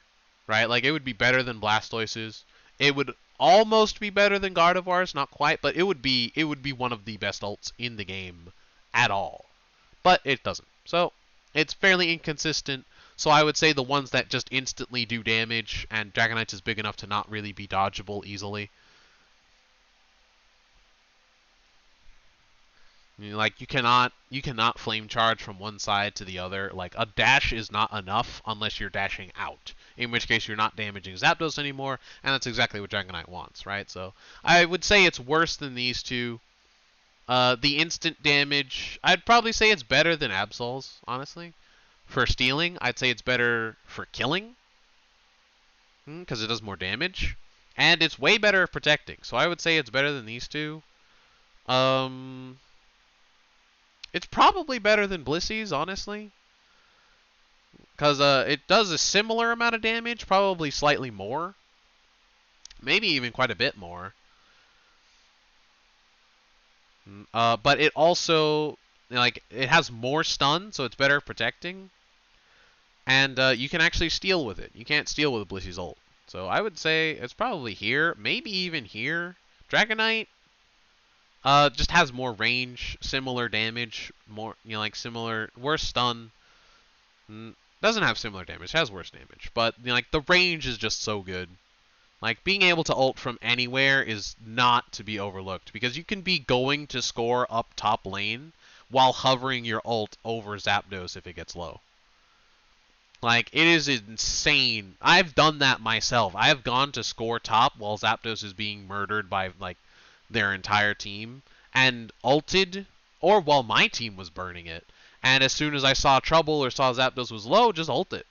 Right? Like, it would be better than Blastoise's. It would almost be better than Gardevoir's, not quite, but it would be one of the best ults in the game at all. But it doesn't. So, it's fairly inconsistent. So I would say the ones that just instantly do damage, and Dragonite is big enough to not really be dodgeable easily. You know, like, you cannot flame charge from one side to the other. Like, a dash is not enough unless you're dashing out, in which case you're not damaging Zapdos anymore, and that's exactly what Dragonite wants, right? So I would say it's worse than these two. The instant damage, I'd probably say it's better than Absol's, honestly. For stealing, I'd say it's better for killing, because it does more damage, and it's way better at protecting. So I would say it's better than these two. It's probably better than Blissey's, honestly. Because it does a similar amount of damage, probably slightly more. Maybe even quite a bit more. But it also, like, it has more stun, so it's better at protecting. And you can actually steal with it. You can't steal with Blissey's ult. So I would say it's probably here, maybe even here. Dragonite just has more range, similar damage, more, you know, like similar, worse stun. Doesn't have similar damage, has worse damage, but you know, like the range is just so good. Like being able to ult from anywhere is not to be overlooked, because you can be going to score up top lane while hovering your ult over Zapdos if it gets low. Like, it is insane. I've done that myself. I have gone to score top while Zapdos is being murdered by, like, their entire team, and ulted, or while my team was burning it. And as soon as I saw trouble or saw Zapdos was low, just ult it.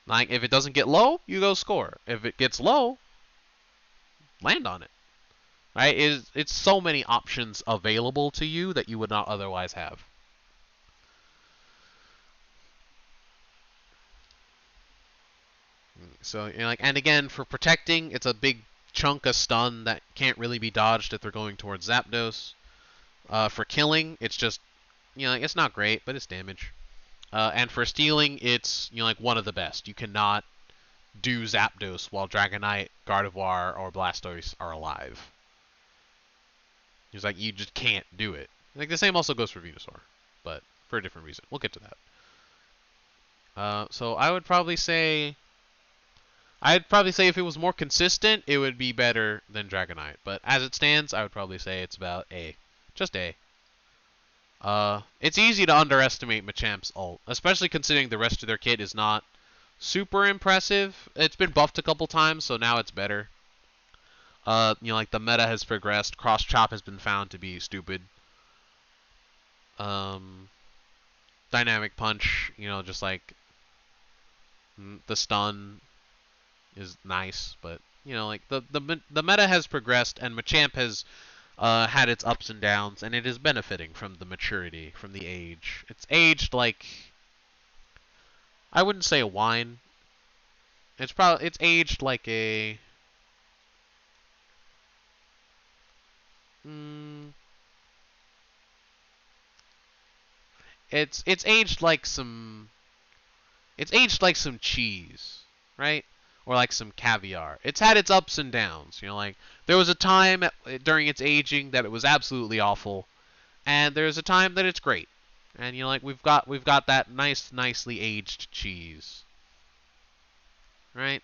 Like, if it doesn't get low, you go score. If it gets low, land on it. Right? It's so many options available to you that you would not otherwise have. So, you know, like, and again, for protecting, it's a big chunk of stun that can't really be dodged if they're going towards Zapdos. For killing, it's just, you know, like, it's not great, but it's damage. And for stealing, it's, you know, like, one of the best. You cannot do Zapdos while Dragonite, Gardevoir, or Blastoise are alive. It's like, you just can't do it. Like, the same also goes for Venusaur, but for a different reason. We'll get to that. So I would probably say if it was more consistent, it would be better than Dragonite. But as it stands, I would probably say it's about A. Just A. It's easy to underestimate Machamp's ult, especially considering the rest of their kit is not super impressive. It's been buffed a couple times, so now it's better. You know, like, the meta has progressed. Cross Chop has been found to be stupid. Dynamic Punch, you know, just like the stun is nice, but you know, like the meta has progressed, and Machamp has had its ups and downs, and it is benefiting from the maturity, from the age. It's aged like, I wouldn't say a wine. It's aged like a. Mm, it's aged like some. It's aged like some cheese, right? Or like some caviar. It's had its ups and downs. You know, like there was a time during its aging that it was absolutely awful, and there's a time that it's great. And you know, like we've got that nicely aged cheese, right?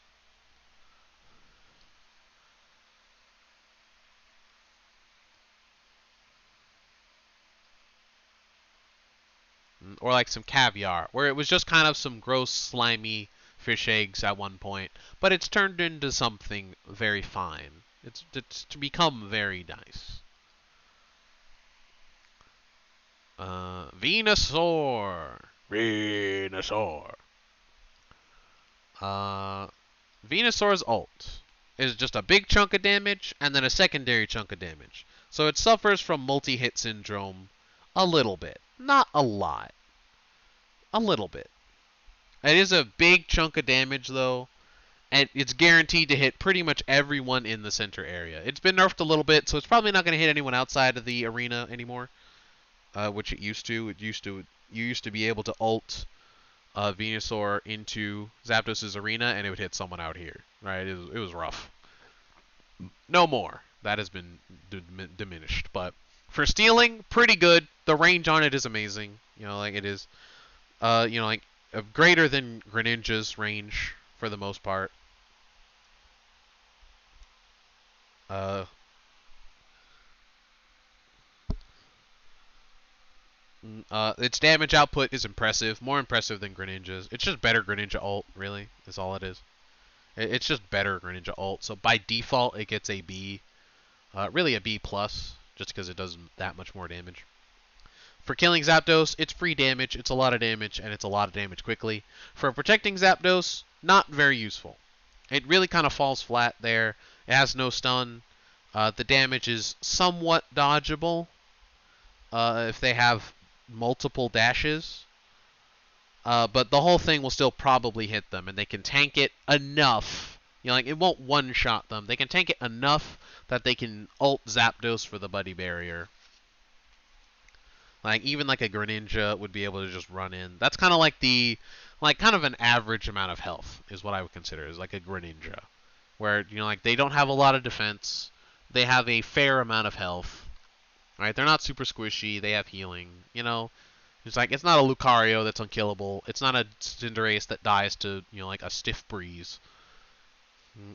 Or like some caviar, where it was just kind of some gross, slimy fish eggs at one point, but it's turned into something very fine. It's to become very nice. Venusaur. Venusaur. Uh, Venusaur's ult is just a big chunk of damage and then a secondary chunk of damage. So it suffers from multi-hit syndrome a little bit. Not a lot. A little bit. It is a big chunk of damage, though, and it's guaranteed to hit pretty much everyone in the center area. It's been nerfed a little bit, so it's probably not going to hit anyone outside of the arena anymore, which it used to. You used to be able to ult Venusaur into Zapdos' arena, and it would hit someone out here. Right? It was rough. No more. That has been diminished, but for stealing, pretty good. The range on it is amazing. You know, like it is. You know, like greater than Greninja's range for the most part. Uh, its damage output is impressive, more impressive than Greninja's. It's just better Greninja ult, really, is all it is. It's just better Greninja ult, so by default it gets a B. Really a B+, just because it does that much more damage. For killing Zapdos, it's free damage, it's a lot of damage, and it's a lot of damage quickly. For protecting Zapdos, not very useful. It really kind of falls flat there. It has no stun. The damage is somewhat dodgeable if they have multiple dashes. But the whole thing will still probably hit them, and they can tank it enough. You know, like it won't one-shot them. They can tank it enough that they can ult Zapdos for the buddy barrier. Like even like a Greninja would be able to just run in. That's kind of like kind of an average amount of health is what I would consider is like a Greninja, where you know like they don't have a lot of defense, they have a fair amount of health, right? They're not super squishy, they have healing. You know, it's like it's not a Lucario that's unkillable. It's not a Cinderace that dies to you know like a stiff breeze.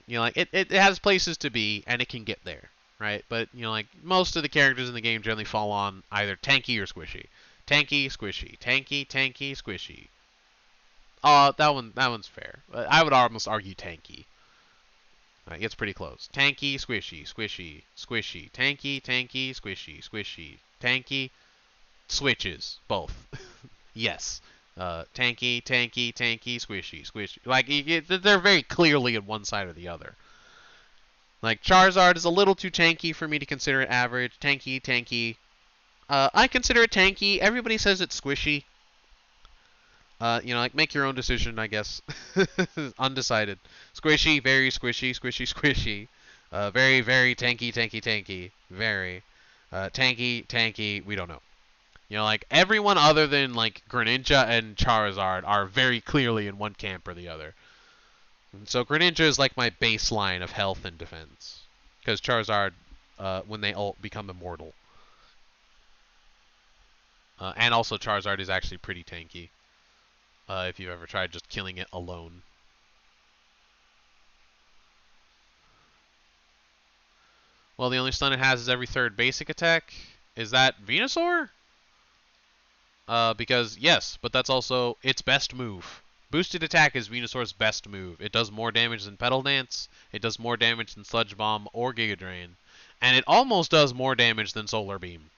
You know like it has places to be and it can get there. Right, but you know, like most of the characters in the game generally fall on either tanky or squishy. Tanky, squishy. Tanky, tanky, squishy. That one's fair. I would almost argue tanky. It gets pretty close. Tanky, squishy, squishy, squishy. Tanky, tanky, squishy, squishy. Tanky, switches both. Yes. Tanky, tanky, tanky, squishy, squishy. Like they're very clearly on one side or the other. Like, Charizard is a little too tanky for me to consider it average. Tanky, tanky. I consider it tanky. Everybody says it's squishy. You know, like, make your own decision, I guess. Undecided. Squishy, very squishy, squishy, squishy. Very, very tanky, tanky, tanky. Very. Tanky, tanky, we don't know. You know, like, everyone other than, like, Greninja and Charizard are very clearly in one camp or the other. So Greninja is like my baseline of health and defense. Because Charizard, when they ult, become immortal. And also Charizard is actually pretty tanky. If you've ever tried just killing it alone. Well, the only stun it has is every third basic attack. Is that Venusaur? Because, yes, but that's also its best move. Boosted Attack is Venusaur's best move. It does more damage than Petal Dance, it does more damage than Sludge Bomb or Giga Drain, and it almost does more damage than Solar Beam.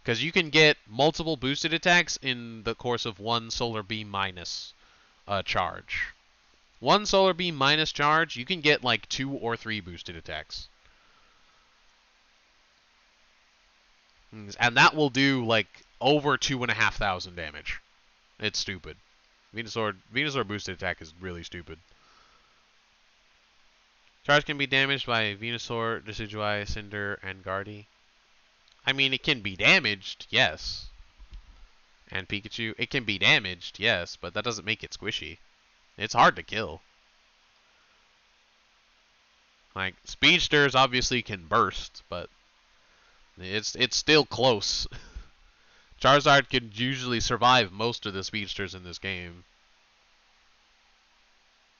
Because you can get multiple boosted attacks in the course of one Solar Beam minus charge. One Solar Beam minus charge, you can get like 2 or 3 boosted attacks. And that will do like over 2,500 damage. It's stupid. Venusaur boosted attack is really stupid. Charge can be damaged by Venusaur, Decidueye, Cinder, and Guardy. I mean, it can be damaged, yes. And Pikachu, it can be damaged, yes, but that doesn't make it squishy. It's hard to kill. Like, Speedsters obviously can burst, but it's still close. Charizard can usually survive most of the Speedsters in this game.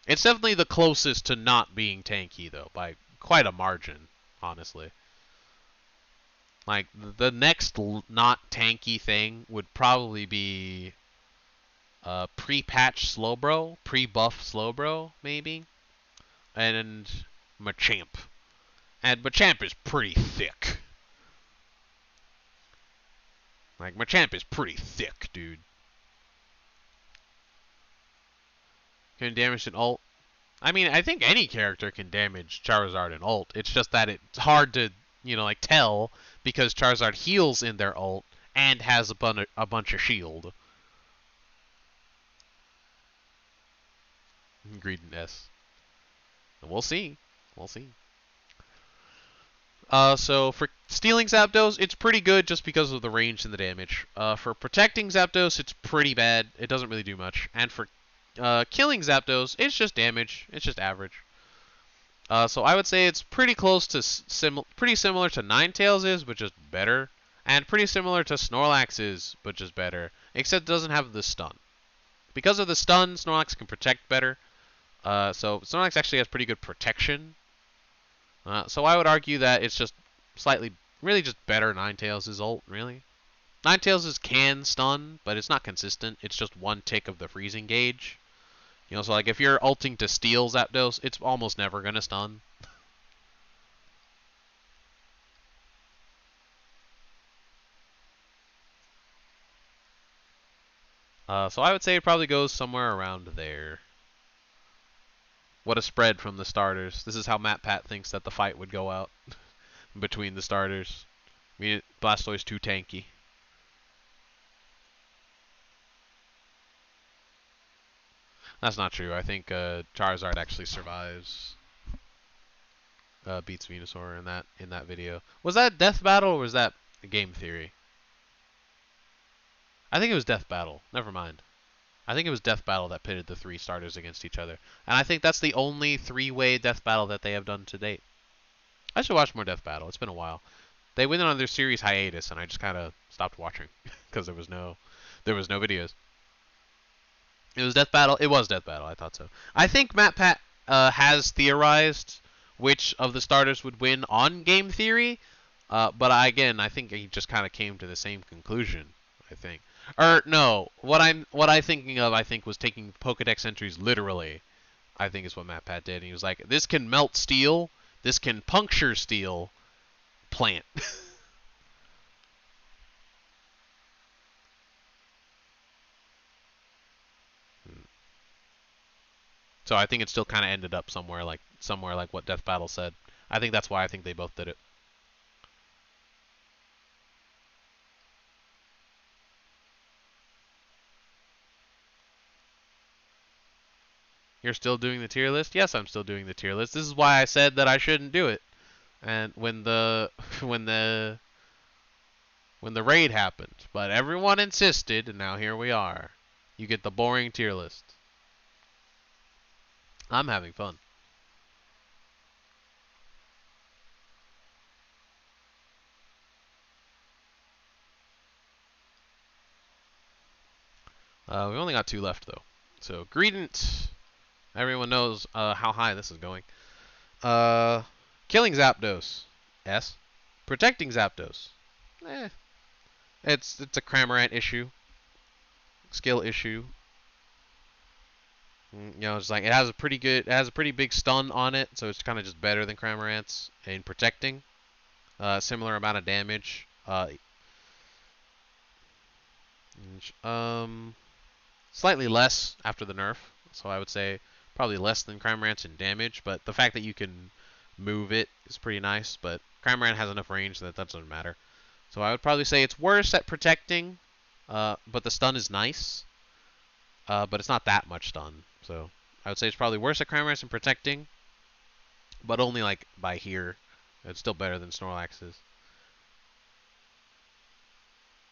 It's definitely the closest to not being tanky, though, by quite a margin, honestly. Like, the next not tanky thing would probably be pre-patch Slowbro, pre-buff Slowbro, maybe, and Machamp. And Machamp is pretty thick. Like, Machamp is pretty thick, dude. Can damage an ult. I mean, I think any character can damage Charizard and ult. It's just that it's hard to, like, tell because Charizard heals in their ult and has a bunch of shield. Greediness. We'll see. We'll see. So for stealing Zapdos, it's pretty good just because of the range and the damage. For protecting Zapdos, it's pretty bad. It doesn't really do much. And for killing Zapdos, it's just damage. It's just average. So I would say it's pretty close to pretty similar to Ninetales is, but just better. And pretty similar to Snorlax is, but just better. Except it doesn't have the stun. Because of the stun, Snorlax can protect better. So Snorlax actually has pretty good protection. So I would argue that it's just really just better Ninetales' ult, really. Ninetales' can stun, but it's not consistent. It's just one tick of the freezing gauge. So like if you're ulting to steal Zapdos, it's almost never gonna stun. So I would say it probably goes somewhere around there. What a spread from the starters. This is how Matt Pat thinks that the fight would go out between the starters. I mean, Blastoise too tanky. That's not true. I think Charizard actually survives. Beats Venusaur in that video. Was that Death Battle or was that Game Theory? I think it was Death Battle. Never mind. I think it was Death Battle that pitted the three starters against each other. And I think that's the only three-way Death Battle that they have done to date. I should watch more Death Battle. It's been a while. They went on their series hiatus, and I just kind of stopped watching because there was no videos. It was Death Battle. It was Death Battle. I thought so. I think Matt Pat has theorized which of the starters would win on Game Theory, but I think he just kind of came to the same conclusion. I think. Or no, what I'm thinking of, I think, was taking Pokedex entries literally. I think is what Matt Pat did. And he was like, this can melt steel, this can puncture steel, plant. So I think it still kind of ended up somewhere like what Death Battle said. I think that's why I think they both did it. You're still doing the tier list? Yes, I'm still doing the tier list. This is why I said that I shouldn't do it. And when the raid happened, but everyone insisted, and now here we are. You get the boring tier list. I'm having fun. We only got 2 left though. So Greedent. Everyone knows how high this is going. Killing Zapdos. S. Protecting Zapdos. It's a Cramorant issue. Skill issue. It's like it has a pretty big stun on it, so it's kind of just better than Cramorant's in protecting. Similar amount of damage. Slightly less after the nerf, so I would say probably less than Cramorant's in damage, but the fact that you can move it is pretty nice, but Cramorant has enough range that doesn't matter. So I would probably say it's worse at protecting, but the stun is nice. but it's not that much stun. So I would say it's probably worse at Cranberries and protecting, but only like by here. It's still better than Snorlax's.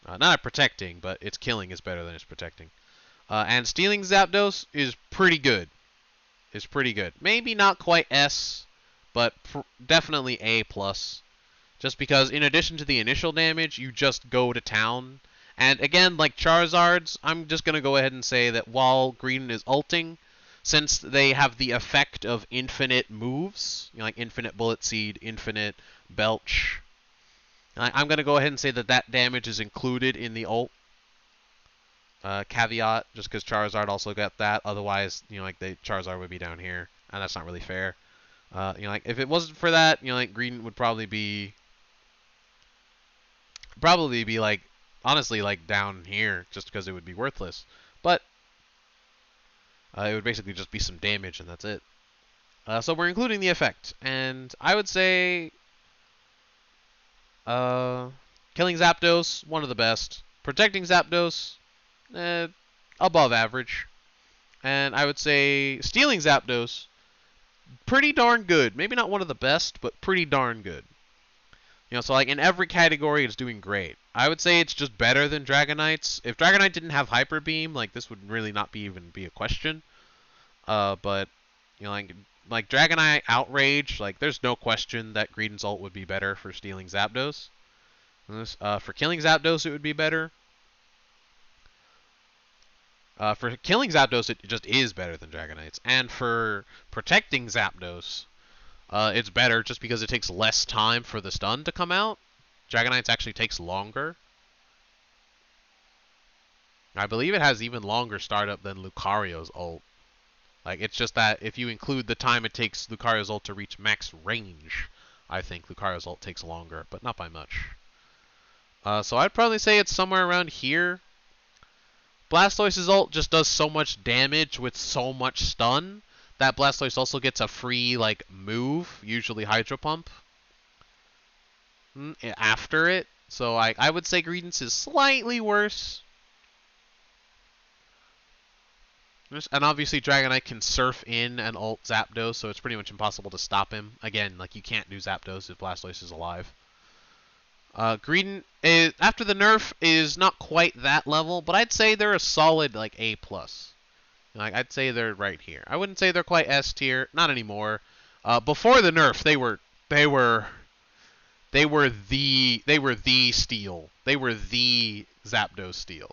Not at protecting, but its killing is better than its protecting. And stealing Zapdos is pretty good. It's pretty good. Maybe not quite S, but definitely A+. Just because in addition to the initial damage, you just go to town. And again, like Charizard's, I'm just going to go ahead and say that while Green is ulting, since they have the effect of infinite moves, you know, like infinite Bullet Seed, infinite Belch, I'm going to go ahead and say that that damage is included in the ult. Caveat, just because Charizard also got that. Otherwise, you know, like Charizard would be down here, and that's not really fair. You know, like if it wasn't for that, you know, like Green would probably be like honestly like down here, just because it would be worthless. But it would basically just be some damage, and that's it. So we're including the effect, and I would say killing Zapdos, one of the best. Protecting Zapdos, above average. And I would say stealing Zapdos, pretty darn good. Maybe not one of the best, but pretty darn good. You know, so like in every category, it's doing great. I would say it's just better than Dragonite's. If Dragonite didn't have Hyper Beam, like this would really not even be a question. But you know, like Dragonite Outrage, like there's no question that Greedent's ult would be better for stealing Zapdos. For killing Zapdos, it would be better. For killing Zapdos, it just is better than Dragonite's. And for protecting Zapdos, it's better just because it takes less time for the stun to come out. Dragonite's actually takes longer. I believe it has even longer startup than Lucario's ult. Like, it's just that if you include the time it takes Lucario's ult to reach max range, I think Lucario's ult takes longer, but not by much. So I'd probably say it's somewhere around here. Blastoise's ult just does so much damage with so much stun that Blastoise also gets a free, like, move, usually Hydro Pump, after it. So I would say Greedent's is slightly worse. And obviously Dragonite can surf in and ult Zapdos, so it's pretty much impossible to stop him. Again, like, you can't do Zapdos if Blastoise is alive. Greedent, after the nerf, is not quite that level, but I'd say they're a solid, like, A+. Like, I'd say they're right here. I wouldn't say they're quite S tier, not anymore. Before the nerf, they were the steal. They were the Zapdos steal.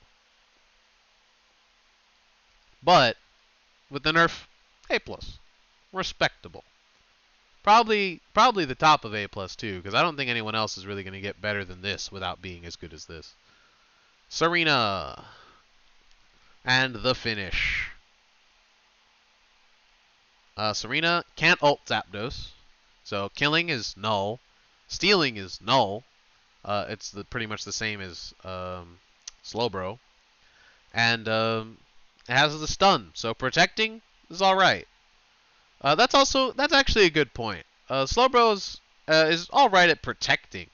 But with the nerf, A+. Respectable. Probably the top of A+ too, because I don't think anyone else is really going to get better than this without being as good as this. Serena. And the finish. Serena can't ult Zapdos, so killing is null. Stealing is null. It's pretty much the same as Slowbro. And it has the stun, so protecting is alright. That's actually a good point. Slowbro is alright at protecting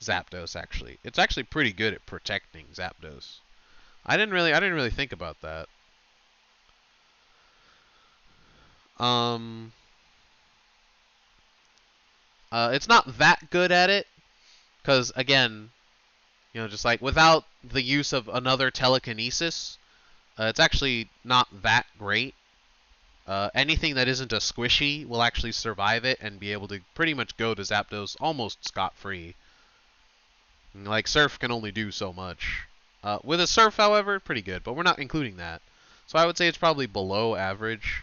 Zapdos, actually. It's actually pretty good at protecting Zapdos. I didn't really think about that. It's not that good at it, because again, you know, just like without the use of another telekinesis, it's actually not that great. Anything that isn't a squishy will actually survive it and be able to pretty much go to Zapdos almost scot-free. Like, Surf can only do so much. With a Surf, however, pretty good, but we're not including that. So I would say it's probably below average.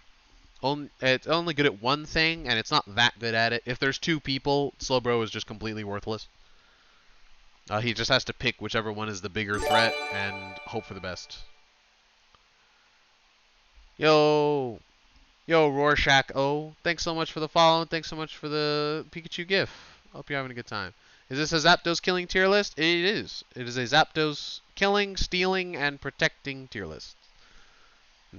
It's only good at one thing, and it's not that good at it. If there's two people, Slowbro is just completely worthless. He just has to pick whichever one is the bigger threat and hope for the best. Yo, Rorschach O, thanks so much for the follow, and thanks so much for the Pikachu GIF. Hope you're having a good time. Is this a Zapdos killing tier list? It is. It is a Zapdos killing, stealing, and protecting tier list.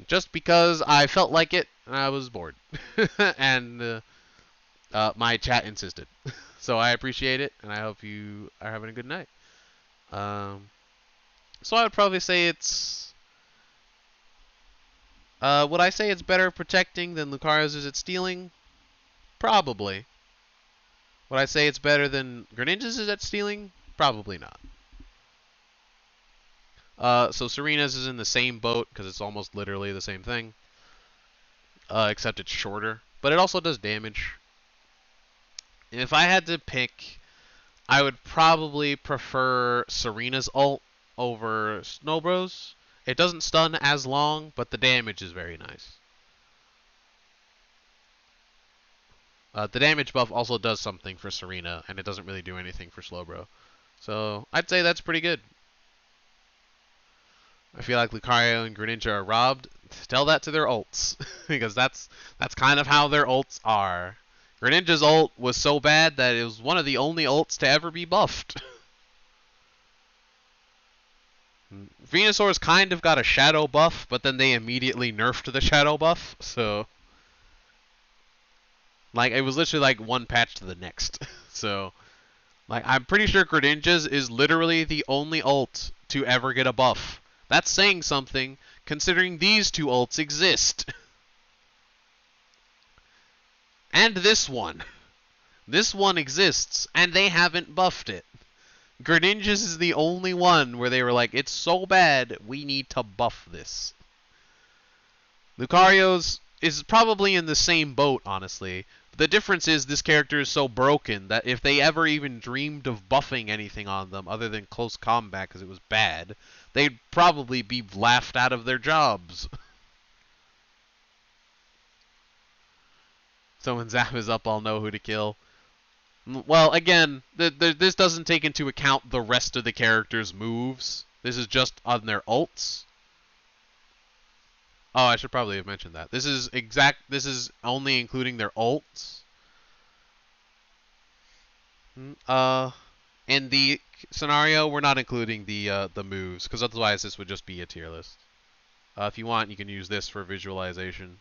Just because I felt like it, I was bored. And my chat insisted. So I appreciate it, and I hope you are having a good night. So I would probably say it's Would I say it's better at protecting than Lucario's is at stealing? Probably. Would I say it's better than Greninja's is at stealing? Probably not. So Serena's is in the same boat because it's almost literally the same thing. Except it's shorter. But it also does damage. If I had to pick, I would probably prefer Serena's ult over Snowbro's. It doesn't stun as long, but the damage is very nice. The damage buff also does something for Serena, and it doesn't really do anything for Slowbro. So I'd say that's pretty good. I feel like Lucario and Greninja are robbed. Tell that to their ults, because that's kind of how their ults are. Greninja's ult was so bad that it was one of the only ults to ever be buffed. Venusaur's kind of got a shadow buff, but then they immediately nerfed the shadow buff, so like it was literally like one patch to the next. So like I'm pretty sure Greninja's is literally the only ult to ever get a buff. That's saying something, considering these two ults exist. And this one. This one exists, and they haven't buffed it. Greninja's is the only one where they were like, it's so bad, we need to buff this. Lucario's is probably in the same boat, honestly. The difference is this character is so broken that if they ever even dreamed of buffing anything on them other than close combat because it was bad, they'd probably be laughed out of their jobs. So when Zap is up, I'll know who to kill. Well, again, this doesn't take into account the rest of the character's moves. This is just on their ults. Oh, I should probably have mentioned that. This is only including their ults. In the scenario, we're not including the moves, because otherwise this would just be a tier list. If you want, you can use this for visualization.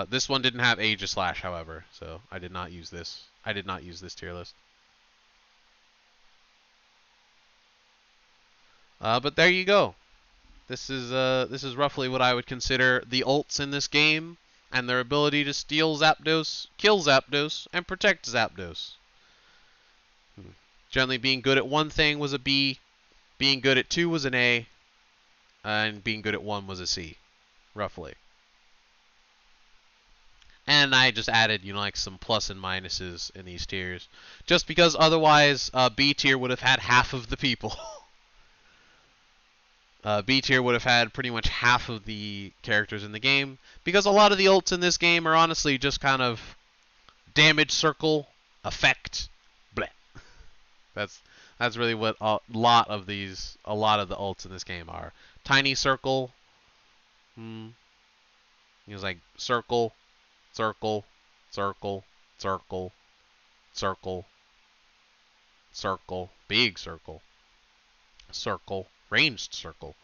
This one didn't have Aegis Slash, however, so I did not use this. I did not use this tier list. But there you go. This is roughly what I would consider the ults in this game, and their ability to steal Zapdos, kill Zapdos, and protect Zapdos. Generally, being good at one thing was a B, being good at 2 was an A, and being good at 1 was a C, roughly. And I just added, like some plus and minuses in these tiers, just because otherwise B tier would have had half of the people. B tier would have had pretty much half of the characters in the game, because a lot of the ults in this game are honestly just kind of damage circle, effect, bleh. That's really what a lot of the ults in this game are. Tiny circle, it was like circle, circle, circle, circle, circle, circle, big circle, circle, ranged circle,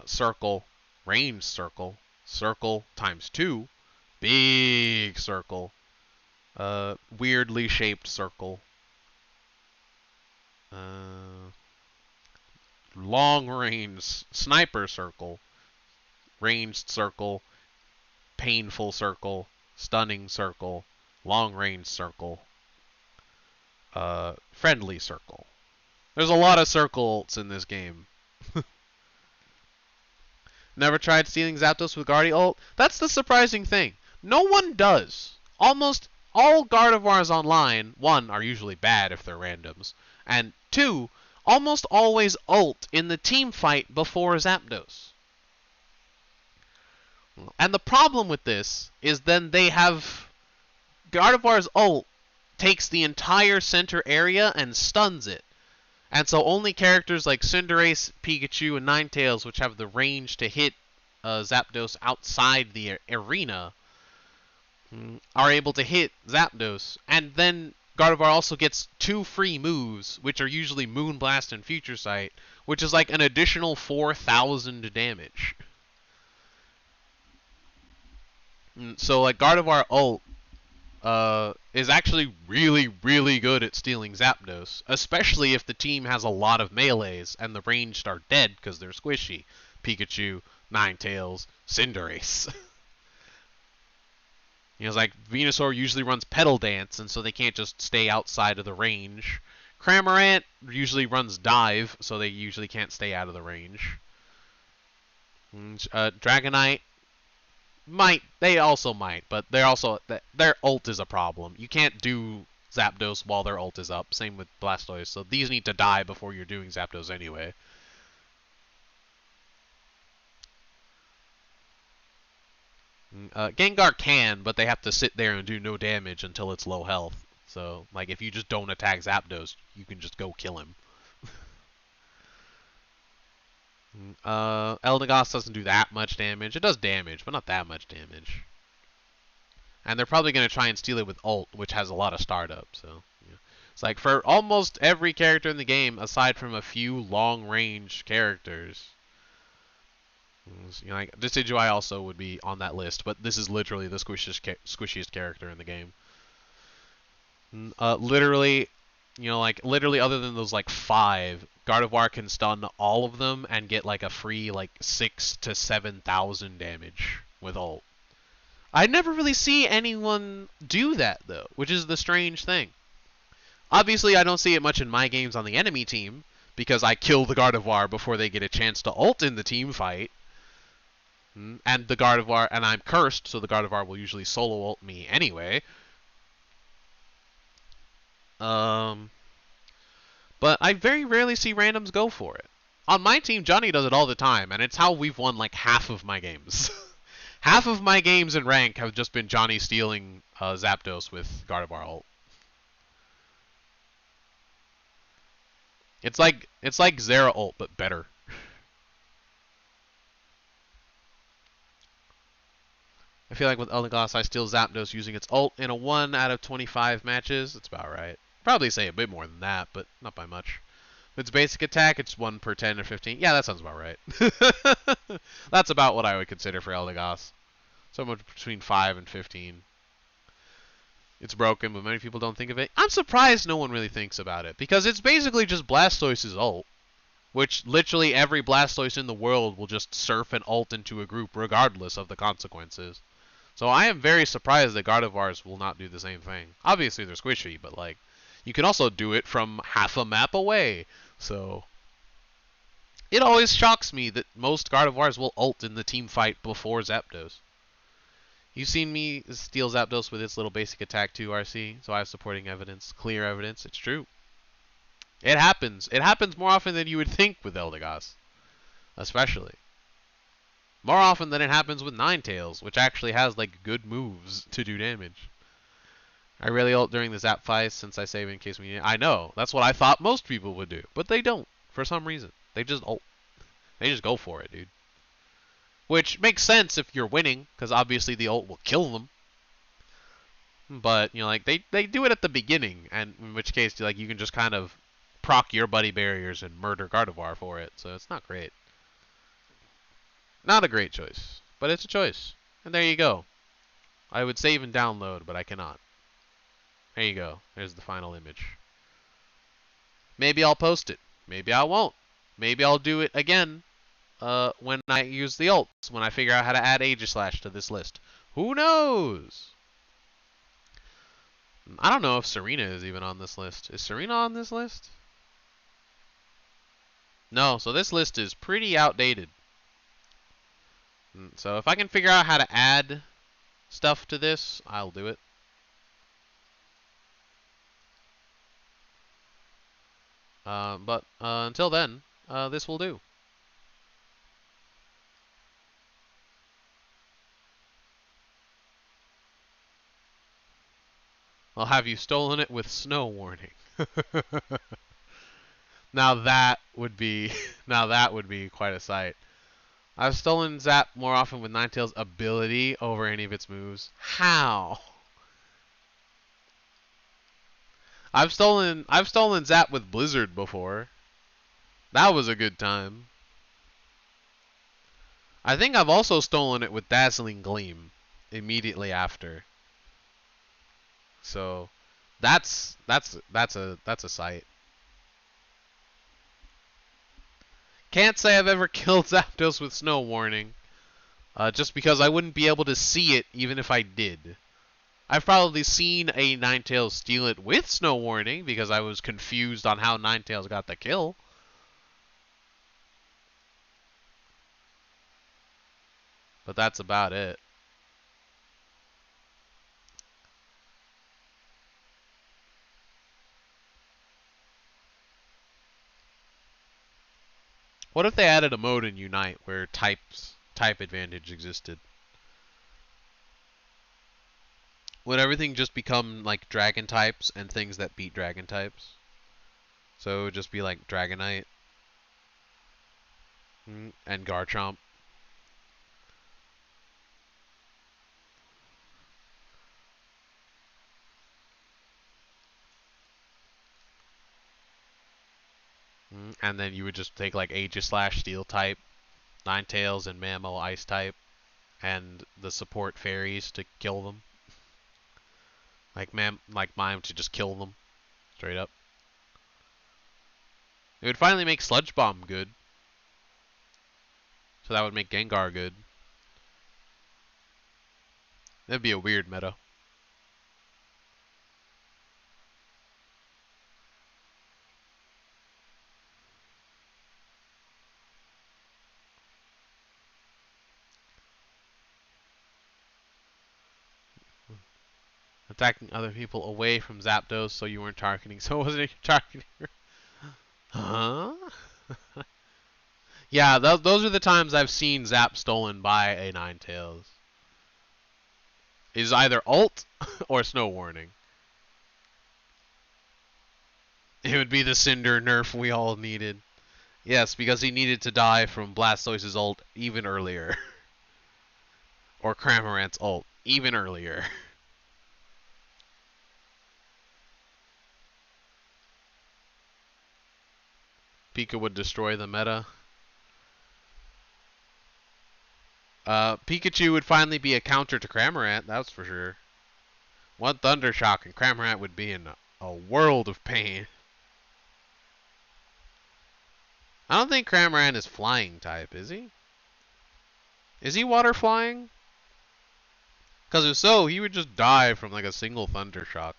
circle, ranged circle, circle times 2, big circle, weirdly shaped circle, long range sniper circle, ranged circle, painful circle, stunning circle, long range circle, friendly circle. There's a lot of circles in this game. Never tried stealing Zapdos with Guardi ult? That's the surprising thing. No one does. Almost all Gardevoirs online, 1, are usually bad if they're randoms, and 2, almost always ult in the team fight before Zapdos. And the problem with this is then they have Gardevoir's ult takes the entire center area and stuns it. And so only characters like Cinderace, Pikachu, and Ninetales, which have the range to hit Zapdos outside the arena, are able to hit Zapdos. And then Gardevoir also gets 2 free moves, which are usually Moonblast and Future Sight, which is like an additional 4,000 damage. So like Gardevoir ult is actually really, really good at stealing Zapdos, especially if the team has a lot of melees and the ranged are dead because they're squishy. Pikachu, Ninetales, Cinderace. You know, it's like Venusaur usually runs Petal Dance, and so they can't just stay outside of the range. Cramorant usually runs Dive, so they usually can't stay out of the range. Dragonite they also might, but their ult is a problem. You can't do Zapdos while their ult is up. Same with Blastoise, so these need to die before you're doing Zapdos anyway. Gengar can, but they have to sit there and do no damage until it's low health. So, like, if you just don't attack Zapdos, you can just go kill him. Eldegoss doesn't do that much damage. It does damage, but not that much damage. And they're probably going to try and steal it with ult, which has a lot of startup. So, yeah. It's like for almost every character in the game, aside from a few long-range characters. You know, like Decidueye also would be on that list, but this is literally the squishiest character in the game. Literally, you know, like literally other than those like 5, Gardevoir can stun all of them and get like a free like 6,000 to 7,000 damage with ult. I never really see anyone do that though, which is the strange thing. Obviously, I don't see it much in my games on the enemy team because I kill the Gardevoir before they get a chance to ult in the team fight. And the Gardevoir, and I'm cursed, so the Gardevoir will usually solo ult me anyway. But I very rarely see randoms go for it. On my team, Johnny does it all the time, and it's how we've won like half of my games. Half of my games in rank have just been Johnny stealing Zapdos with Gardevoir ult. It's like Zera ult, but better. I feel like with Eldegoss, I steal Zapdos using its ult in a 1 out of 25 matches. That's about right. Probably say a bit more than that, but not by much. With its basic attack, it's 1 per 10 or 15. Yeah, that sounds about right. That's about what I would consider for Eldegoss. Somewhere between 5 and 15. It's broken, but many people don't think of it. I'm surprised no one really thinks about it, because it's basically just Blastoise's ult, which literally every Blastoise in the world will just surf an ult into a group regardless of the consequences. So I am very surprised that Gardevoirs will not do the same thing. Obviously they're squishy, but like you can also do it from half a map away. So it always shocks me that most Gardevoirs will ult in the team fight before Zapdos. You've seen me steal Zapdos with its little basic attack too, RC, so I have supporting evidence, clear evidence. It's true. It happens. It happens more often than you would think with Eldegoss. Especially. More often than it happens with Ninetales, which actually has like good moves to do damage. I really ult during the Zap fight since I save in case we need it. I know. That's what I thought most people would do. But they don't, for some reason. They just ult. They just go for it, dude. Which makes sense if you're winning, because obviously the ult will kill them. But, you know, like, they do it at the beginning, and in which case, like, you can just kind of proc your buddy barriers and murder Gardevoir for it, so it's not great. Not a great choice, but it's a choice. And there you go. I would save and download, but I cannot. There you go. There's the final image. Maybe I'll post it. Maybe I won't. Maybe I'll do it again when I use the ults, when I figure out how to add Aegis to this list. Who knows? I don't know if Serena is even on this list. Is Serena on this list? No, so this list is pretty outdated. So if I can figure out how to add stuff to this, I'll do it. But until then, this will do. I'll have you stolen it with snow warning. Now that would be quite a sight. I've stolen Zap more often with Ninetales' ability over any of its moves. How? I've stolen Zap with Blizzard before. That was a good time. I think I've also stolen it with Dazzling Gleam immediately after. So that's a sight. Can't say I've ever killed Zapdos with Snow Warning. Just because I wouldn't be able to see it even if I did. I've probably seen a Ninetales steal it with Snow Warning because I was confused on how Ninetales got the kill. But that's about it. What if they added a mode in Unite where type advantage existed? Would everything just become like dragon types and things that beat dragon types? So it would just be like Dragonite and Garchomp. And then you would just take like Aegis slash Steel type, Ninetales and Mammo Ice type, and the support fairies to kill them. Like Mime to just kill them. Straight up. It would finally make Sludge Bomb good. So that would make Gengar good. That'd be a weird meta. Attacking other people away from Zapdos so you weren't targeting. So wasn't it targeting her? Huh? Yeah, those are the times I've seen Zap stolen by a Ninetales. Is either ult or Snow Warning. It would be the Cinder nerf we all needed. Yes, because he needed to die from Blastoise's ult even earlier. Or Cramorant's ult even earlier. Pika would destroy the meta. Pikachu would finally be a counter to Cramorant, that's for sure. One Thunder Shock and Cramorant would be in a world of pain. I don't think Cramorant is flying type, is he? Is he water flying? Because if so, he would just die from like a single Thunder Shock.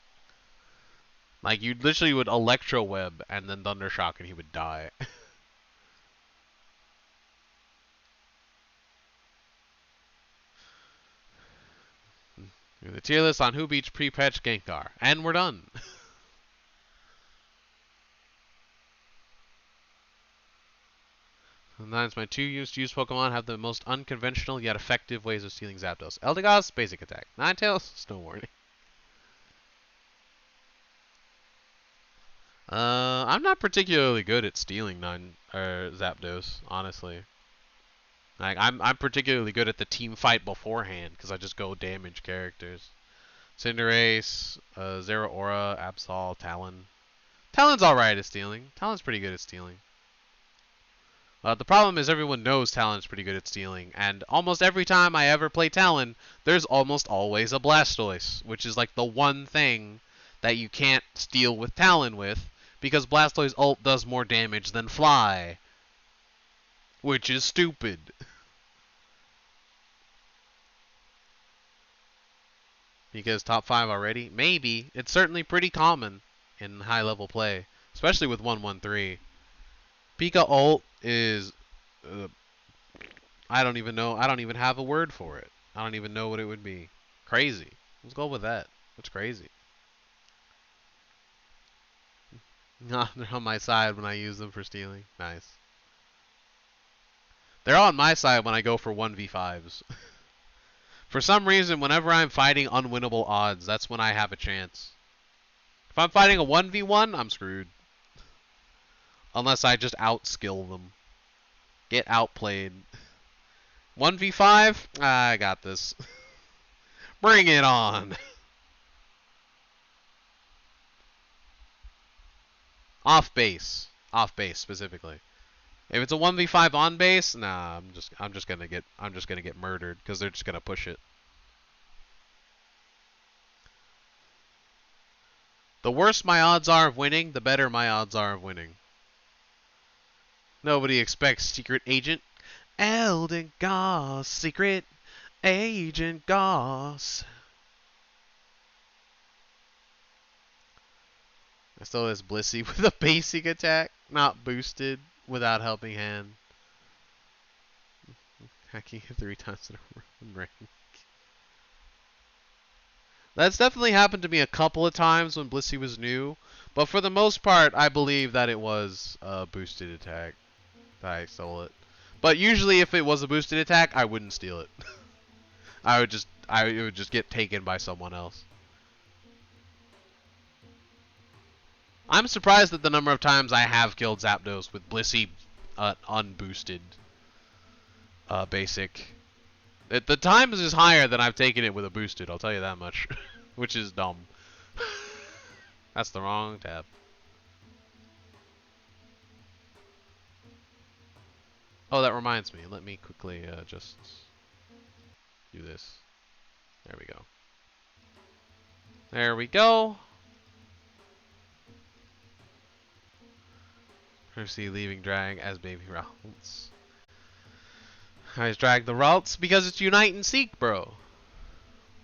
Like you literally would Electro Web and then Thunder Shock and he would die. The tier list on who beats pre-patch Gengar. And we're done. Sometimes my two used Pokemon have the most unconventional yet effective ways of stealing Zapdos. Eldegoss, basic attack. Ninetales, Snow Warning. I'm not particularly good at stealing Zapdos, honestly. Like I'm particularly good at the team fight beforehand because I just go damage characters. Cinderace, Zeraora, Absol, Talon. Talon's alright at stealing. Talon's pretty good at stealing. The problem is everyone knows Talon's pretty good at stealing, and almost every time I ever play Talon, there's almost always a Blastoise, which is like the one thing that you can't steal with Talon with, because Blastoise ult does more damage than Fly. Which is stupid. Because top 5 already? Maybe. It's certainly pretty common in high level play, especially with 113. Pika ult is I don't even know. I don't even have a word for it. I don't even know what it would be. Crazy. Let's go with that. What's crazy? They're on my side when I use them for stealing. Nice. They're on my side when I go for 1v5s. For some reason, whenever I'm fighting unwinnable odds, that's when I have a chance. If I'm fighting a 1v1, I'm screwed. Unless I just outskill them. Get outplayed. 1v5? I got this. Bring it on. Off base. Off base specifically. If it's a 1v5 on base, nah, I'm just gonna get murdered because they're just gonna push it. The worse my odds are of winning, the better my odds are of winning. Nobody expects Secret Agent Elden Goss. Secret Agent Goss. I still has Blissey with a basic attack, not boosted, without helping hand. Hacking it 3 times in a rank. That's definitely happened to me a couple of times when Blissey was new, but for the most part, I believe that it was a boosted attack that I stole it. But usually, if it was a boosted attack, I wouldn't steal it. It would just get taken by someone else. I'm surprised at the number of times I have killed Zapdos with Blissey unboosted basic. The times is higher than I've taken it with a boosted, I'll tell you that much. Which is dumb. That's the wrong tab. Oh, that reminds me. Let me quickly just do this. There we go. There we go. Percy leaving drag as baby routes. I just drag the routes because it's Unite and Seek, bro.